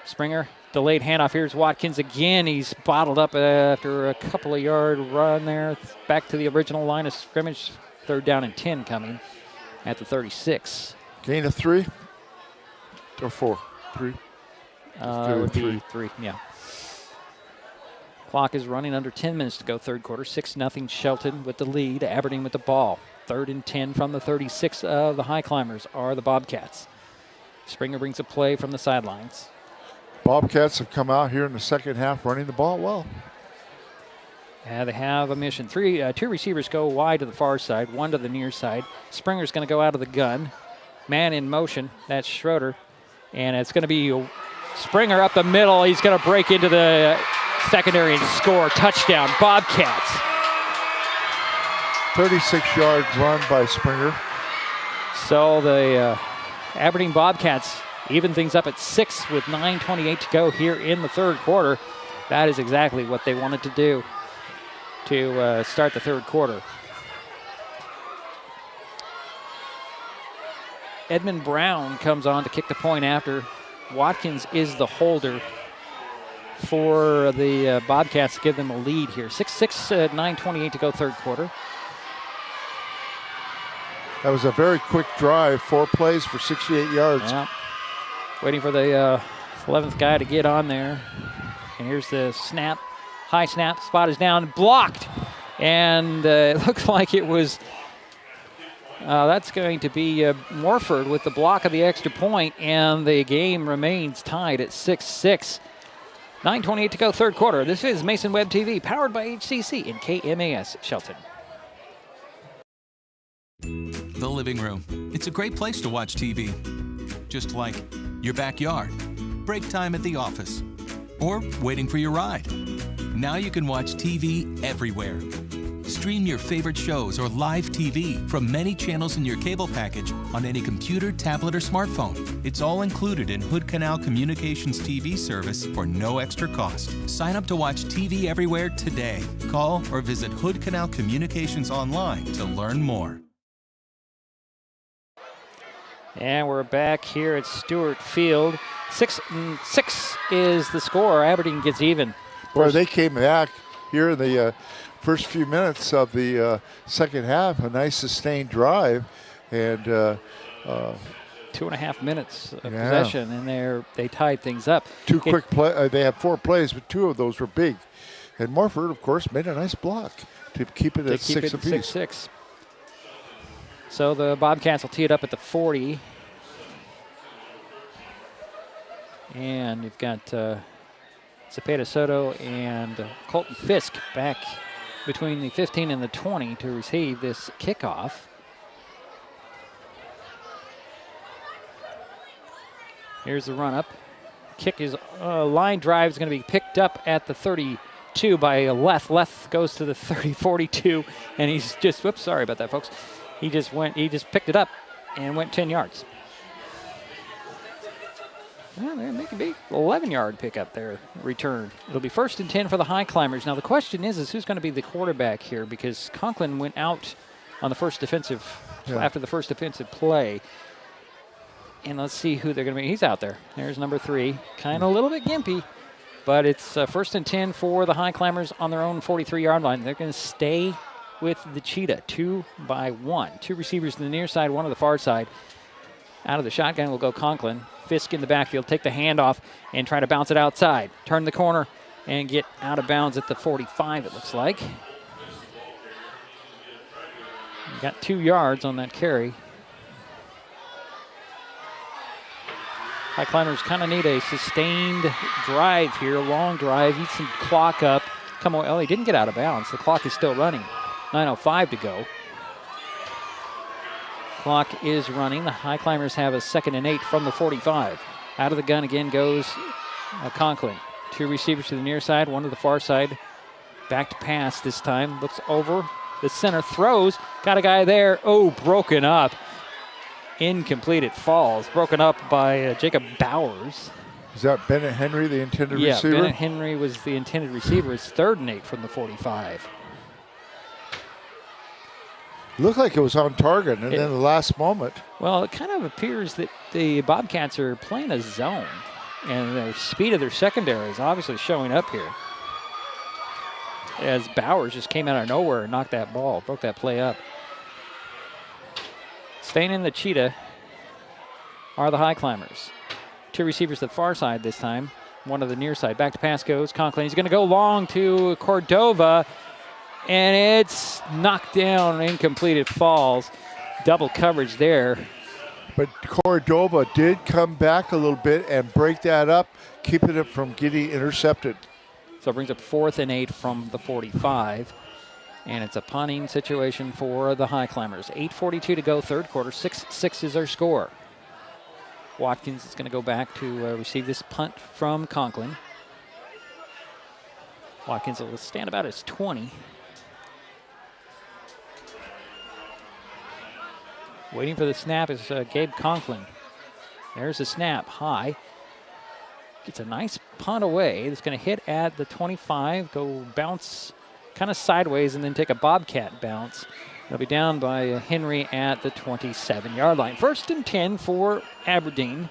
S2: Springer, delayed handoff. Here's Watkins again. He's bottled up after a couple of yard run there. Back to the original line of scrimmage. 3rd down and 10 coming at the 36.
S11: Gain of 3 or 4? 3.
S2: It would be 3, yeah. Clock is running under 10 minutes to go, third quarter. 6-0 Shelton with the lead. Aberdeen with the ball. 3rd and 10 from the 36 of the Highclimbers are the Bobcats. Springer brings a play from the sidelines.
S11: Bobcats have come out here in the second half running the ball well.
S2: Yeah, they have a mission. 2 receivers go wide to the far side, 1 to the near side. Springer's going to go out of the gun. Man in motion, that's Schroeder. And it's going to be Springer up the middle. He's going to break into the secondary and score. Touchdown, Bobcats.
S11: 36-yard run by Springer.
S2: So the Aberdeen Bobcats even things up at 6 with 9:28 to go here in the third quarter. That is exactly what they wanted to do to start the third quarter. Edmund Brown comes on to kick the point after. Watkins is the holder for the Bobcats to give them a lead here. 6-6, 9:28 to go third quarter.
S11: That was a very quick drive, 4 plays for 68 yards.
S2: Yeah. Waiting for the 11th guy to get on there. And here's the snap. High snap. Spot is down. Blocked. And it looks like it was... that's going to be Morford with the block of the extra point, and the game remains tied at 6-6. 9:28 to go third quarter. This is Mason Web TV, powered by HCC and KMAS Shelton.
S5: The living room. It's a great place to watch TV. Just like your backyard, break time at the office, or waiting for your ride. Now you can watch TV everywhere. Stream your favorite shows or live TV from many channels in your cable package on any computer, tablet, or smartphone. It's all included in Hood Canal Communications TV service for no extra cost. Sign up to watch TV everywhere today. Call or visit Hood Canal Communications online to learn more.
S2: And we're back here at Stewart Field. 6-6 is the score. Aberdeen gets even.
S11: Well, they came back here in the first few minutes of the second half. A nice sustained drive, and
S2: 2.5 minutes of possession, and they tied things up.
S11: Two quick play. They had 4 plays, but 2 of those were big. And Morford, of course, made a nice block to keep it at 6 apiece.
S2: 6-6. So the Bobcats will tee it up at the 40. And you've got Cepeda Soto and Colton Fisk back between the 15 and the 20 to receive this kickoff. Here's the run up. Kick is line drive is going to be picked up at the 32 by Leth. Leth goes to the 30-42, and he's just, whoops, sorry about that, folks. He just picked it up and went 10 yards. Well, they're making a big 11-yard pickup there, return. It'll be 1st and 10 for the Highclimbers. Now the question is who's going to be the quarterback here, because Conklin went out on the first defensive, after the first defensive play. And let's see who they're going to be. He's out there. There's number 3. Kind of a little bit gimpy, but it's 1st and 10 for the Highclimbers on their own 43-yard line. They're going to stay with the Cheetah, 2 by 1. 2 receivers to the near side, 1 to the far side. Out of the shotgun will go Conklin. Fisk in the backfield, take the handoff and try to bounce it outside. Turn the corner and get out of bounds at the 45, it looks like. Got 2 yards on that carry. Highclimbers kind of need a sustained drive here, a long drive, eat some clock up. Come on, he didn't get out of bounds. The clock is still running. 9:05 to go. Clock is running. The Highclimbers have a 2nd and 8 from the 45. Out of the gun again goes Conklin. 2 receivers to the near side, 1 to the far side. Back to pass this time. Looks over. The center throws. Got a guy there. Oh, broken up. Incomplete. It falls. Broken up by Jacob Bowers.
S11: Is that Bennett Henry, the intended receiver?
S2: Yeah, Bennett Henry was the intended receiver. It's 3rd and 8 from the 45.
S11: Looked like it was on target, and then the last moment.
S2: Well, it kind of appears that the Bobcats are playing a zone, and the speed of their secondary is obviously showing up here. As Bowers just came out of nowhere and knocked that ball, broke that play up. Staying in the Cheetah are the Highclimbers. 2 receivers to the far side this time, 1 to the near side. Back to pass goes Conklin. He's going to go long to Cordova. And it's knocked down, incomplete, it falls. Double coverage there.
S11: But Cordova did come back a little bit and break that up, keeping it from getting intercepted.
S2: So it brings up 4th and 8 from the 45. And it's a punting situation for the Highclimbers. 8:42 to go, third quarter. 6-6 is our score. Watkins is going to go back to receive this punt from Conklin. Watkins will stand about his 20. Waiting for the snap is Gabe Conklin. There's a snap high. Gets a nice punt away. It's going to hit at the 25, go bounce kind of sideways, and then take a Bobcat bounce. They'll be down by Henry at the 27-yard line. 1st and 10 for Aberdeen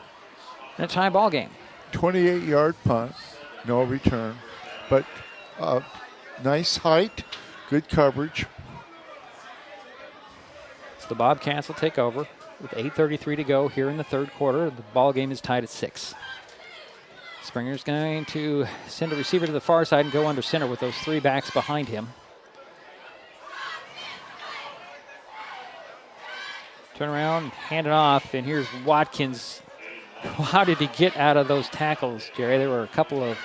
S2: in a tie ball game.
S11: 28-yard punt, no return, but nice height, good coverage.
S2: So the Bobcats will take over with 8:33 to go here in the third quarter. The ball game is tied at 6. Springer's going to send a receiver to the far side and go under center with those 3 backs behind him. Turn around, hand it off, and here's Watkins. How did he get out of those tackles, Jerry? There were a couple of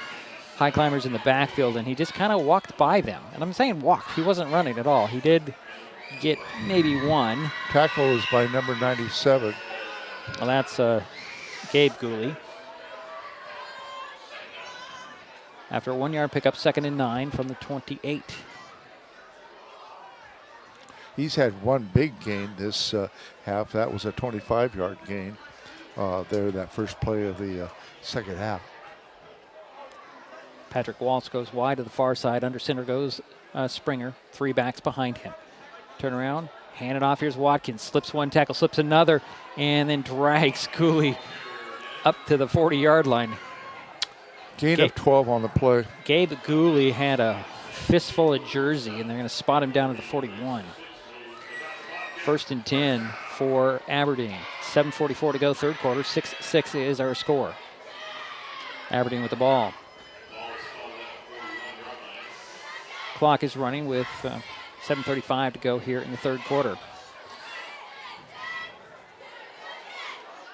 S2: high climbers in the backfield, and he just kind of walked by them. And I'm saying walked. He wasn't running at all. He did get maybe one.
S11: Tackle is by number 97.
S2: Well, that's Gabe Gooley. After a 1-yard pickup, 2nd and 9 from the 28.
S11: He's had one big gain this half. That was a 25-yard gain there, that first play of the second half.
S2: Patrick Walsh goes wide to the far side. Under center goes Springer. 3 backs behind him. Turn around, hand it off. Here's Watkins. Slips one tackle, slips another, and then drags Cooley up to the 40-yard line.
S11: Gain of 12 on the play.
S2: Gabe Gooley had a fistful of jersey, and they're going to spot him down at the 41. 1st and 10 for Aberdeen. 7:44 to go, third quarter. 6-6 is our score. Aberdeen with the ball. Clock is running with 7:35 to go here in the third quarter.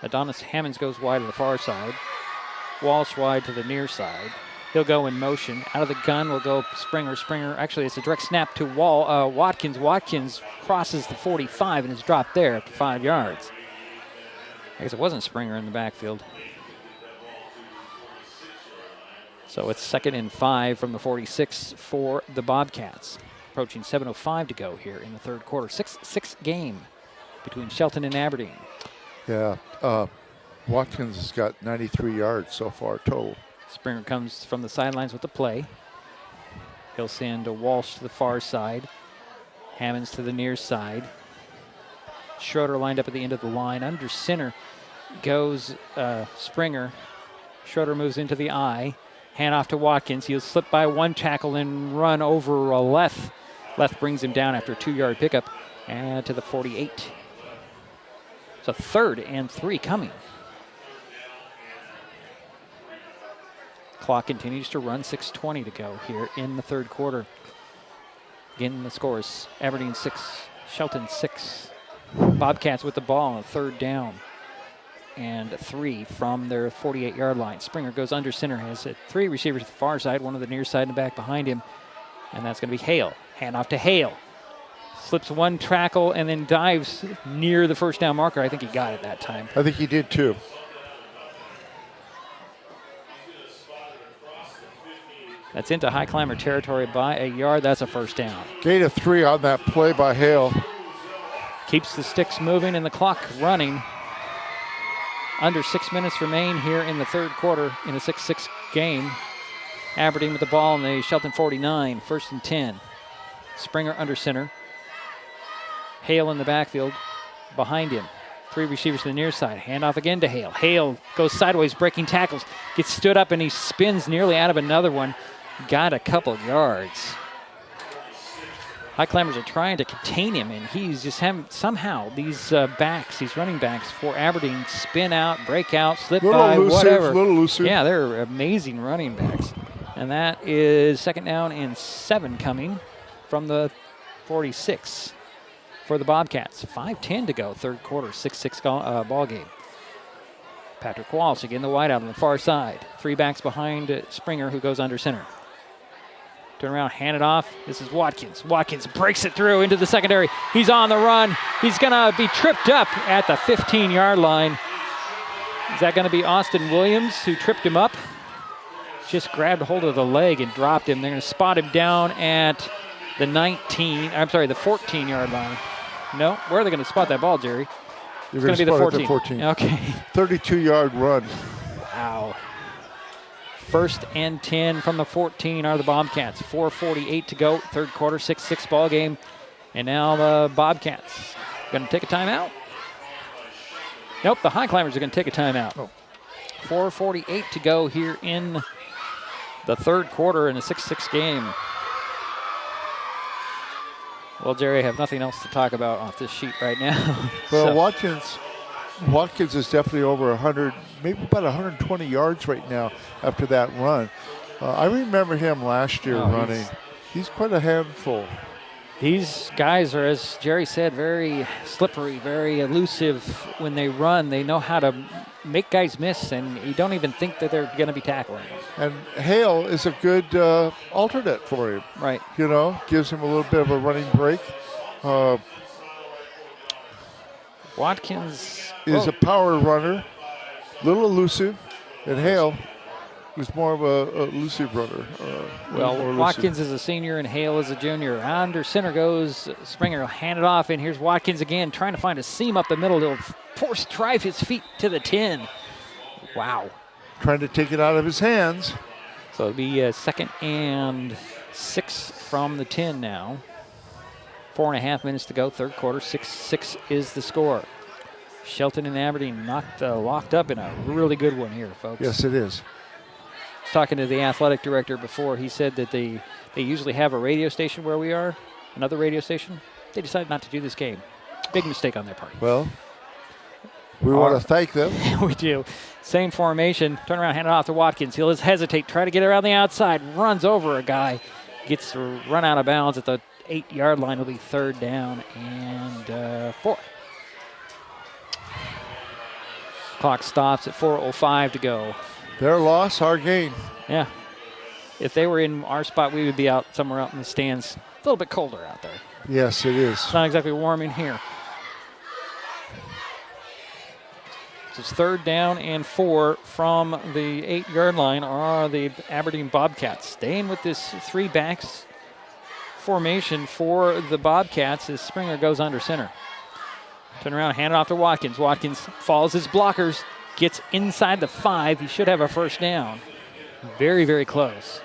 S2: Adonis Hammonds goes wide to the far side. Walsh wide to the near side. He'll go in motion. Out of the gun will go Springer. Springer, actually it's a direct snap to Watkins. Watkins crosses the 45 and is dropped there after 5 yards. I guess it wasn't Springer in the backfield. So it's 2nd and 5 from the 46 for the Bobcats. Approaching 7:05 to go here in the third quarter. 6-6 game between Shelton and Aberdeen.
S11: Yeah, Watkins has got 93 yards so far total.
S2: Springer comes from the sidelines with the play. He'll send a Walsh to the far side. Hammonds to the near side. Schroeder lined up at the end of the line. Under center goes Springer. Schroeder moves into the I. Hand off to Watkins. He'll slip by one tackle and run over a left. Left brings him down after a 2-yard pickup and to the 48. So 3rd and 3 coming. Clock continues to run, 6:20 to go here in the third quarter. Again, the scores, Aberdeen 6, Shelton 6. Bobcats with the ball on 3rd down and 3 from their 48-yard line. Springer goes under center, has 3 receivers to the far side, one on the near side and back behind him, and that's going to be Hale. Hand off to Hale. Slips one tackle and then dives near the first down marker. I think he got it that time.
S11: I think he did too.
S2: That's into high climber territory by a yard. That's a first down.
S11: Gain of 3 on that play by Hale.
S2: Keeps the sticks moving and the clock running. Under 6 minutes remain here in the third quarter in a 6-6 game. Aberdeen with the ball in the Shelton 49, 1st and 10. Springer under center. Hale in the backfield behind him. 3 receivers to the near side. Hand off again to Hale. Hale goes sideways, breaking tackles. Gets stood up and he spins nearly out of another one. Got a couple yards. High climbers are trying to contain him, and he's just having somehow these backs, these running backs for Aberdeen, spin out, break out, slip by, whatever.
S11: Little looser.
S2: Yeah, they're amazing running backs. And that is 2nd down and 7 coming from the 46 for the Bobcats. 5:10 to go, third quarter, 6-6 ball game. Patrick Walsh again, the wideout on the far side. 3 backs behind Springer, who goes under center. Turn around, hand it off. This is Watkins. Watkins breaks it through into the secondary. He's on the run. He's going to be tripped up at the 15-yard line. Is that going to be Austin Williams who tripped him up? Just grabbed hold of the leg and dropped him. They're going to spot him down at the 14-yard line. No, where are they going to spot that ball, Jerry?
S11: You're
S2: going to be the 14.
S11: 14.
S2: Okay.
S11: 32-yard run.
S2: Wow. 1st and 10 from the 14 are the Bobcats. 4:48 to go, third quarter, 6-6 ball game. And now the Bobcats going to take a timeout. Nope, the Highclimbers are going to take a timeout.
S11: Oh.
S2: 4:48 to go here in the third quarter in a 6-6 game. Well, Jerry, I have nothing else to talk about off this sheet right now.
S11: Well, Watkins is definitely over 100, maybe about 120 yards right now after that run. I remember him last year running. He's quite a handful.
S2: These guys are, as Jerry said, very slippery, very elusive when they run. They know how to make guys miss, and you don't even think that they're going to be tackling them.
S11: And Hale is a good alternate for him.
S2: Right.
S11: You know, gives him a little bit of a running break.
S2: Watkins
S11: is a power runner, little elusive, and Hale is more of a elusive runner.
S2: Watkins is a senior and Hale is a junior. Under center goes Springer. He'll hand it off, and here's Watkins again trying to find a seam up the middle. He'll drive his feet to the 10. Wow.
S11: Trying to take it out of his hands.
S2: So it'll be 2nd and 6 from the 10 now. 4.5 minutes to go, third quarter. 6-6 is the score. Shelton and Aberdeen locked up in a really good one here, folks.
S11: Yes, it is.
S2: Talking to the athletic director before, he said that they usually have a radio station where we are, another radio station. They decided not to do this game. Big mistake on their part.
S11: Well, we want to thank them.
S2: We do. Same formation. Turn around, hand it off to Watkins. He'll hesitate, try to get around the outside, runs over a guy, gets run out of bounds at the 8-yard line. Will be 3rd down and 4. Clock stops at 4:05 to go.
S11: Their loss, our gain.
S2: Yeah. If they were in our spot, we would be out somewhere out in the stands. A little bit colder out there.
S11: Yes, it is.
S2: It's not exactly warm in here. So it's 3rd down and 4 from the 8-yard line are the Aberdeen Bobcats. Staying with this 3 backs formation for the Bobcats as Springer goes under center. Turn around, hand it off to Watkins. Watkins follows his blockers, gets inside the 5. He should have a 1st down. Very, very close.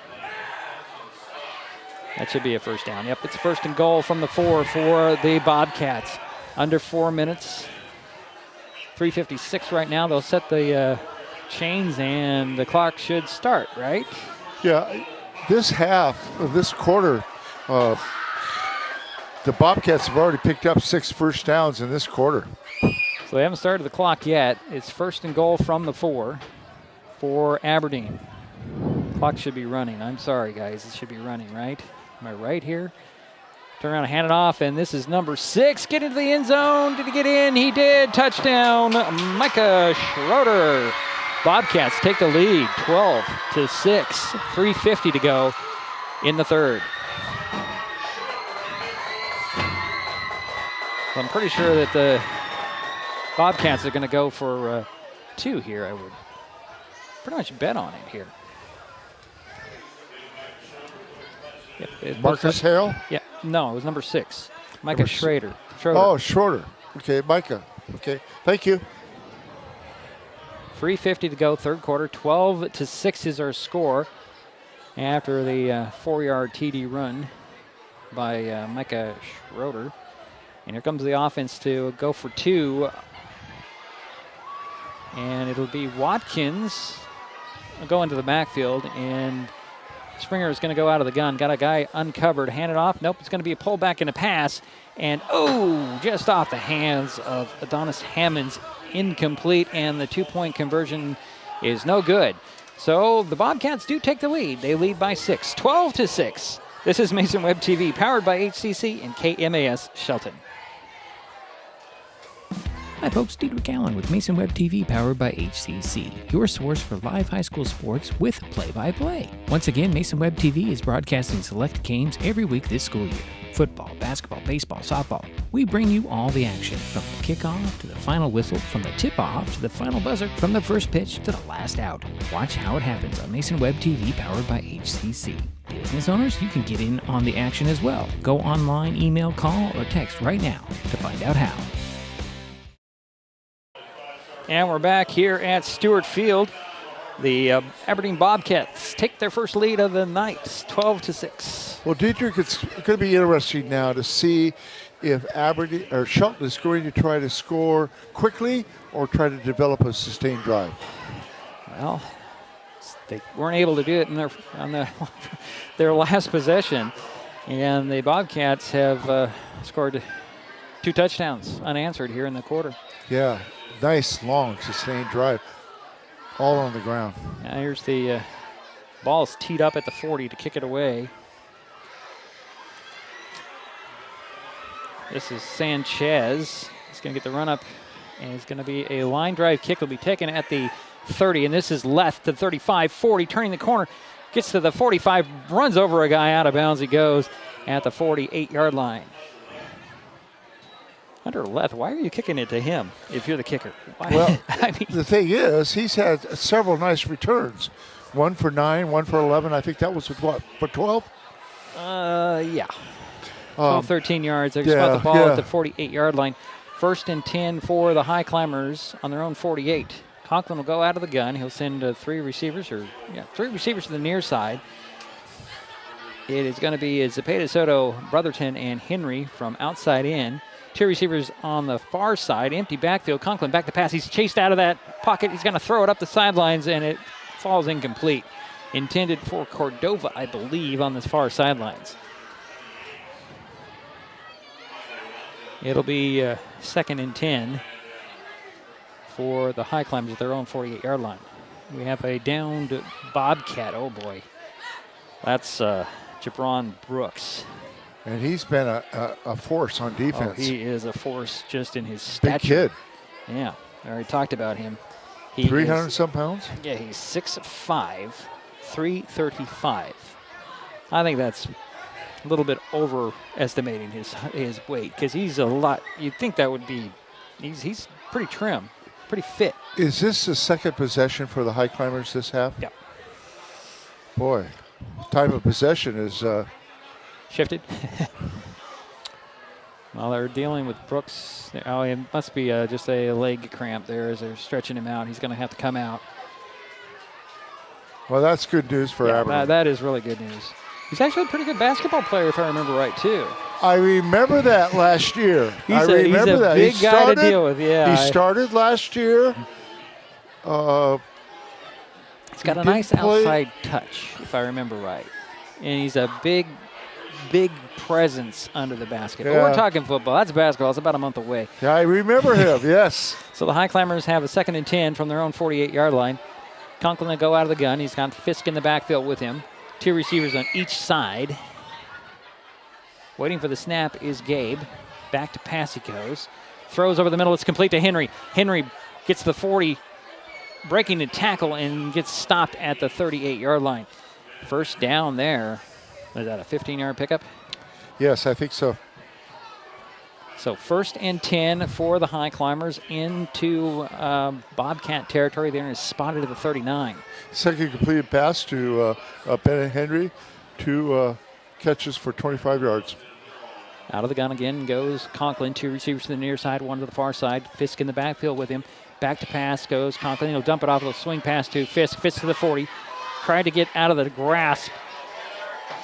S2: That should be a 1st down. Yep, it's 1st and goal from the 4 for the Bobcats. Under 4 minutes. 3:56 right now. They'll set the chains and the clock should start, right?
S11: Yeah, this quarter, the Bobcats have already picked up 6 first downs in this quarter.
S2: So they haven't started the clock yet. It's 1st and goal from the 4 for Aberdeen. Clock should be running. I'm sorry, guys. It should be running, right? Am I right here? Turn around and hand it off, and this is number 6. Get into the end zone. Did he get in? He did. Touchdown, Micah Schroeder. Bobcats take the lead, 12-6. 3:50 to go in the 3rd. So I'm pretty sure that the Bobcats are going to go for 2 here. I would pretty much bet on it here. Yep,
S11: Marcus Hale?
S2: Yeah, no, it was number 6. Micah Schroeder.
S11: Oh, Schroeder. Okay, Micah. Okay, thank you.
S2: 3:50 to go, third quarter. 12-6 is our score after the 4-yard TD run by Micah Schroeder. And here comes the offense to go for 2. And it'll be Watkins go into the backfield, and Springer is going to go out of the gun. Got a guy uncovered. Hand it off. Nope, it's going to be a pullback and a pass. And, just off the hands of Adonis Hammonds. Incomplete, and the 2-point conversion is no good. So the Bobcats do take the lead. They lead by 6, 12-6. This is Mason Web TV, powered by HCC and KMAS Shelton.
S21: Hi folks, Diedrich Allen with Mason Web TV powered by HCC, your source for live high school sports with play-by-play. Once again, Mason Web TV is broadcasting select games every week this school year. Football, basketball, baseball, softball. We bring you all the action, from the kickoff to the final whistle, from the tip-off to the final buzzer, from the first pitch to the last out. Watch how it happens on Mason Web TV powered by HCC. Business owners, you can get in on the action as well. Go online, email, call, or text right now to find out how.
S2: And we're back here at Stewart Field. The Aberdeen Bobcats take their first lead of the night, 12-6.
S11: Well, Dietrich, it's going to be interesting now to see if Aberdeen or Shelton is going to try to score quickly or try to develop a sustained drive.
S2: Well, they weren't able to do it in their last possession, and the Bobcats have scored 2 touchdowns unanswered here in the quarter.
S11: Yeah, nice long sustained drive, all on the ground.
S2: Now here's the ball's teed up at the 40 to kick it away. This is Sanchez. He's going to get the run up, and it's going to be a line drive kick. Will be taken at the 30, and this is left to 35, 40, turning the corner, gets to the 45, runs over a guy, out of bounds he goes at the 48-yard line. Under left, why are you kicking it to him if you're the kicker? Why?
S11: Well,
S2: I mean,
S11: the thing is, he's had several nice returns. 1 for 9, 1 for 11. I think that was with what, for 12?
S2: Yeah. 12, 13 yards. They spot the ball at the 48-yard line. 1st and 10 for the Highclimbers on their own 48. Conklin will go out of the gun. He'll send 3 receivers to the near side. It is going to be Zepeda, Soto, Brotherton, and Henry from outside in. 2 receivers on the far side. Empty backfield. Conklin back to pass. He's chased out of that pocket. He's going to throw it up the sidelines, and it falls incomplete. Intended for Cordova, I believe, on the far sidelines. It'll be 2nd and 10 for the Highclimbers at their own 48-yard line. We have a downed Bobcat. Oh, boy. That's Jabron Brooks.
S11: And he's been a force on defense.
S2: Oh, he is a force just in his stature.
S11: Big kid.
S2: Yeah, I already talked about him.
S11: 300-some pounds?
S2: Yeah, he's 6'5", 335. I think that's a little bit overestimating his weight, because he's a lot. You'd think that would be, he's pretty trim, pretty fit.
S11: Is this the second possession for the Highclimbers this half?
S2: Yeah.
S11: Boy, time of possession is
S2: shifted. Well, they're dealing with Brooks. Oh, it must be just a leg cramp there as they're stretching him out. He's going to have to come out.
S11: Well, that's good news for Aberdeen.
S2: That is really good news. He's actually a pretty good basketball player, if I remember right, too.
S11: I remember that last year.
S2: He's a big guy to deal with, yeah.
S11: He started last year.
S2: He's got a nice outside touch, if I remember right. And he's a big presence under the basket.
S11: Yeah.
S2: But we're talking football. That's basketball. It's about a month away.
S11: Yeah, I remember him, yes.
S2: So the Highclimbers have a 2nd and 10 from their own 48-yard line. Conklin will go out of the gun. He's got Fisk in the backfield with him. 2 receivers on each side. Waiting for the snap is Gabe. Back to pass he goes. Throws over the middle. It's complete to Henry. Henry gets the 40, breaking the tackle, and gets stopped at the 38-yard line. First down there. Is that a 15-yard pickup?
S11: Yes, I think so.
S2: So 1st and 10 for the Highclimbers into Bobcat territory. They're spotted at the 39.
S11: Second completed pass to Bennett Henry. 2 catches for 25 yards.
S2: Out of the gun again goes Conklin. 2 receivers to the near side, 1 to the far side. Fisk in the backfield with him. Back to pass goes Conklin. He'll dump it off. He'll swing pass to Fisk. Fisk to the 40. Tried to get out of the grasp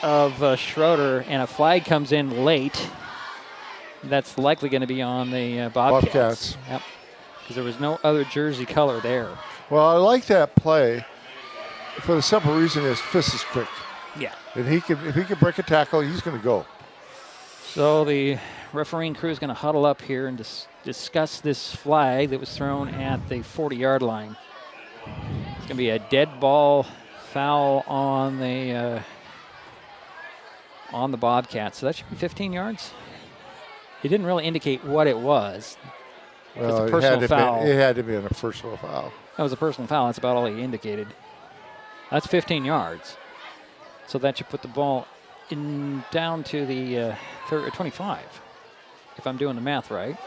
S2: of Schroeder, and a flag comes in late. That's likely going to be on the Bobcats. Yep, because there was no other jersey color there.
S11: Well, I like that play for the simple reason is Fisk is quick.
S2: Yeah.
S11: And if he can break a tackle, he's going to go.
S2: So the refereeing crew is going to huddle up here and discuss this flag that was thrown at the 40-yard line. It's going to be a dead ball foul on the Bobcats. So that should be 15 yards. He didn't really indicate what it was.
S11: Well,
S2: it's a personal foul.
S11: It had to be a personal foul.
S2: That was a personal foul. That's about all he indicated. That's 15 yards. So that should put the ball down to the 25, if I'm doing the math right.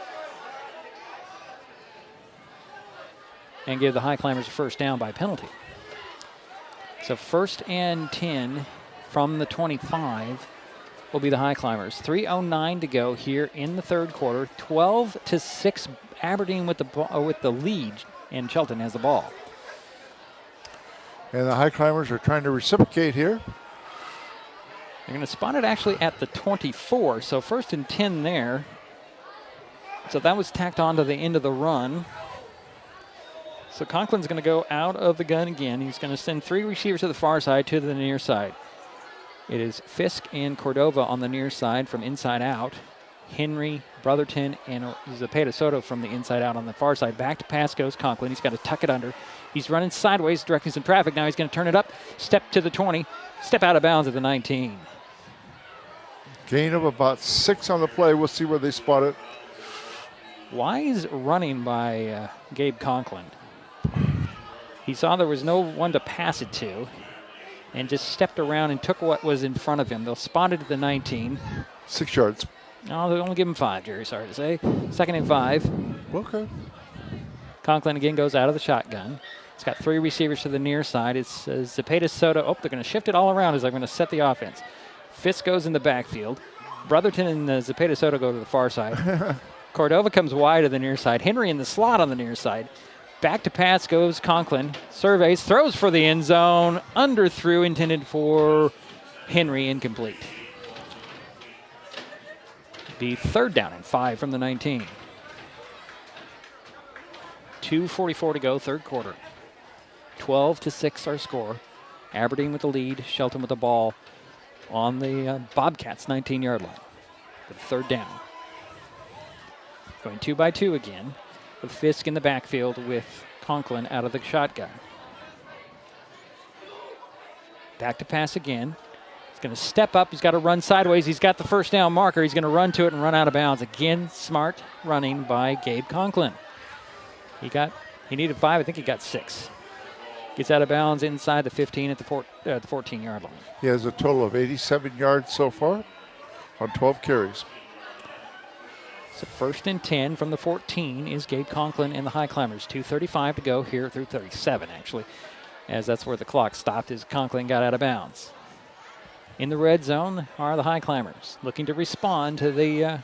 S2: And give the Highclimbers a first down by penalty. So 1st and 10 from the 25 will be the Highclimbers. 3:09 to go here in the 3rd quarter. 12-6 Aberdeen with the lead. and Shelton has the ball.
S11: And the Highclimbers are trying to reciprocate here.
S2: They're going to spot it actually at the 24, so 1st and 10 there. So that was tacked on to the end of the run. So Conklin's going to go out of the gun again. He's going to send 3 receivers to the far side, 2 to the near side. It is Fisk and Cordova on the near side from inside out. Henry, Brotherton, and Zepeda Soto from the inside out on the far side. Back to pass goes Conklin. He's got to tuck it under. He's running sideways, directing some traffic. Now he's going to turn it up, step to the 20, step out of bounds at the 19.
S11: Gain of about 6 on the play. We'll see where they spot it.
S2: Wise running by Gabe Conklin. He saw there was no one to pass it to and just stepped around and took what was in front of him. They'll spot it at the 19.
S11: 6 yards.
S2: No, they'll only give him 5, Jerry, sorry to say. 2nd and 5.
S11: Okay.
S2: Conklin again goes out of the shotgun. He's got 3 receivers to the near side. It's Zepeda Soto. Oh, they're going to shift it all around as they're going to set the offense. Fisk goes in the backfield. Brotherton and Zepeda Soto go to the far side. Cordova comes wide to the near side. Henry in the slot on the near side. Back to pass goes Conklin. Surveys, throws for the end zone. Underthrew, intended for Henry, incomplete. Be 3rd down and 5 from the 19. 2:44 to go, 3rd quarter. 12-6 our score. Aberdeen with the lead, Shelton with the ball on the Bobcats 19-yard line. With 3rd down. Going 2 by 2 again. With Fisk in the backfield with Conklin out of the shotgun. Back to pass again. He's going to step up. He's got to run sideways. He's got the 1st down marker. He's going to run to it and run out of bounds. Again, smart running by Gabe Conklin. He needed 5. I think he got 6. Gets out of bounds inside the 15 at the 14-yard line.
S11: He has a total of 87 yards so far on 12 carries.
S2: So 1st and 10 from the 14 is Gabe Conklin and the Highclimbers. 2:35 to go here through 37, actually, as that's where the clock stopped as Conklin got out of bounds. In the red zone are the Highclimbers, looking to respond to the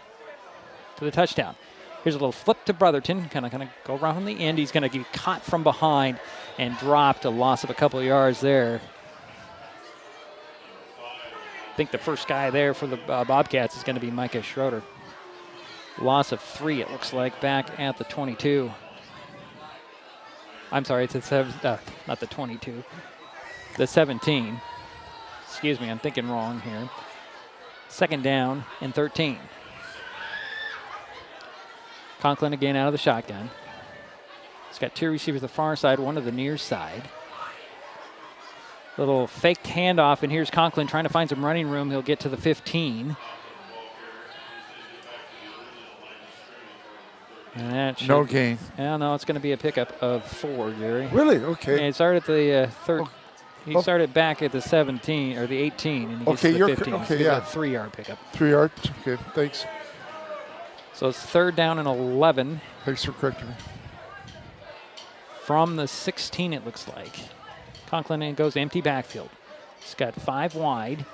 S2: touchdown. Here's a little flip to Brotherton, kind of go around from the end. He's going to get caught from behind and dropped, a loss of a couple of yards there. I think the first guy there for the Bobcats is going to be Micah Schroeder. Loss of 3, it looks like, back at the 22. I'm sorry, it's not the 22. The 17. Excuse me, I'm thinking wrong here. 2nd down and 13. Conklin again out of the shotgun. He's got 2 receivers to the far side, 1 to the near side. Little faked handoff, and here's Conklin trying to find some running room. He'll get to the 15. And
S11: no gain.
S2: No, it's going to be a pickup of 4, Jerry.
S11: Really? Okay.
S2: And it started at the 3rd. He started back at the 17 or the 18, and he gets to the 15.
S11: Okay,
S2: so
S11: yeah.
S2: A 3-yard pickup.
S11: 3 yards. Okay, thanks.
S2: So it's 3rd down and 11.
S11: Thanks for correcting me.
S2: From the 16, it looks like. Conklin goes empty backfield. He's got 5 wide.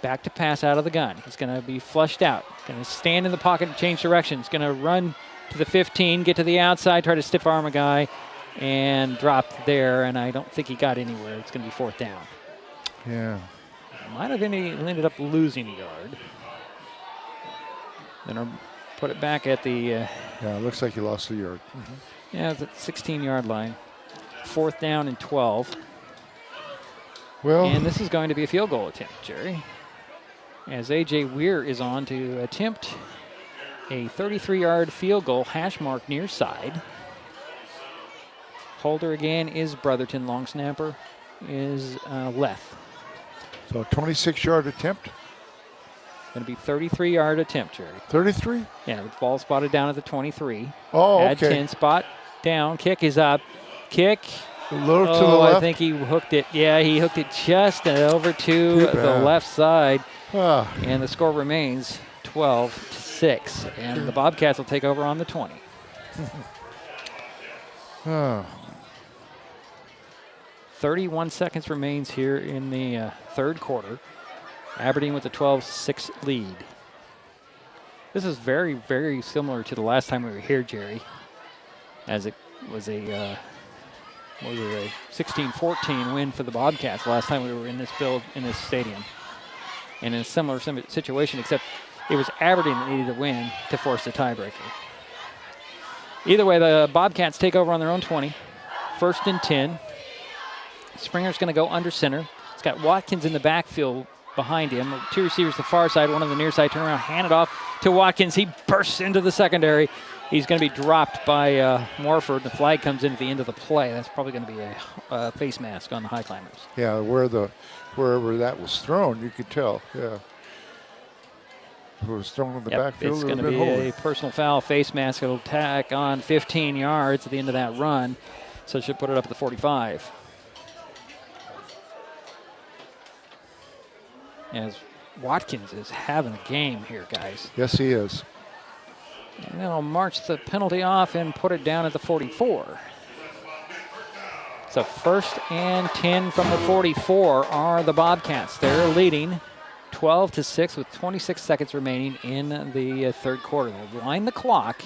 S2: Back to pass out of the gun. He's going to be flushed out. Going to stand in the pocket and change direction. He's going to run to the 15, get to the outside, try to stiff arm a guy, and drop there, and I don't think he got anywhere. It's going to be 4th down.
S11: Yeah.
S2: Might have ended up losing a yard. Then I'll put it back at the...
S11: yeah, it looks like he lost a yard. Mm-hmm.
S2: Yeah, it's at the 16-yard line. 4th down and 12.
S11: Well,
S2: and this is going to be a field goal attempt, Jerry, as A.J. Weir is on to attempt a 33-yard field goal, hash mark near side. Holder again is Brotherton. Long snapper is Leth.
S11: So a 26-yard attempt?
S2: Going to be 33-yard attempt, Jerry.
S11: 33?
S2: Yeah, with ball spotted down at the 23.
S11: Oh,
S2: Add
S11: okay.
S2: 10, spot down, kick is up. Kick.
S11: A little to the left.
S2: I think he hooked it. Yeah, he hooked it just over to the left side. And the score remains 12-6. And the Bobcats will take over on the 20. 31 seconds remains here in the 3rd quarter. Aberdeen with a 12-6 lead. This is very, very similar to the last time we were here, Jerry, as it was a 16-14 win for the Bobcats last time we were in this stadium. And in a similar situation, except it was Aberdeen that needed to win to force the tiebreaker. Either way, the Bobcats take over on their own 20. 1st and 10. Springer's going to go under center. He's got Watkins in the backfield behind him. 2 receivers the far side, one on the near side. Turn around, hand it off to Watkins. He bursts into the secondary. He's going to be dropped by Morford. The flag comes in at the end of the play. That's probably going to be a face mask on the Highclimbers.
S11: Yeah, wherever that was thrown, you could tell. Yeah. If it was thrown in the backfield,
S2: it's going to be a personal foul. Face mask. It'll tack on 15 yards at the end of that run. So it should put it up at the 45. As Watkins is having a game here, guys.
S11: Yes, he is.
S2: And they'll march the penalty off and put it down at the 44. So 1st and 10 from the 44 are the Bobcats. They're leading 12-6 with 26 seconds remaining in the 3rd quarter. They'll wind the clock.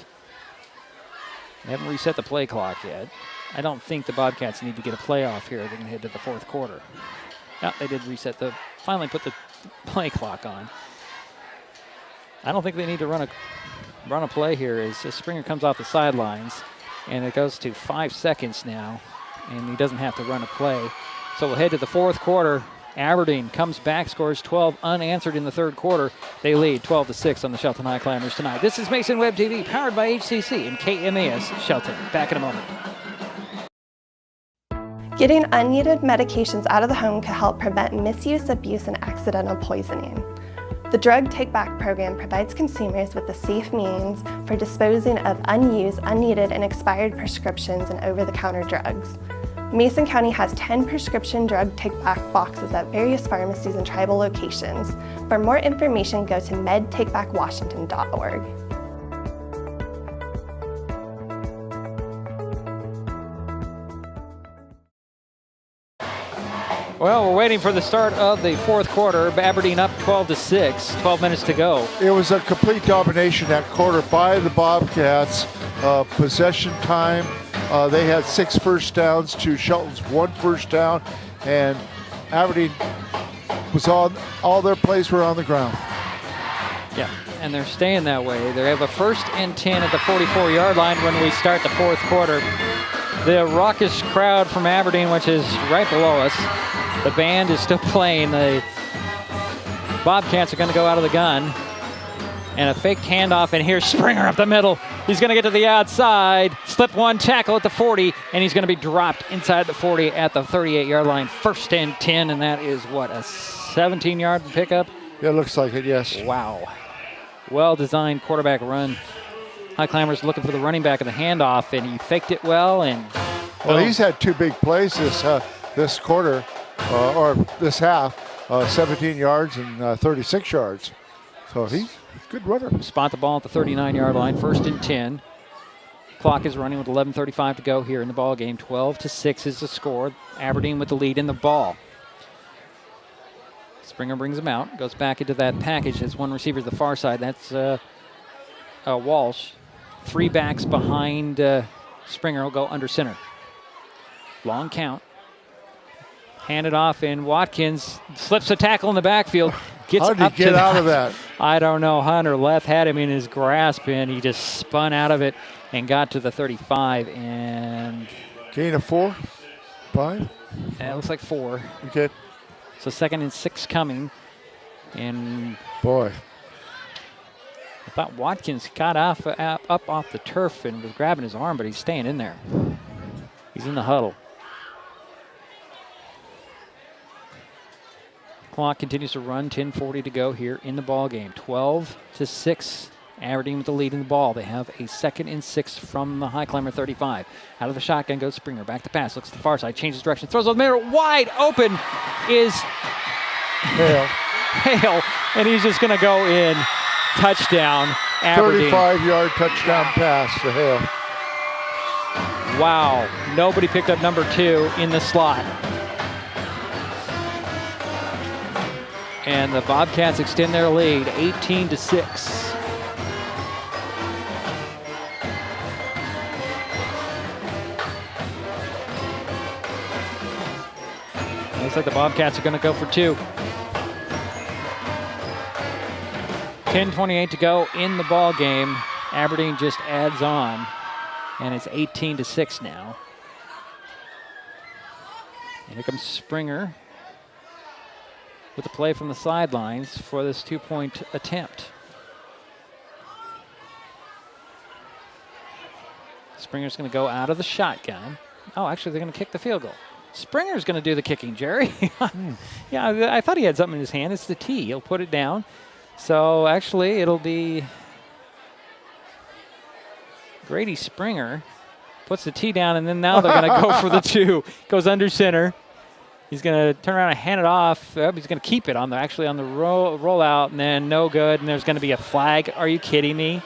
S2: They haven't reset the play clock yet. I don't think the Bobcats need to get a playoff here. They're going to head to the 4th quarter. No, they did finally put the play clock on. I don't think they need to run a play here as Springer comes off the sidelines, and it goes to 5 seconds now, and he doesn't have to run a play. So we'll head to the 4th quarter. Aberdeen comes back, scores 12 unanswered in the 3rd quarter. They lead 12-6 on the Shelton Highclimbers tonight. This is Mason Web TV, powered by HCC and KMAS Shelton. Back in a moment.
S10: Getting unneeded medications out of the home can help prevent misuse, abuse, and accidental poisoning. The Drug Take Back program provides consumers with a safe means for disposing of unused, unneeded, and expired prescriptions and over-the-counter drugs. Mason County has 10 prescription drug take-back boxes at various pharmacies and tribal locations. For more information, go to medtakebackwashington.org.
S2: Well, we're waiting for the start of the 4th quarter. Aberdeen up 12-6, 12 minutes to go.
S11: It was a complete domination that quarter by the Bobcats. Possession time. They had 6 first downs to Shelton's 1 first down, and Aberdeen was all their plays were on the ground.
S2: Yeah, and they're staying that way. They have a 1st and 10 at the 44-yard line when we start the 4th quarter. The raucous crowd from Aberdeen, which is right below us, the band is still playing. The Bobcats are going to go out of the gun. And a fake handoff, and here's Springer up the middle. He's going to get to the outside, slip one tackle at the 40, and he's going to be dropped inside the 40 at the 38-yard line. 1st and 10, and that is, what, a 17-yard pickup?
S11: Yeah, it looks like it, yes.
S2: Wow. Well-designed quarterback run. Highclimbers looking for the running back of the handoff, and he faked it well. And
S11: well, he's had 2 big plays this quarter, or this half, 17 yards and 36 yards. So he's a good runner.
S2: Spot the ball at the 39-yard line, 1st and 10. Clock is running with 11:35 to go here in the ball game. 12-6 is the score. Aberdeen with the lead in the ball. Springer brings him out, goes back into that package. Has 1 receiver to the far side. That's Walsh. 3 backs behind Springer will go under center. Long count. Hand it off, and Watkins slips a tackle in the backfield.
S11: How did he get out of that?
S2: I don't know. Hunter Leth had him in his grasp, and he just spun out of it and got to the 35. And
S11: gain of 4? 5?
S2: It looks like 4.
S11: Okay.
S2: So 2nd and 6 coming. And
S11: boy,
S2: I thought Watkins got up off the turf and was grabbing his arm, but he's staying in there. He's in the huddle. Clock continues to run, 10:40 to go here in the ball game. 12-6, Aberdeen with the lead in the ball. They have a 2nd and 6 from the Highclimber 35. Out of the shotgun goes Springer, back to pass, looks to the far side, changes direction, throws over the middle, wide open is Hale, and he's just gonna go in. Touchdown, Aberdeen.
S11: 35-yard touchdown pass to Hale.
S2: Wow, nobody picked up number 2 in the slot. And the Bobcats extend their lead, 18-6. Looks like the Bobcats are going to go for 2. 10:28 to go in the ball game. Aberdeen just adds on, and it's 18-6 now. And here comes Springer with the play from the sidelines for this 2-point attempt. Springer's going to go out of the shotgun. Oh, actually, they're going to kick the field goal. Springer's going to do the kicking, Jerry. Yeah, I thought he had something in his hand. It's the tee. He'll put it down. So, actually, it'll be Grady Springer puts the tee down, and then now they're going to go for the 2. Goes under center. He's going to turn around and hand it off. He's going to keep it on the rollout, and then no good, and there's going to be a flag. Are you kidding me?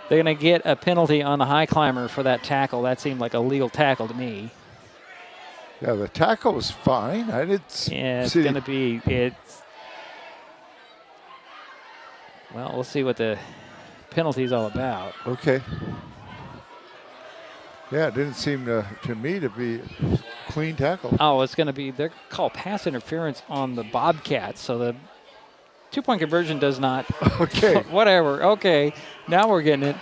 S2: They're going to get a penalty on the high climber for that tackle. That seemed like a legal tackle to me.
S11: Yeah, the tackle was fine. I didn't see.
S2: Yeah, it's going to be. Well, we'll see what the penalty is all about.
S11: Okay. Yeah, it didn't seem to me to be a clean tackle.
S2: Oh, it's going to be. They're called pass interference on the Bobcats, so the 2-point conversion does not.
S11: Okay.
S2: Whatever. Okay. Now we're getting it.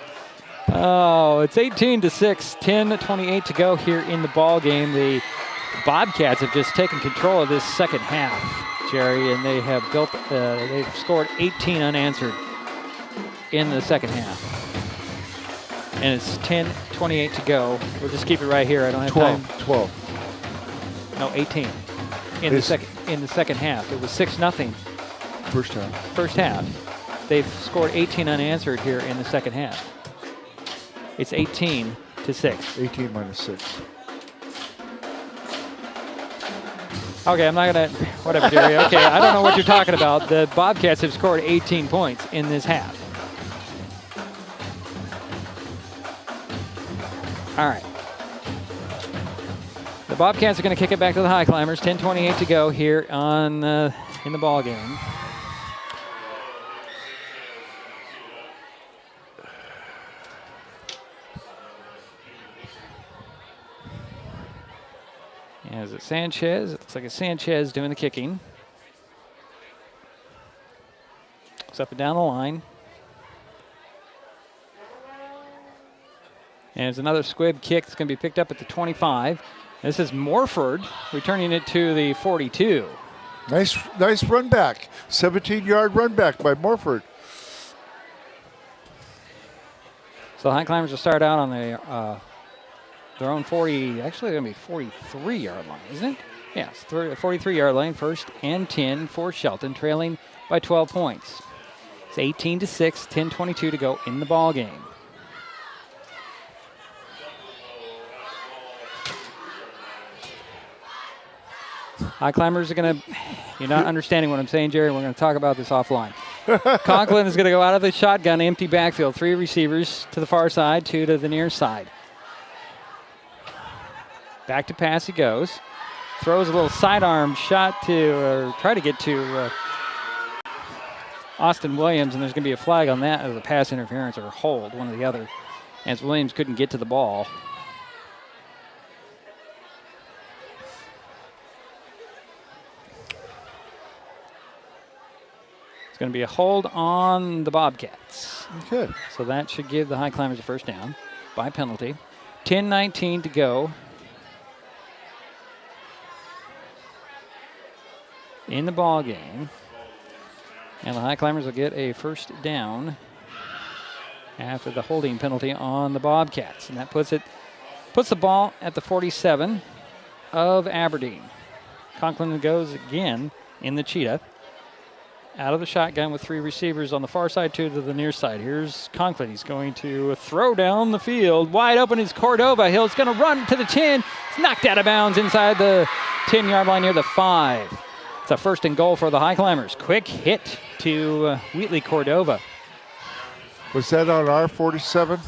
S2: Oh, it's 18-6. 10:28 to go here in the ball game. The Bobcats have just taken control of this second half, Jerry, and they have built. They've scored 18 unanswered in the second half, and it's 10:28 to go. We'll just keep it right here. I don't have
S11: 12.
S2: No, 18 in the second half. It was 6-0.
S11: First half.
S2: They've scored 18 unanswered here in the second half. It's 18-6.
S11: 18 minus 6.
S2: Okay, I'm not going to, whatever, Jerry. Okay, I don't know what you're talking about. The Bobcats have scored 18 points in this half. All right. The Bobcats are going to kick it back to the Highclimbers. 10:28 to go here in the ball game. Is it Sanchez? It looks like it's Sanchez doing the kicking. It's up and down the line. And it's another squib kick that's going to be picked up at the 25. This is Morford returning it to the 42.
S11: Nice run back. 17-yard run back by Morford.
S2: So the Highclimbers will start out on their own 40, actually they're going to be 43-yard line, isn't it? Yeah, it's 43-yard line, 1st and 10 for Shelton, trailing by 12 points. It's 18-6, 10:22 to go in the ball game. Highclimbers are going to, you're not understanding what I'm saying, Jerry. We're going to talk about this offline. Conklin is going to go out of the shotgun, empty backfield. 3 receivers to the far side, 2 to the near side. Back to pass he goes. Throws a little sidearm shot to, try to get to Austin Williams, and there's going to be a flag on that as a pass interference or hold, one or the other, as Williams couldn't get to the ball. It's going to be a hold on the Bobcats.
S11: Okay.
S2: So that should give the Highclimbers a first down by penalty. 10:19 to go in the ball game. And the Highclimbers will get a first down after the holding penalty on the Bobcats. And that puts the ball at the 47 of Aberdeen. Conklin goes again in the cheetah. Out of the shotgun with 3 receivers on the far side, 2 to the near side. Here's Conklin. He's going to throw down the field. Wide open is Cordova. Hill's going to run to the 10. It's knocked out of bounds inside the 10-yard line near the 5. It's a 1st and goal for the Highclimbers. Quick hit to Wheatley Cordova.
S11: Was that on our 47?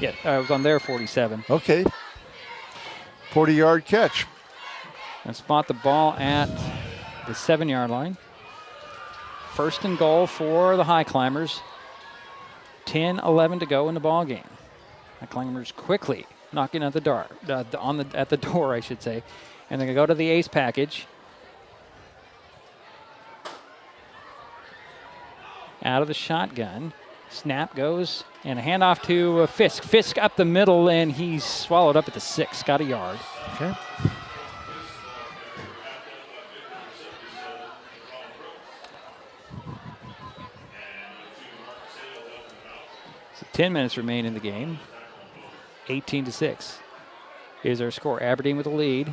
S2: Yeah, it was on their 47.
S11: Okay. 40-yard catch.
S2: And spot the ball at the 7-yard line. 1st and goal for the Highclimbers. 10:11 to go in the ball game. Highclimbers quickly knocking at the door, at the door, I should say, and they're gonna go to the ace package. out of the shotgun. Snap goes, and a handoff to Fisk. Fisk up the middle, and he's swallowed up at the 6. Got a yard.
S11: Okay.
S2: So 10 minutes remain in the game. 18-6 is our score. Aberdeen with the lead.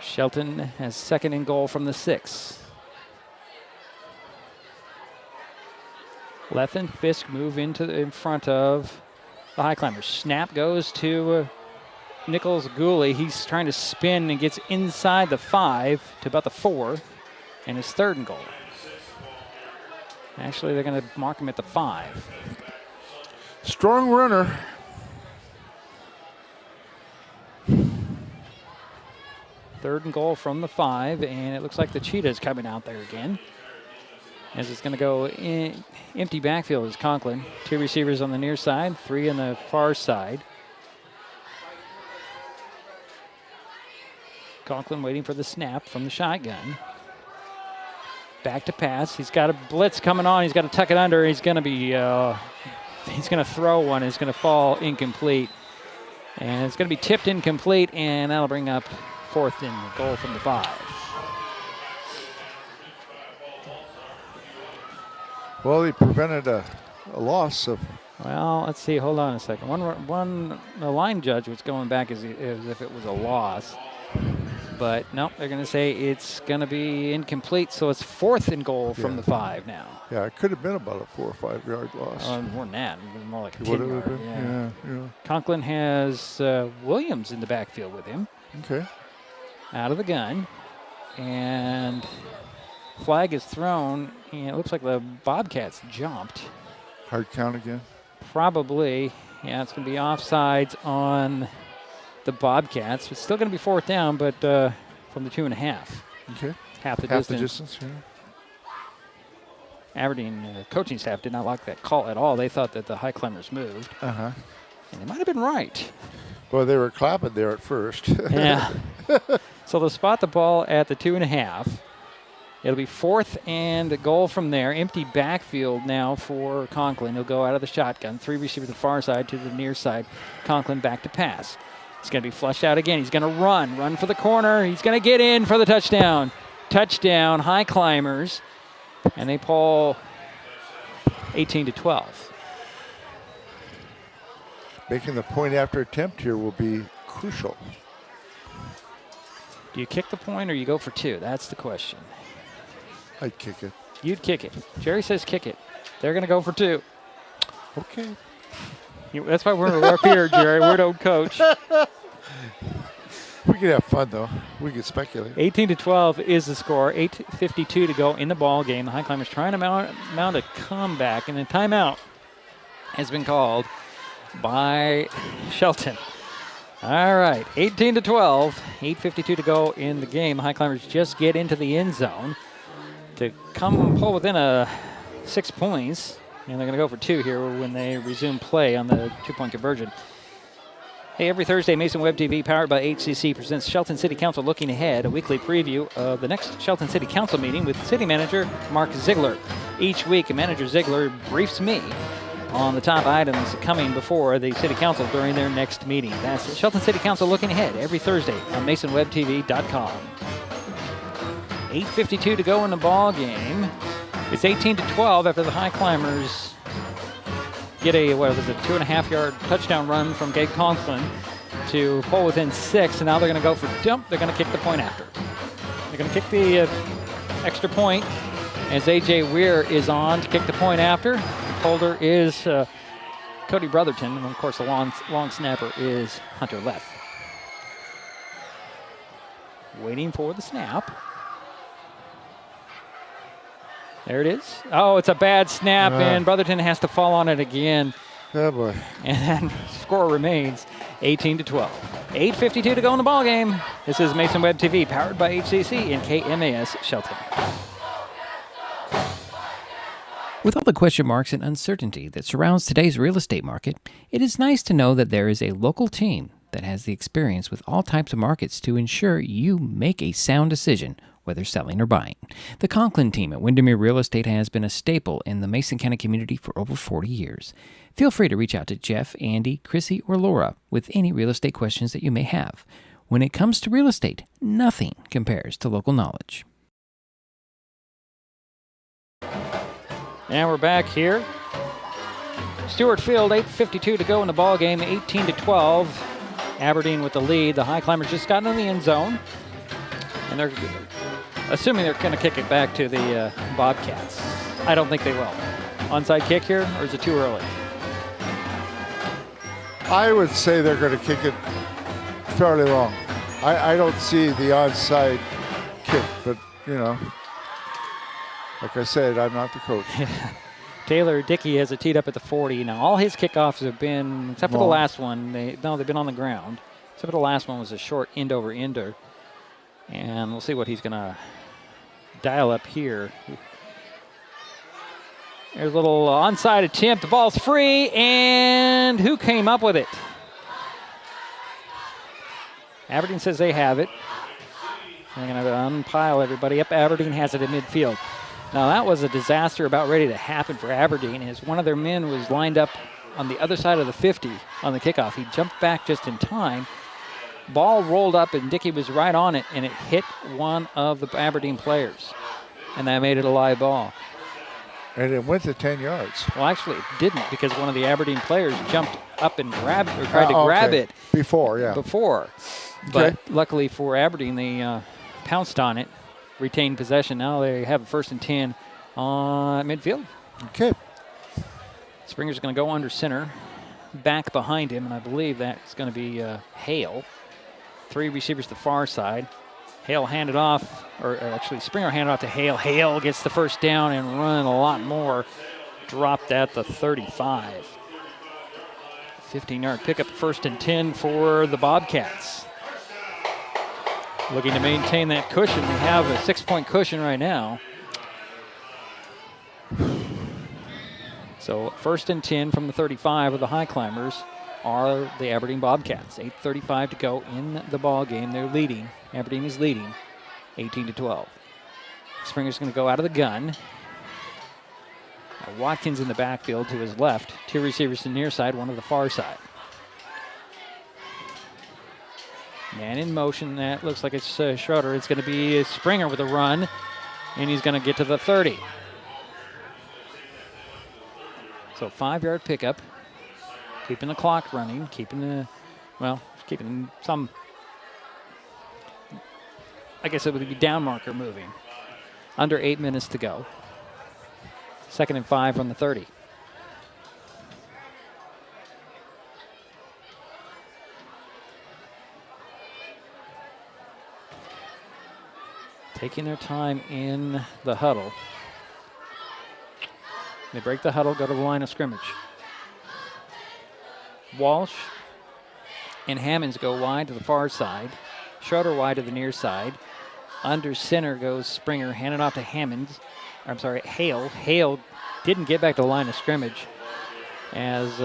S2: Shelton has second and goal from the 6. Lethen, Fisk move in front of the Highclimbers. Snap goes to Nichols Gooley. He's trying to spin and gets inside the 5 to about the 4, and his third and goal. Actually, they're going to mark him at the 5.
S11: Strong runner.
S2: Third and goal from the 5, and it looks like the Cheetah's coming out there again. As it's going to go in empty backfield is Conklin. 2 receivers on the near side, 3 on the far side. Conklin waiting for the snap from the shotgun. Back to pass. He's got a blitz coming on. He's got to tuck it under. He's going to be, he's going to throw one. It's going to fall incomplete. And it's going to be tipped incomplete, and that'll bring up 4th and goal from the 5.
S11: Well, he prevented a loss of.
S2: Well, let's see. Hold on a second. The line judge was going back as if it was a loss. But no, they're going to say it's going to be incomplete, so it's 4th and goal from the 5 now.
S11: Yeah, it could have been about a 4 or 5 yard loss.
S2: More than that. More like a
S11: It
S2: 10
S11: would have
S2: yard.
S11: been. Yeah.
S2: Conklin has Williams in the backfield with him.
S11: Okay.
S2: Out of the gun. And flag is thrown, and it looks like the Bobcats jumped.
S11: Hard count again?
S2: Probably. Yeah, it's going to be offsides on the Bobcats. It's still going to be 4th down, but from the 2.5.
S11: Okay.
S2: Half the
S11: Half
S2: distance.
S11: the distance, yeah.
S2: Aberdeen coaching staff did not like that call at all. They thought that the Highclimbers moved.
S11: Uh-huh.
S2: And they might have been right.
S11: Well, they were clapping there at first.
S2: Yeah. So they'll spot the ball at the 2.5. It'll be 4th and goal from there. Empty backfield now for Conklin. He'll go out of the shotgun. 3 receivers to the far side to the near side. Conklin back to pass. It's going to be flushed out again. He's going to run for the corner. He's going to get in for the touchdown. Touchdown, Highclimbers. And they pull 18-12.
S11: Making the point after attempt here will be crucial.
S2: Do you kick the point or you go for 2? That's the question.
S11: I'd kick it.
S2: You'd kick it. Jerry says kick it. They're going to go for 2.
S11: Okay.
S2: That's why we're up here, Jerry. We don't coach.
S11: We can have fun, though. We can speculate.
S2: 18-12 is the score. 8:52 to go in the ball game. The Highclimbers trying to mount a comeback, and a timeout has been called by Shelton. All right, 18-12. 8:52 to go in the game. The Highclimbers just get into the end zone to pull within 6 points. And they're going to go for 2 here when they resume play on the 2-point conversion. Hey, every Thursday, Mason Web TV, powered by HCC, presents Shelton City Council Looking Ahead, a weekly preview of the next Shelton City Council meeting with City Manager Mark Ziegler. Each week, Manager Ziegler briefs me on the top items coming before the City Council during their next meeting. That's Shelton City Council Looking Ahead every Thursday on MasonWebTV.com. 8:52 to go in the ball game. It's 18-12 after the Highclimbers get a 2.5 yard touchdown run from Gabe Conklin to pull within 6, and now they're going to go for dump. They're going to kick the point after. They're going to kick the extra point as A.J. Weir is on to kick the point after. Holder is Cody Brotherton, and of course the long snapper is Hunter Leff. Waiting for the snap. There it is. Oh, it's a bad snap, and Brotherton has to fall on it again.
S11: Oh, boy.
S2: And score remains 18-12. 8:52 to go in the ball game. This is Mason Web TV, powered by HCC and KMAS Shelton.
S21: With all the question marks and uncertainty that surrounds today's real estate market, it is nice to know that there is a local team that has the experience with all types of markets to ensure you make a sound decision
S2: whether selling or buying. The Conklin team at Windermere Real Estate has been a staple in the Mason County community for over 40 years. Feel free to reach out to Jeff, Andy, Chrissy, or Laura with any real estate questions that you may have. When it comes to real estate, nothing compares to local knowledge. And we're back here. Stewart Field, 8:52 to go in the ball game, 18-12. Aberdeen with the lead. The Highclimbers just got in the end zone, and they're assuming they're going to kick it back to the Bobcats. I don't think they will. Onside kick here, or is it too early?
S11: I would say they're going to kick it fairly long. I don't see the onside kick, but, you know, like I said, I'm not the coach.
S2: Taylor Dickey has it teed up at the 40. Now, all his kickoffs have been, except for the last one, they've been on the ground. Except for the last one was a short end-over-ender. And we'll see what he's going to dial up here. There's a little onside attempt. The ball's free, and who came up with it? Aberdeen says they have it. They're going to unpile everybody up. Aberdeen has it in midfield. Now, that was a disaster about ready to happen for Aberdeen, as one of their men was lined up on the other side of the 50 on the kickoff. He jumped back just in time. Ball rolled up, and Dickey was right on it, and it hit one of the Aberdeen players, and that made it a live ball.
S11: And it went to 10 yards.
S2: Well, actually, it didn't, because one of the Aberdeen players jumped up and grabbed, or tried to grab it.
S11: Before, yeah.
S2: Before. But luckily for Aberdeen, they pounced on it, retained possession. Now they have a 1st and 10 on midfield.
S11: Okay.
S2: Springer's going to go under center, back behind him, and I believe that is going to be Hale. 3 receivers to the far side. Hale handed off, or actually Springer handed off to Hale. Hale gets the first down and run a lot more. Dropped at the 35. 15-yard pickup, 1st and 10 for the Bobcats. Looking to maintain that cushion. They have a 6-point cushion right now. So 1st and 10 from the 35 of the Highclimbers are the Aberdeen Bobcats. 8:35 to go in the ball game. They're leading. Aberdeen is leading 18-12. Springer's going to go out of the gun. Watkins in the backfield to his left. 2 receivers to the near side, 1 to the far side. Man in motion. That looks like it's Schroeder. It's going to be Springer with a run, and he's going to get to the 30. So 5-yard pickup. Keeping the clock running, keeping some, I guess it would be down marker moving. Under 8 minutes to go. 2nd and 5 from the 30. Taking their time in the huddle. They break the huddle, go to the line of scrimmage. Walsh and Hammonds go wide to the far side. Schroeder wide to the near side. Under center goes Springer, handed off to Hale. Hale didn't get back to the line of scrimmage as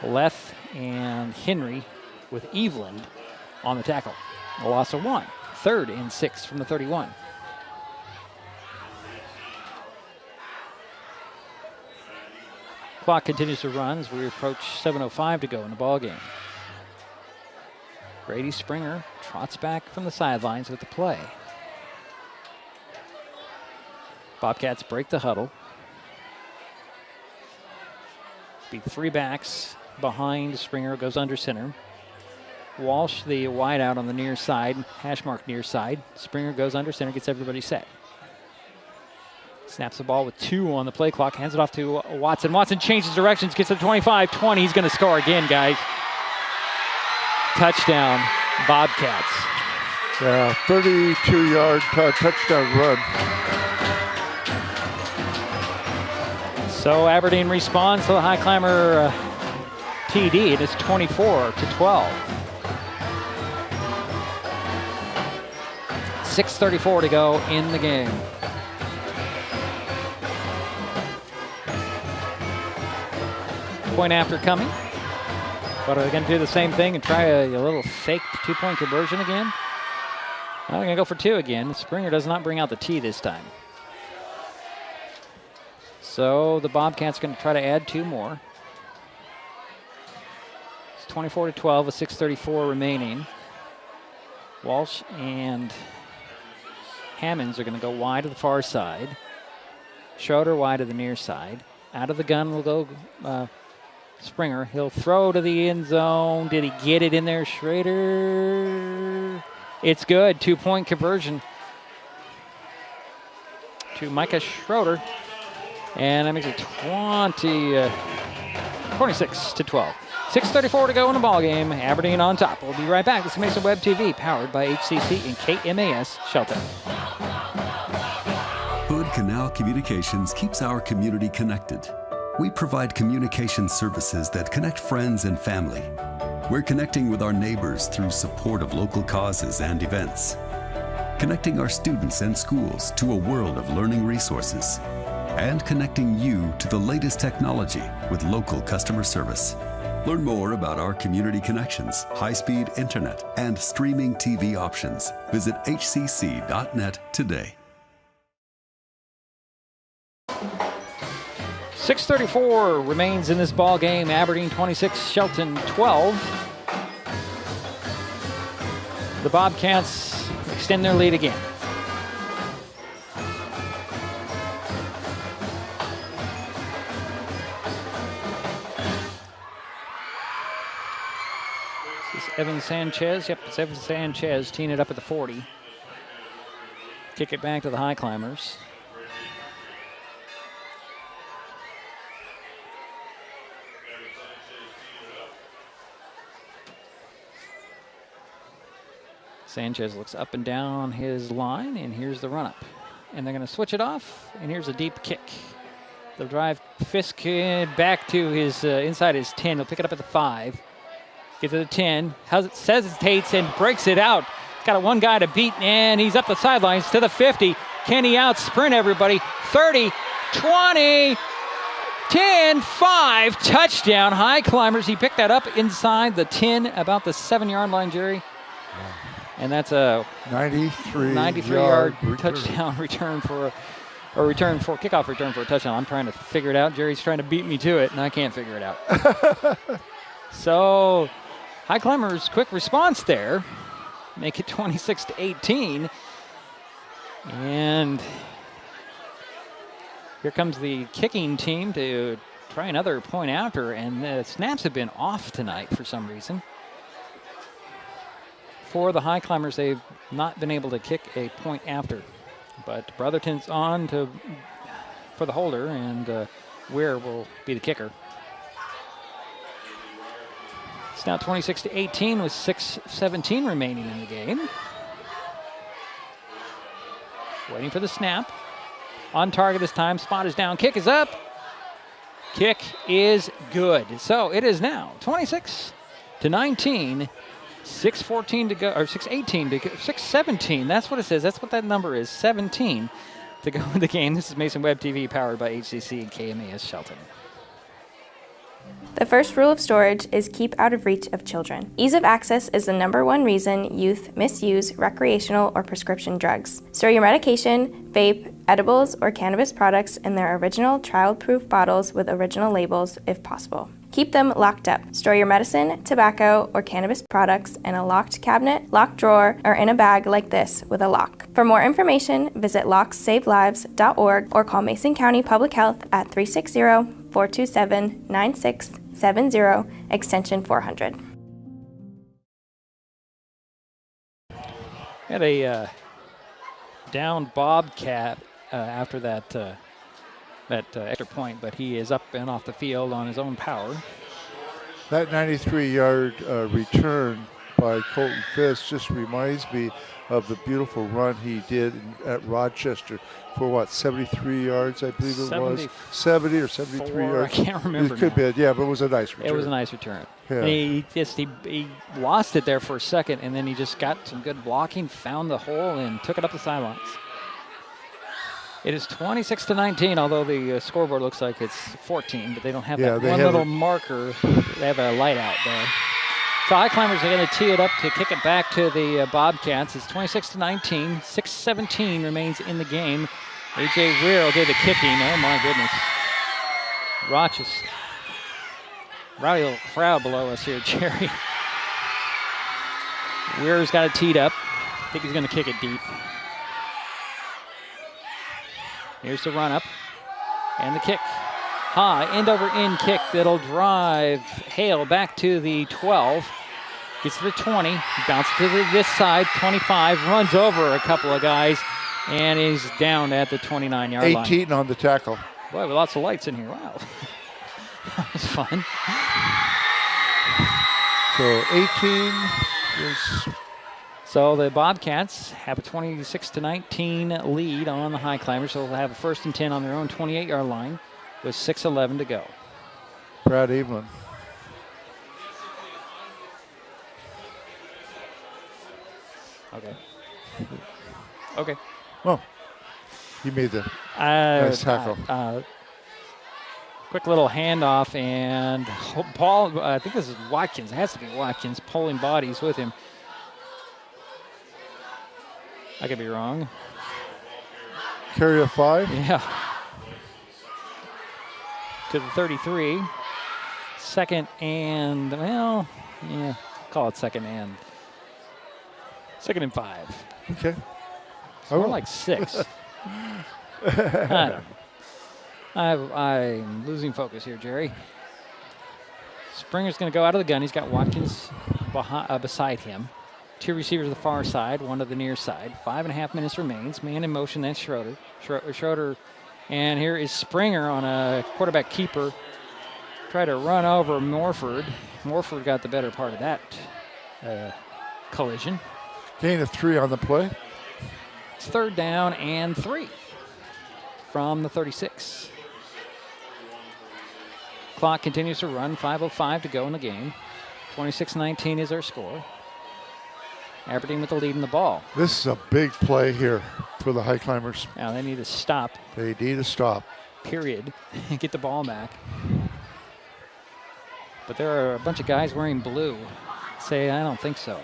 S2: Leth and Henry with Eveland on the tackle. A loss of 1. 3rd and 6 from the 31. Clock continues to run as we approach 7:05 to go in the ball game. Grady Springer trots back from the sidelines with the play. Bobcats break the huddle. Be 3 backs behind Springer, goes under center. Walsh, the wide out on the near side, hash mark near side. Springer goes under center, gets everybody set. Snaps the ball with 2 on the play clock, hands it off to Watson. Watson changes directions, gets to the 25-20. He's going to score again, guys. Touchdown, Bobcats.
S11: Yeah, 32-yard touchdown run.
S2: So Aberdeen responds to the Highclimber TD, and it's 24-12. 6:34 to go in the game. Point after coming. But are they going to do the same thing and try a little fake 2-point conversion again? Well, they're going to go for 2 again. Springer does not bring out the tee this time. So the Bobcats going to try to add 2 more. It's 24-12 with 6:34 remaining. Walsh and Hammonds are going to go wide to the far side. Schroeder wide to the near side. Out of the gun will go Springer. He'll throw to the end zone. Did he get it in there, Schrader? It's good. 2-point conversion to Micah Schroeder. And that makes it 26-12. 6:34 to go in the ball game. Aberdeen on top. We'll be right back. This is Mason Web TV, powered by HCC and KMAS Shelton.
S9: Hood Canal Communications keeps our community connected. We provide communication services that connect friends and family. We're connecting with our neighbors through support of local causes and events. Connecting our students and schools to a world of learning resources. And connecting you to the latest technology with local customer service. Learn more about our community connections, high-speed internet, and streaming TV options. Visit hcc.net today.
S2: 6:34 remains in this ball game. Aberdeen 26, Shelton 12. The Bobcats extend their lead again. Evan Sanchez. Yep, it's Evan Sanchez teeing it up at the 40. Kick it back to the Highclimbers. Sanchez looks up and down his line, and here's the run-up. And they're going to switch it off, and here's a deep kick. They'll drive Fisk back to his inside his 10. He'll pick it up at the 5. Get to the 10, hesitates and breaks it out. Got one guy to beat, and he's up the sidelines to the 50. Can he out-sprint everybody? 30, 20, 10, 5, touchdown. Highclimbers. He picked that up inside the 10, about the 7-yard line, Jerry. And that's a 93-yard touchdown return for kickoff return for a touchdown. I'm trying to figure it out. Jerry's trying to beat me to it, and I can't figure it out. So Highclimbers, quick response there. Make it 26-18. And here comes the kicking team to try another point after, and the snaps have been off tonight for some reason. For the Highclimbers, they've not been able to kick a point after. But Brotherton's on for the holder, and Weir will be the kicker. It's now 26-18 with 6:17 remaining in the game. Waiting for the snap. On target this time. Spot is down. Kick is up. Kick is good. So it is now 26-19. 6:14 to go, or 6:18 to go, 6:17. That's what it says. That's what that number is. 17 to go in the game. This is Mason Web TV, powered by HCC and KMAS Shelton.
S4: The first rule of storage is keep out of reach of children. Ease of access is the #1 reason youth misuse recreational or prescription drugs. Store your medication, vape, edibles, or cannabis products in their original child-proof bottles with original labels if possible. Keep them locked up. Store your medicine, tobacco, or cannabis products in a locked cabinet, locked drawer, or in a bag like this with a lock. For more information, visit locksavelives.org or call Mason County Public Health at 360-427-9670, extension 400.
S2: Had a down Bobcat after that extra point, but he is up and off the field on his own power.
S11: That 93-yard return by Colton Fisk just reminds me of the beautiful run he did at Rochester for 73 yards, I believe it was. 70 or 73 yards.
S2: I can't remember.
S11: It could be, yeah, but it was a nice return.
S2: It was a nice return.
S11: Yeah.
S2: He lost it there for a second, and then he just got some good blocking, found the hole, and took it up the sidelines. It is 26-19, although the scoreboard looks like it's 14, but they don't have that one little marker. They have a light out there. So Highclimbers are going to tee it up to kick it back to the Bobcats. It's 26-19. 6:17 remains in the game. A.J. Weir will do the kicking. Oh, my goodness. Rochester. Rowdy little crowd below us here, Jerry. Weir's got it teed up. I think he's going to kick it deep. Here's the run up and the kick. High, end over end kick that'll drive Hale back to the 12. Gets to the 20, bounces to this side, 25, runs over a couple of guys, and is down at the 29-yard line.
S11: 18 on the tackle.
S2: Boy, with lots of lights in here. Wow. That was fun.
S11: So 18 is...
S2: So the Bobcats have a 26-19 lead on the Highclimbers, so they'll have a 1st and 10 on their own 28-yard line with 6:11 to go.
S11: Brad Evelyn.
S2: Okay. Okay.
S11: Oh, he made the nice tackle.
S2: Quick little handoff, and Paul, I think this is Watkins. It has to be Watkins pulling bodies with him. I could be wrong.
S11: Carry of 5?
S2: Yeah. To the 33. 2nd and, well, yeah, call it 2nd and. 2nd and 5.
S11: Okay.
S2: It's more like 6. I don't know. I'm losing focus here, Jerry. Springer's going to go out of the gun. He's got Watkins beside him. 2 receivers to the far side, 1 to the near side. 5.5 minutes remains. Man in motion, that's Schroeder. Schroeder, and here is Springer on a quarterback keeper. Try to run over Morford. Morford got the better part of that collision.
S11: Gain of 3 on the play.
S2: It's 3rd down and 3 from the 36. Clock continues to run, 5:05 to go in the game. 26-19 is our score. Aberdeen with the lead in the ball.
S11: This is a big play here for the Highclimbers.
S2: Now they need to stop.
S11: They need to stop.
S2: Period. Get the ball back. But there are a bunch of guys wearing blue. Say, I don't think so.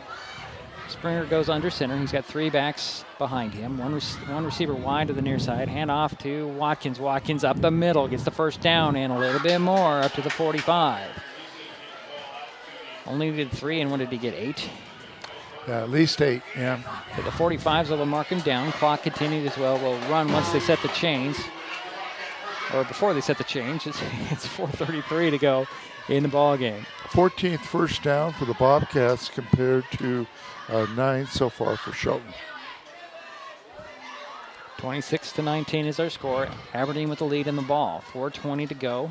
S2: Springer goes under center. He's got 3 backs behind him. One receiver wide to the near side. Hand off to Watkins. Watkins up the middle. Gets the 1st down and a little bit more up to the 45. Only needed 3, and what did he get, 8?
S11: Yeah, at least 8, yeah.
S2: But the 45s will mark him down. Clock continued as well. Will run once they set the chains. Or before they set the change. It's 4:33 to go in the ball game.
S11: 14th first down for the Bobcats compared to 9 so far for Shelton.
S2: 26-19 is our score. Aberdeen with the lead in the ball. 4:20 to go.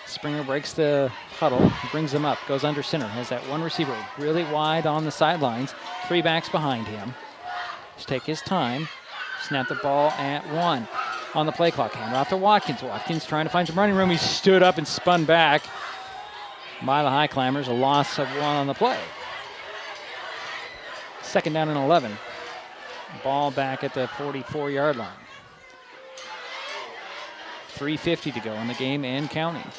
S2: Springer breaks the huddle, brings him up, goes under center, has that 1 receiver really wide on the sidelines, 3 backs behind him. Just take his time, snap the ball at 1 on the play clock. Hand off to Watkins. Watkins trying to find some running room. He stood up and spun back by the Highclimbers. A loss of 1 on the play. 2nd down and 11. Ball back at the 44-yard line. 3:50 to go in the game and counting.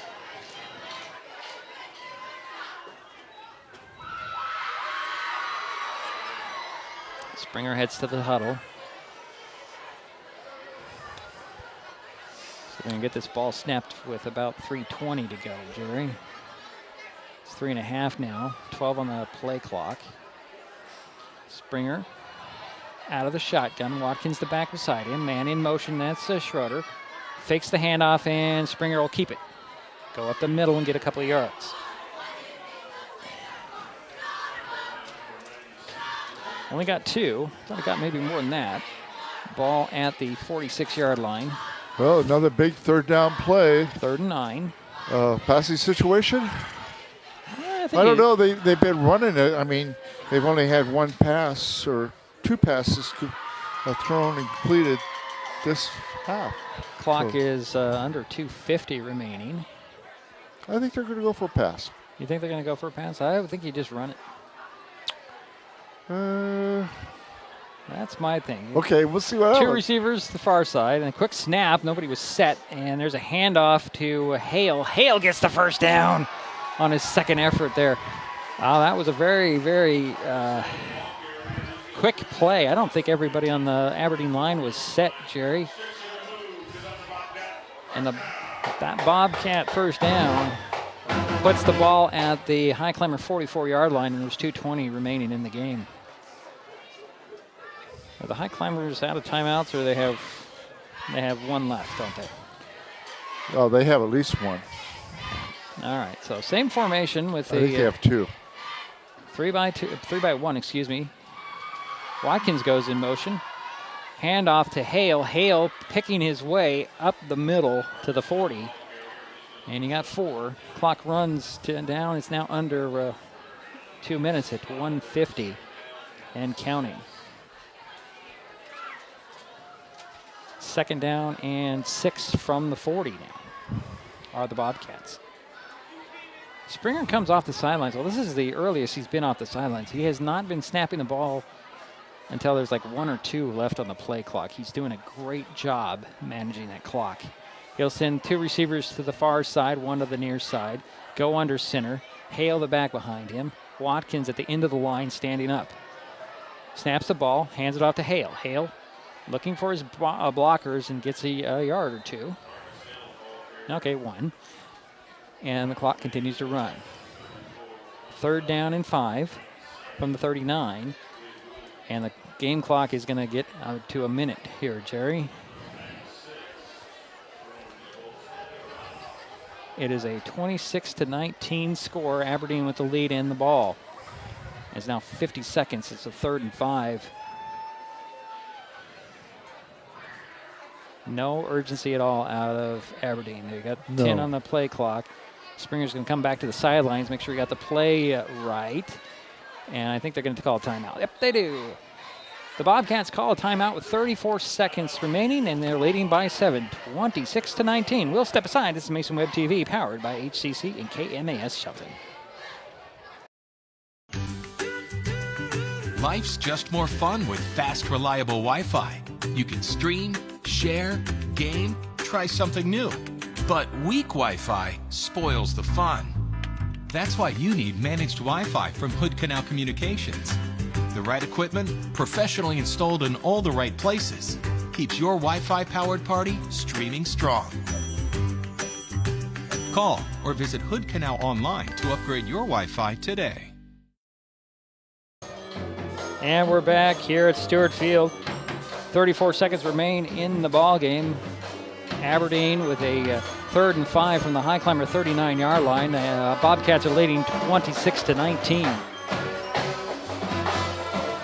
S2: Springer heads to the huddle. So we're going to get this ball snapped with about 3:20 to go, Jerry. It's 3.5 now. 12 on the play clock. Springer out of the shotgun. Watkins the back beside him. Man in motion, that's Schroeder. Fakes the handoff, and Springer will keep it. Go up the middle and get a couple of yards. Only got 2. Thought he got maybe more than that. Ball at the 46-yard line.
S11: Well, another big 3rd down play.
S2: 3rd and 9.
S11: Passing situation? I don't know. They've been running it. I mean, they've only had 1 pass or 2 passes thrown and completed this half.
S2: Clock is under 2:50 remaining.
S11: I think they're going to go for a pass.
S2: You think they're going to go for a pass? I would think you just run it. That's my thing.
S11: Okay, we'll see what happens.
S2: 2 receivers to the far side, and a quick snap. Nobody was set, and there's a handoff to Hale. Hale gets the 1st down on his 2nd effort there. That was a very, very quick play. I don't think everybody on the Aberdeen line was set, Jerry. And that Bobcat first down puts the ball at the Highclimber 44-yard line, and there's 2:20 remaining in the game. Are the Highclimbers out of timeouts, or they have one left, don't they?
S11: Oh, they have at least one.
S2: All right, so same formation with
S11: I think they have two.
S2: 3-by-1, excuse me. Watkins goes in motion. Handoff to Hale. Hale picking his way up the middle to the 40. And he got 4. Clock runs down. It's now under 2 minutes at 1:50 and counting. Second down and 6 from the 40 now are the Bobcats. Springer comes off the sidelines. Well, this is the earliest he's been off the sidelines. He has not been snapping the ball until there's like 1 or 2 left on the play clock. He's doing a great job managing that clock. He'll send 2 receivers to the far side, 1 to the near side. Go under center. Hale the back behind him. Watkins at the end of the line standing up. Snaps the ball, hands it off to Hale. Hale looking for his blockers and gets a yard or 2. Okay, 1. And the clock continues to run. 3rd down and 5 from the 39. And the game clock is going to get to a minute here, Jerry. It is a 26-19 score. Aberdeen with the lead in the ball. It's now 50 seconds. It's a 3rd and 5. No urgency at all out of Aberdeen. They got 10 on the play clock. Springer's going to come back to the sidelines, make sure he got the play right. And I think they're going to call a timeout. Yep, they do. The Bobcats call a timeout with 34 seconds remaining, and they're leading by 7, 26-19. We'll step aside. This is Mason Web TV, powered by HCC and KMAS Shelton.
S5: Life's just more fun with fast, reliable Wi-Fi. You can stream, share, game, try something new. But weak Wi-Fi spoils the fun. That's why you need managed Wi-Fi from Hood Canal Communications. The right equipment, professionally installed in all the right places, keeps your Wi-Fi powered party streaming strong. Call or visit Hood Canal online to upgrade your Wi-Fi today.
S2: And we're back here at Stewart Field. 34 seconds remain in the ball game. Aberdeen with a 3rd and 5 from the Highclimber 39-yard line. Bobcats are leading 26-19.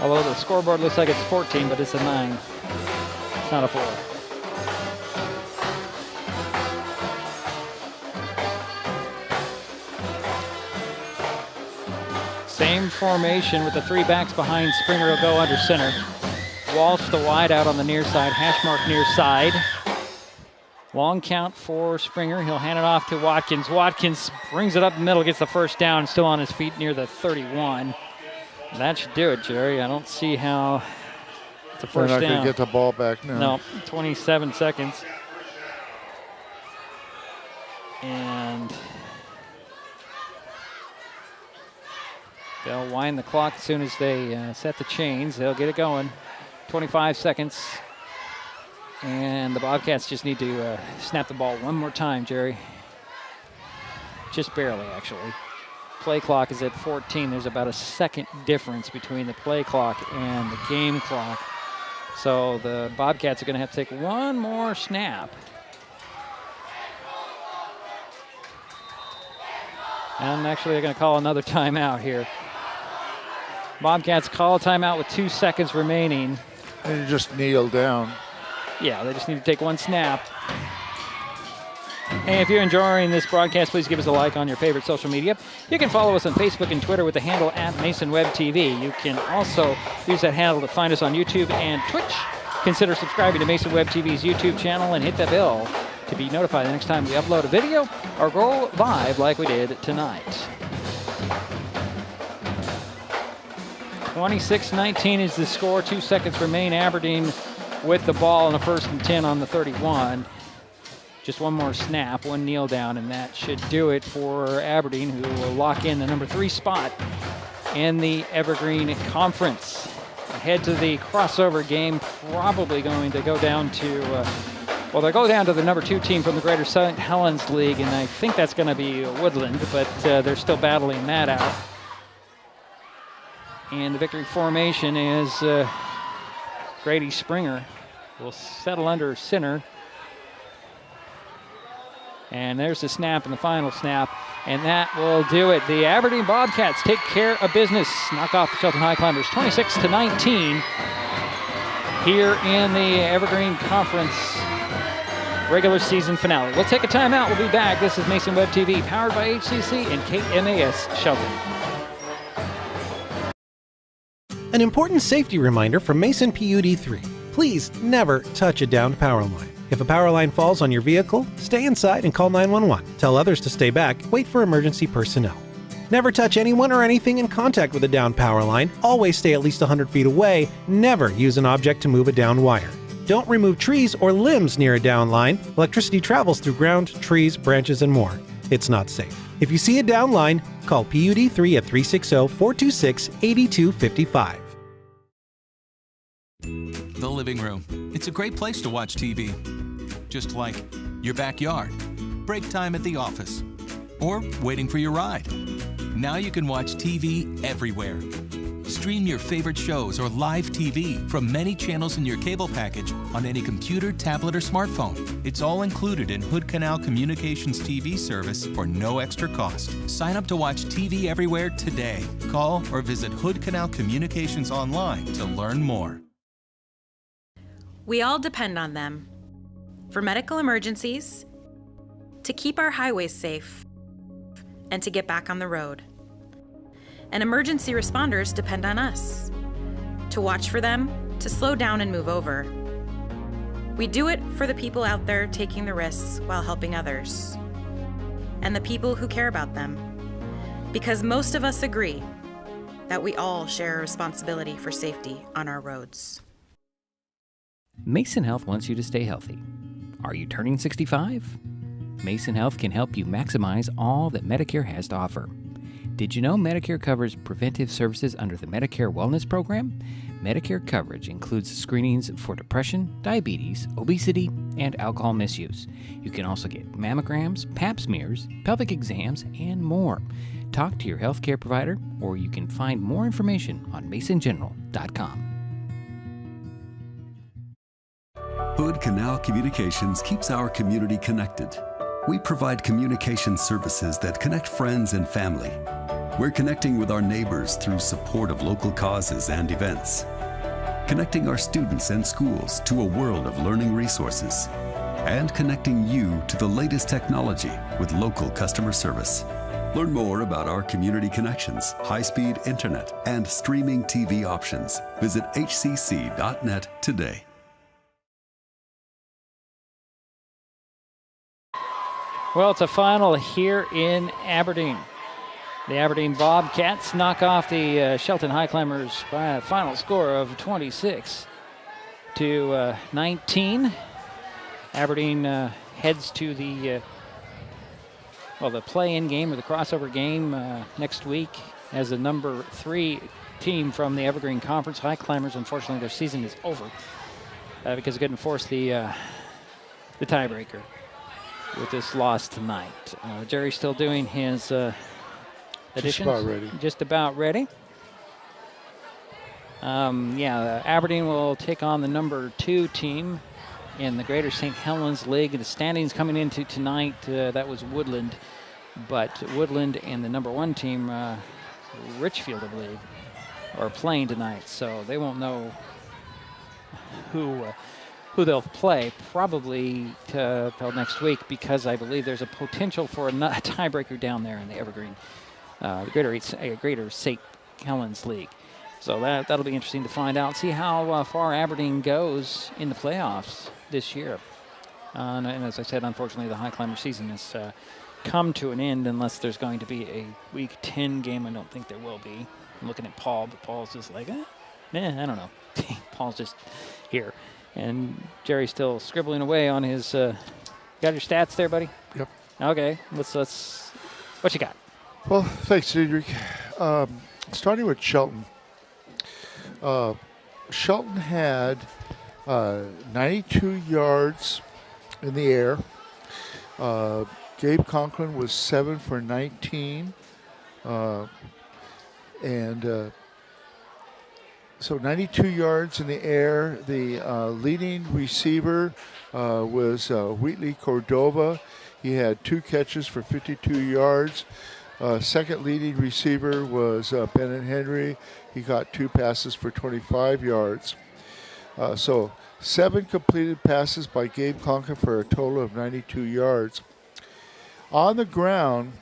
S2: Although the scoreboard looks like it's 14, but it's a 9. It's not a 4. Same formation with the 3 backs behind. Springer will go under center. Walsh the wide out on the near side. Hash mark near side. Long count for Springer. He'll hand it off to Watkins. Watkins brings it up the middle, gets the first down, still on his feet near the 31. That should do it, Jerry. I don't see how it's a first down.
S11: They're not going to get the ball back now.
S2: No, 27 seconds. And they'll wind the clock as soon as they set the chains. They'll get it going. 25 seconds. And the Bobcats just need to snap the ball one more time, Jerry. Just barely, actually. Play clock is at 14. There's about a second difference between the play clock and the game clock. So the Bobcats are going to have to take one more snap. And actually they're going to call another timeout here. Bobcats call a timeout with 2 seconds remaining.
S11: And you just kneel down.
S2: Yeah, they just need to take one snap. And if you're enjoying this broadcast, please give us a like on your favorite social media. You can follow us on Facebook and Twitter with the handle @MasonWebTV. You can also use that handle to find us on YouTube and Twitch. Consider subscribing to Mason Web TV's YouTube channel and hit that bell to be notified the next time we upload a video or go live like we did tonight. 26-19 is the score. 2 seconds remain. Aberdeen with the ball on the 1st and 10 on the 31. Just one more snap, one kneel down, and that should do it for Aberdeen, who will lock in the number 3 spot in the Evergreen Conference. Ahead to the crossover game, probably going to go down to, they'll go down to the number 2 team from the Greater St. Helens League, and I think that's going to be Woodland, but they're still battling that out. And the victory formation is Grady Springer will settle under center. And there's the snap and the final snap, and that will do it. The Aberdeen Bobcats take care of business, knock off the Shelton Highclimbers 26-19 here in the Evergreen Conference regular season finale. We'll take a timeout. We'll be back. This is Mason Web TV, powered by HCC and KMAS Shelton.
S3: An important safety reminder from Mason PUD 3. Please never touch a downed power line. If a power line falls on your vehicle, stay inside and call 911. Tell others to stay back. Wait for emergency personnel. Never touch anyone or anything in contact with a downed power line. Always stay at least 100 feet away. Never use an object to move a downed wire. Don't remove trees or limbs near a downed line. Electricity travels through ground, trees, branches, and more. It's not safe. If you see a downed line, call PUD 3 at 360-426-8255.
S5: The living room. It's a great place to watch TV. Just like your backyard, break time at the office, or waiting for your ride. Now you can watch TV everywhere. Stream your favorite shows or live TV from many channels in your cable package on any computer, tablet, or smartphone. It's all included in Hood Canal Communications TV service for no extra cost. Sign up to watch TV everywhere today. Call or visit Hood Canal Communications online to learn more.
S1: We all depend on them for medical emergencies, to keep our highways safe, and to get back on the road. And emergency responders depend on us to watch for them, to slow down and move over. We do it for the people out there taking the risks while helping others, and the people who care about them, because most of us agree that we all share a responsibility for safety on our roads.
S2: Mason Health wants you to stay healthy. Are you turning 65? Mason Health can help you maximize all that Medicare has to offer. Did you know Medicare covers preventive services under the Medicare Wellness Program? Medicare coverage includes screenings for depression, diabetes, obesity, and alcohol misuse. You can also get mammograms, pap smears, pelvic exams, and more. Talk to your healthcare provider, or you can find more information on masongeneral.com.
S9: Hood Canal Communications keeps our community connected. We provide communication services that connect friends and family. We're connecting with our neighbors through support of local causes and events. Connecting our students and schools to a world of learning resources. And connecting you to the latest technology with local customer service. Learn more about our community connections, high-speed internet, and streaming TV options. Visit hcc.net today.
S2: Well, it's a final here in Aberdeen. The Aberdeen Bobcats knock off the Shelton Highclimbers by a final score of 26-19. Aberdeen heads to the play-in game or the crossover game next week as the number 3 team from the Evergreen Conference. Highclimbers, unfortunately, their season is over because they couldn't force the tiebreaker with this loss tonight. Jerry's still doing his additions. Just about ready. Aberdeen will take on the number 2 team in the Greater St. Helens League. The standings coming into tonight, that was Woodland. But Woodland and the number 1 team, Richfield, I believe, are playing tonight. So they won't know who they'll play probably till next week, because I believe there's a potential for a tiebreaker down there in the Evergreen, the Greater St. Helens League. So that'll be interesting to find out, see how far Aberdeen goes in the playoffs this year. And as I said, unfortunately, the Highclimber season has come to an end unless there's going to be a Week 10 game. I don't think there will be. I'm looking at Paul, but Paul's just like, I don't know. Paul's just here. And Jerry's still scribbling away on his Got your stats there, buddy?
S11: Yep.
S2: Okay. Let's. What you got?
S11: Well, thanks, Cedric. Starting with Shelton. Shelton had 92 yards in the air. Gabe Conklin was 7 for 19. So 92 yards in the air. The leading receiver was Wheatley Cordova. He had 2 catches for 52 yards. Second leading receiver was Bennett Henry. He got 2 passes for 25 yards. So 7 completed passes by Gabe Conklin for a total of 92 yards. On the ground,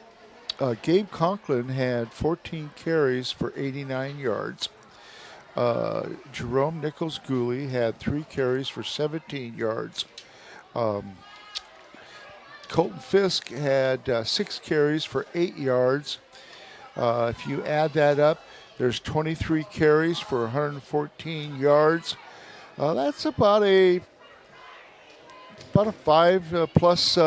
S11: Gabe Conklin had 14 carries for 89 yards. Jerome Nichols-Gooley had 3 carries for 17 yards. Colton Fisk had 6 carries for 8 yards. If you add that up, there's 23 carries for 114 yards. That's about a 5 plus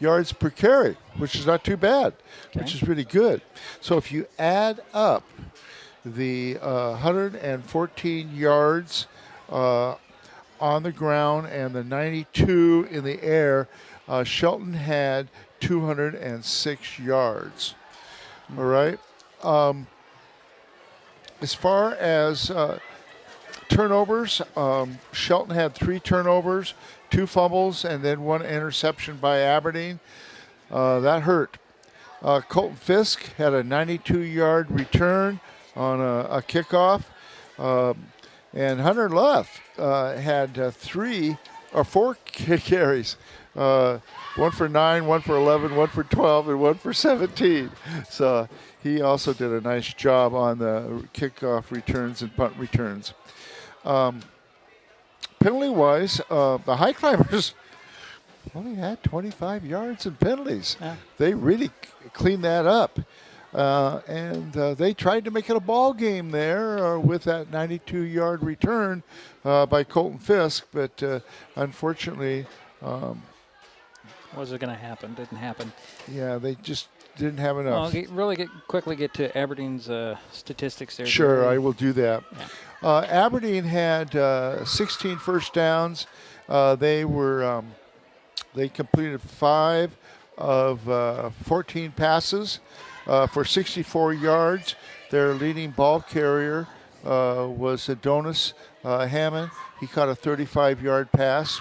S11: yards per carry, which is not too bad, which is really good. So if you add up the 114 yards on the ground and the 92 in the air, Shelton had 206 yards. All right. As far as turnovers, Shelton had 3 turnovers, 2 fumbles, and then 1 interception by Aberdeen. That hurt. Colton Fisk had a 92-yard return on a kickoff. And Hunter Luff had 3 or 4 carries. 1 for 9, 1 for 11, 1 for 12, and 1 for 17. So he also did a nice job on the kickoff returns and punt returns. Penalty-wise, the Highclimbers only had 25 yards in penalties. Yeah. They really cleaned that up. And they tried to make it a ball game there with that 92-yard return by Colton Fisk, but unfortunately...
S2: was it going to happen? Didn't happen.
S11: Yeah, they just didn't have enough.
S2: Well, quickly get to Aberdeen's statistics there.
S11: Sure, I will do that. Yeah. Aberdeen had 16 first downs. They completed 5 of 14 passes for 64 yards. Their leading ball carrier was Adonis Hammond. He caught a 35-yard pass.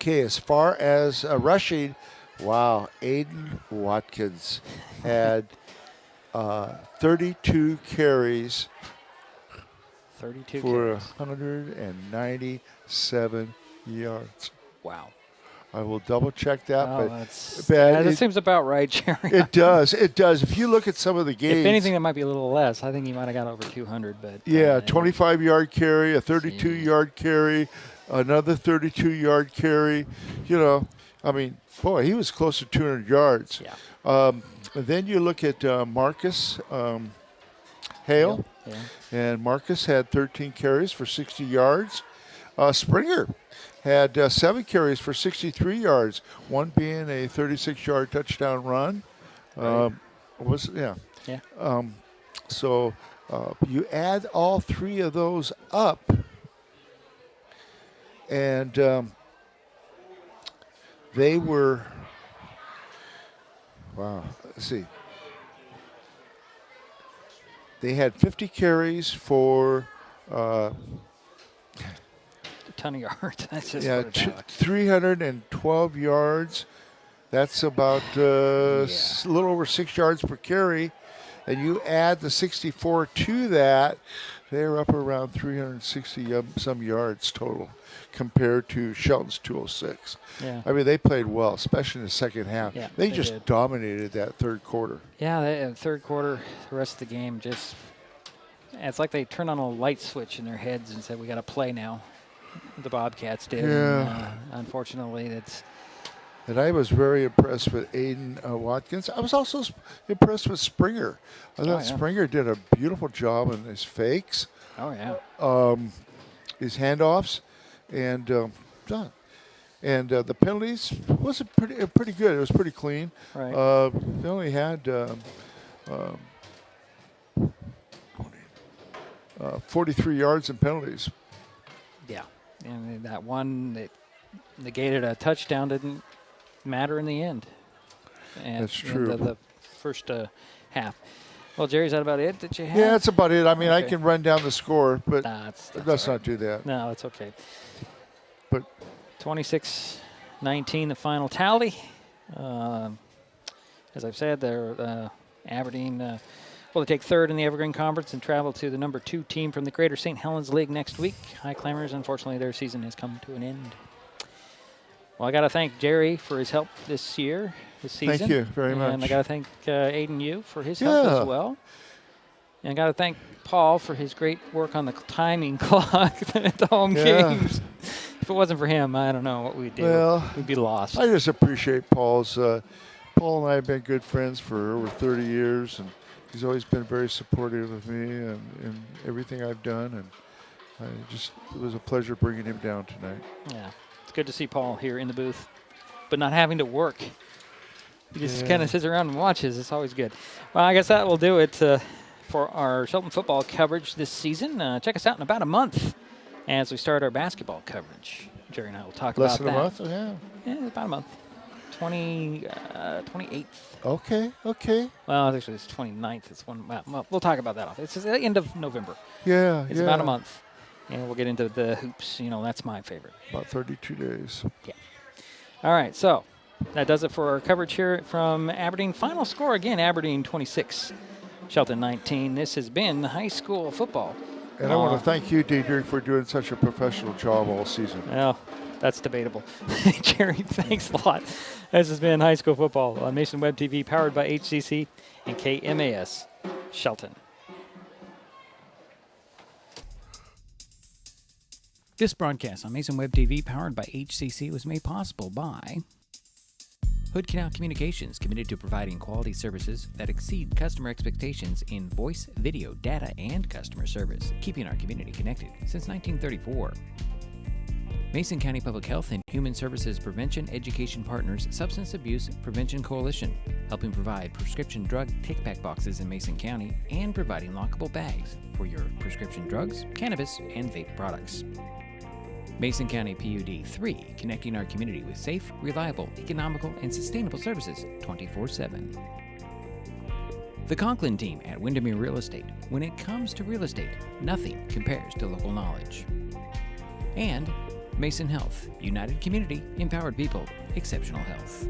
S11: Okay, as far as rushing, wow, Aiden Watkins had 32 carries.
S2: 32
S11: for
S2: carries.
S11: 197 yards.
S2: Wow.
S11: I will double check that,
S2: that seems about right, Jerry.
S11: It does. It does. If you look at some of the games,
S2: if anything, that might be a little less. I think he might have got over 200, but
S11: 25-yard carry, a 32-yard carry, another 32-yard carry. You know, I mean, boy, he was close to 200 yards.
S2: Yeah.
S11: Then you look at Marcus Hale, and Marcus had 13 carries for 60 yards. Springer had 7 carries for 63 yards, one being a 36-yard touchdown run. So you add all 3 of those up, and they were, let's see. They had 50 carries for
S2: a ton of yards. That's just
S11: 312 yards. That's about a little over 6 yards per carry. And you add the 64 to that, they're up around 360 some yards total compared to Shelton's 206.
S2: Yeah.
S11: I mean, they played well, especially in the second half.
S2: Yeah,
S11: they just dominated that third quarter.
S2: Yeah, third quarter, the rest of the game just, it's like they turned on a light switch in their heads and said, we got to play now. The Bobcats did.
S11: Yeah.
S2: And, unfortunately, that's...
S11: And I was very impressed with Aiden Watkins. I was also impressed with Springer. I thought Springer did a beautiful job in his fakes.
S2: Oh, yeah.
S11: His handoffs. And And the penalties wasn't pretty good. It was pretty clean.
S2: Right.
S11: They only had 43 yards in penalties.
S2: Yeah, and that one that negated a touchdown didn't matter in the end. And
S11: That's true.
S2: The first half. Well, Jerry, is that about it that you have?
S11: Yeah, that's about it. I mean,
S2: Okay.
S11: I can run down the score, but
S2: that's
S11: let's
S2: all
S11: not do that.
S2: No, it's okay.
S11: But
S2: 26-19, the final tally. As I've said, they're Aberdeen will take third in the Evergreen Conference and travel to the number 2 team from the Greater St. Helens League next week. Highclimbers, unfortunately, their season has come to an end. Well, I got to thank Jerry for his help this season.
S11: Thank you very much.
S2: And I got to thank Aiden Yu for his help as well. And I got to thank Paul for his great work on the timing clock at the home games. If it wasn't for him, I don't know what we'd do.
S11: Well,
S2: we'd be lost.
S11: I just appreciate Paul's. Paul and I have been good friends for over 30 years, and he's always been very supportive of me and everything I've done. And it was a pleasure bringing him down tonight.
S2: Yeah, it's good to see Paul here in the booth, but not having to work. He just kind of sits around and watches. It's always good. Well, I guess that will do it for our Shelton football coverage this season. Check us out in about a month as we start our basketball coverage. Jerry and I will talk about that.
S11: Less than a month?
S2: Yeah, about a month. 28th.
S11: Okay.
S2: Well, actually, it's 29th. It's one. Well, we'll talk about that. It's the end of November.
S11: Yeah,
S2: It's about a month. And we'll get into the hoops. You know, that's my favorite.
S11: About 32 days.
S2: Yeah. All right, so that does it for our coverage here from Aberdeen. Final score again, Aberdeen 26, Shelton 19. This has been high school football.
S11: And I want to thank you, Diedrich, for doing such a professional job all season.
S2: Well, that's debatable. Jerry, thanks a lot. This has been high school football on Mason Web TV, powered by HCC and KMAS Shelton.
S21: This broadcast on Mason Web TV, powered by HCC, was made possible by Hood Canal Communications, committed to providing quality services that exceed customer expectations in voice, video, data, and customer service, keeping our community connected since 1934. Mason County Public Health and Human Services Prevention Education Partners Substance Abuse Prevention Coalition, helping provide prescription drug take-back boxes in Mason County and providing lockable bags for your prescription drugs, cannabis, and vape products. Mason County PUD 3, connecting our community with safe, reliable, economical, and sustainable services 24/7. The Conklin team at Windermere Real Estate. When it comes to real estate, nothing compares to local knowledge. And Mason Health, united community, empowered people, exceptional health.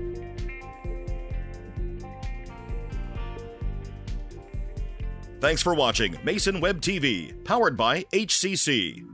S6: Thanks for watching Mason Web TV, powered by HCC.